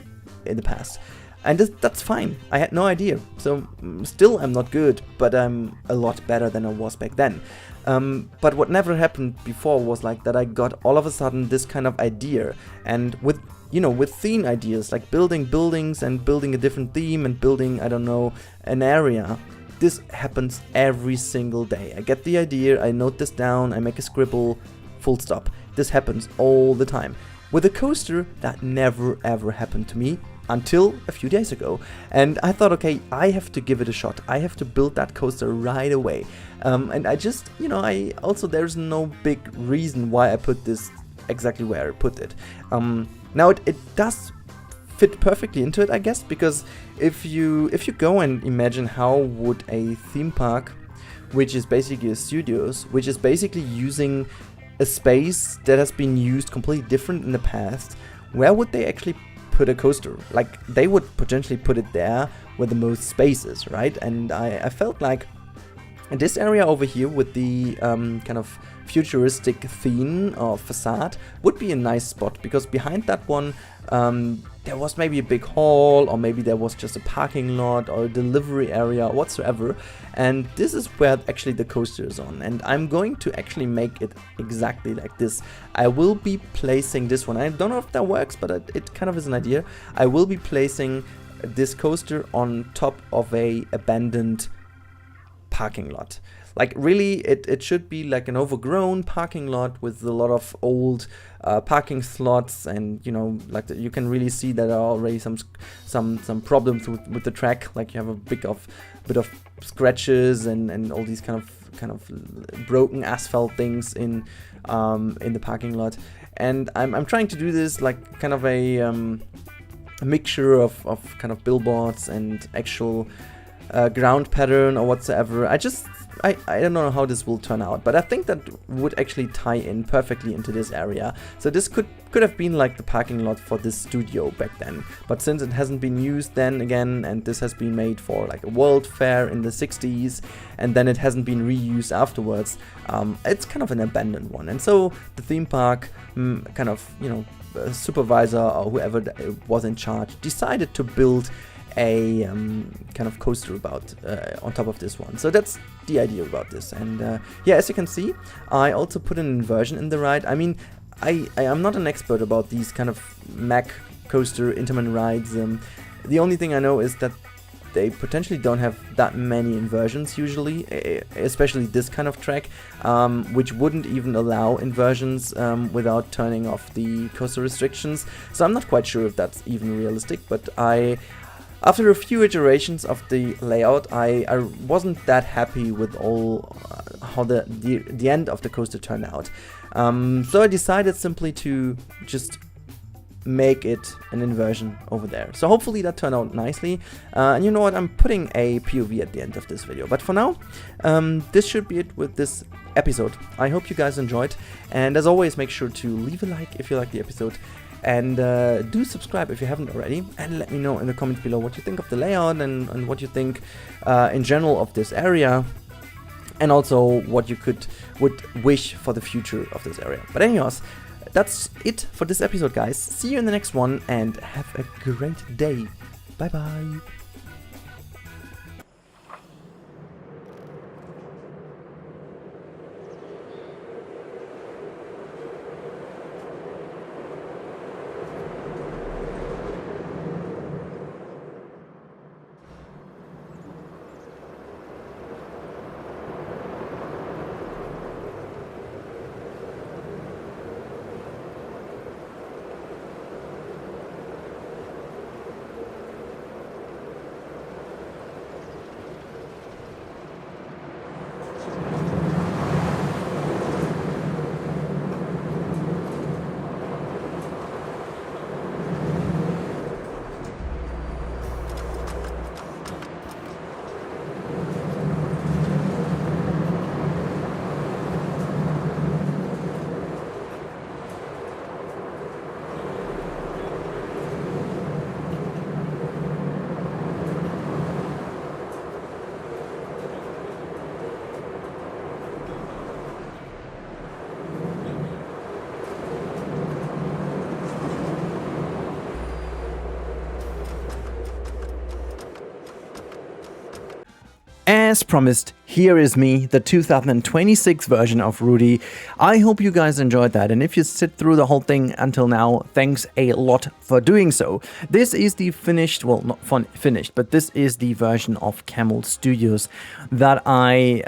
in the past. And that's fine. I had no idea. So still I'm not good, but I'm a lot better than I was back then. But what never happened before was like that I got all of a sudden this kind of idea. And with theme ideas, like building buildings and building a different theme and building, I don't know, an area. This happens every single day. I get the idea, I note this down, I make a scribble, full stop. this happens all the time. With a coaster, that never ever happened to me until a few days ago. And I thought, okay, I have to give it a shot. I have to build that coaster right away. And I just, there's no big reason why I put this exactly where I put it. Now it does fit perfectly into it, I guess, because if you go and imagine how would a theme park, which is basically a studios, which is basically using a space that has been used completely different in the past, where would they actually put a coaster? Like, they would potentially put it there where the most space is, right? And I felt like in this area over here with the kind of futuristic theme or facade would be a nice spot, because behind that one there was maybe a big hall, or maybe there was just a parking lot or a delivery area whatsoever, and this is where actually the coaster is on. And I'm going to actually make it exactly like this. I will be placing this one, I don't know if that works, but it kind of is an idea. I will be placing this coaster on top of a abandoned parking lot. Like, really, it should be like an overgrown parking lot with a lot of old parking slots, and you can really see that there are already some problems with the track. Like, you have a bit of scratches and all these kind of broken asphalt things in the parking lot. And I'm trying to do this like kind of a mixture of kind of billboards and actual ground pattern or whatsoever. I don't know how this will turn out, but I think that would actually tie in perfectly into this area. So this could have been like the parking lot for this studio back then, but since it hasn't been used then again, and this has been made for like a world fair in the 60s, and then it hasn't been reused afterwards, it's kind of an abandoned one. And so the theme park kind of supervisor or whoever was in charge decided to build a kind of coaster about on top of this one. So that's the idea about this. And yeah, as you can see, I also put an inversion in the ride. I mean, I am not an expert about these kind of Mac coaster Intermin rides. The only thing I know is that they potentially don't have that many inversions usually, especially this kind of track, which wouldn't even allow inversions without turning off the coaster restrictions. So I'm not quite sure if that's even realistic, but after a few iterations of the layout, I wasn't that happy with all how the end of the coaster turned out. So I decided simply to just make it an inversion over there. So hopefully that turned out nicely. And you know what, I'm putting a POV at the end of this video. But for now, this should be it with this episode. I hope you guys enjoyed. And as always, make sure to leave a like if you like the episode. And do subscribe if you haven't already, and let me know in the comments below what you think of the layout and what you think in general of this area, and also what you would wish for the future of this area. But anyways, that's it for this episode, guys. See you in the next one, and have a great day. Bye bye. as promised, here is me, the 2026 version of Rudi. I hope you guys enjoyed that, and if you sit through the whole thing until now, thanks a lot for doing so. This is the finished, well, not finished, but this is the version of Camel Studios that I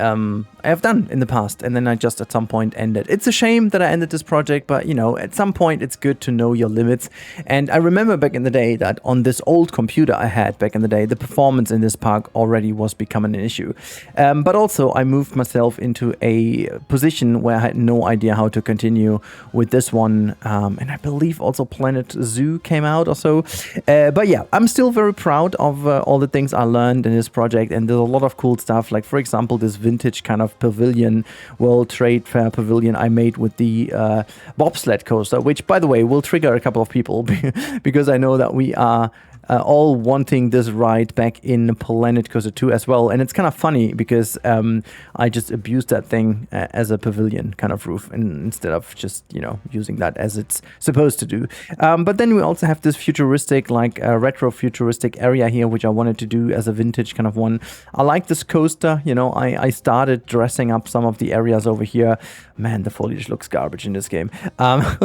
have done in the past, and then I just at some point ended. It's a shame that I ended this project, but you know, at some point it's good to know your limits. And I remember back in the day that on this old computer I had back in the day, the performance in this park already was becoming an issue. But also I moved myself into a position where I had no idea how to continue with this one. And I believe also Planet Zoo came out or so. But yeah, I'm still very proud of all the things I learned in this project. And there's a lot of cool stuff. Like, for example, this vintage kind of pavilion, World Trade Fair pavilion I made with the bobsled coaster, which, by the way, will trigger a couple of people because I know that we are all wanting this ride back in Planet Coaster 2 as well. And it's kind of funny because I just abused that thing as a pavilion kind of roof, and instead of just, you know, using that as it's supposed to do. But then we also have this futuristic, like retro futuristic area here, which I wanted to do as a vintage kind of one. I like this coaster, you know, I started dressing up some of the areas over here. Man, the foliage looks garbage in this game. Yeah,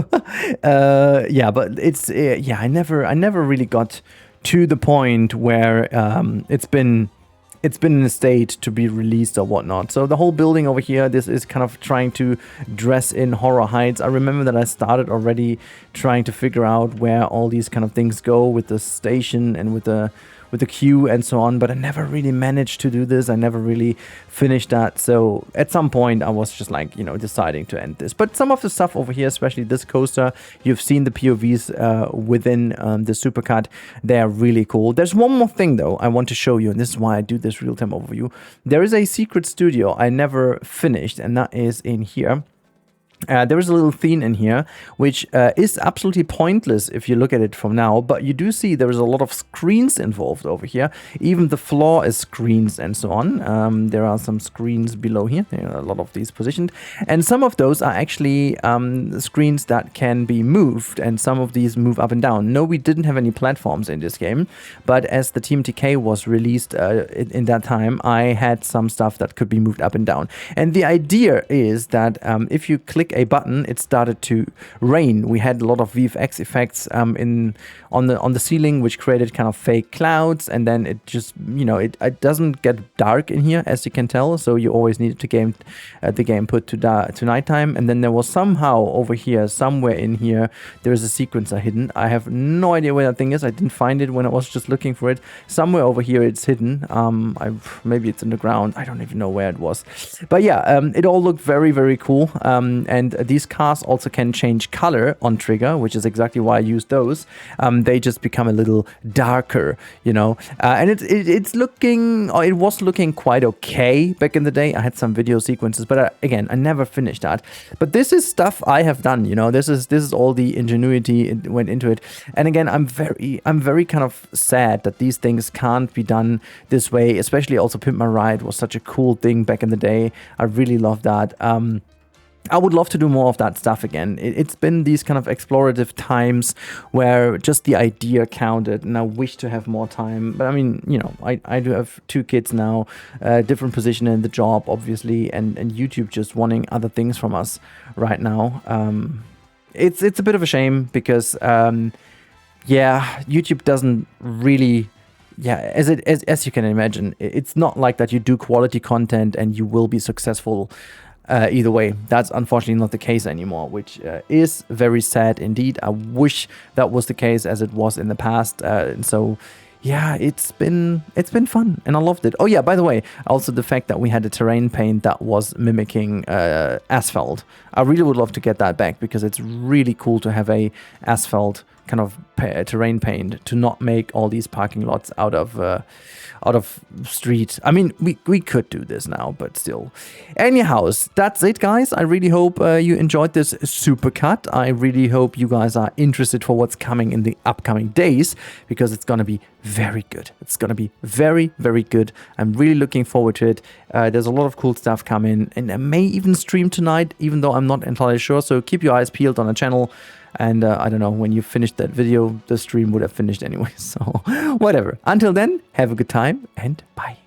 but it's, yeah, I never really got to the point where it's been in a state to be released or whatnot. So the whole building over here, this is kind of trying to dress in Horror Heights. I remember that I started already trying to figure out where all these kind of things go with the station and with the queue and so on, but I never really managed to do this. I never really finished that. So at some point I was just like, you know, deciding to end this. But some of the stuff over here, especially this coaster, you've seen the POVs within the supercut. They're really cool. There's one more thing though I want to show you, and this is why I do this real-time overview. There is a secret studio I never finished, and that is in here. There is a little theme in here, which is absolutely pointless if you look at it from now, but you do see there is a lot of screens involved over here. Even the floor is screens and so on. There are some screens below here. There are a lot of these positioned. And some of those are actually screens that can be moved, and some of these move up and down. No, we didn't have any platforms in this game, but as the TMTK was released in that time, I had some stuff that could be moved up and down. And the idea is that if you click a button, it started to rain. We had a lot of VFX effects on the ceiling, which created kind of fake clouds, and then it just, you know, it doesn't get dark in here, as you can tell, so you always needed to game the game put to nighttime. And then there was somehow over here, somewhere in here, there is a sequencer hidden. I have no idea where that thing is. I didn't find it when I was just looking for it. Somewhere over here it's hidden. Maybe it's in the ground. I don't even know where it was. But yeah, it all looked very, very cool. And these cars also can change color on trigger, which is exactly why I use those. They just become a little darker, you know. And it's looking, or it was looking quite okay back in the day. I had some video sequences, but again, I never finished that. But this is stuff I have done, you know. This is all the ingenuity it went into it. And again, I'm very kind of sad that these things can't be done this way. Especially also Pimp My Ride was such a cool thing back in the day. I really love that. I would love to do more of that stuff again. It's been these kind of explorative times where just the idea counted, and I wish to have more time. But I mean, you know, I do have 2 kids now, different position in the job, obviously, and YouTube just wanting other things from us right now. It's a bit of a shame because, yeah, YouTube doesn't really... Yeah, as you can imagine, it's not like that you do quality content and you will be successful either way. That's unfortunately not the case anymore, which is very sad indeed. I wish that was the case as it was in the past. And so, yeah, it's been fun and I loved it. Oh yeah, by the way, also the fact that we had a terrain paint that was mimicking asphalt. I really would love to get that back because it's really cool to have a asphalt kind of terrain paint to not make all these parking lots out of street. I mean, we could do this now, but still. Anyhow, that's it, guys. I really hope you enjoyed this supercut. I really hope you guys are interested for what's coming in the upcoming days, because it's gonna be very good. It's gonna be very, very good. I'm really looking forward to it. There's a lot of cool stuff coming, and I may even stream tonight, even though I'm not entirely sure. So keep your eyes peeled on the channel. And I don't know, when you finished that video, the stream would have finished anyway. So whatever. Until then, have a good time and bye.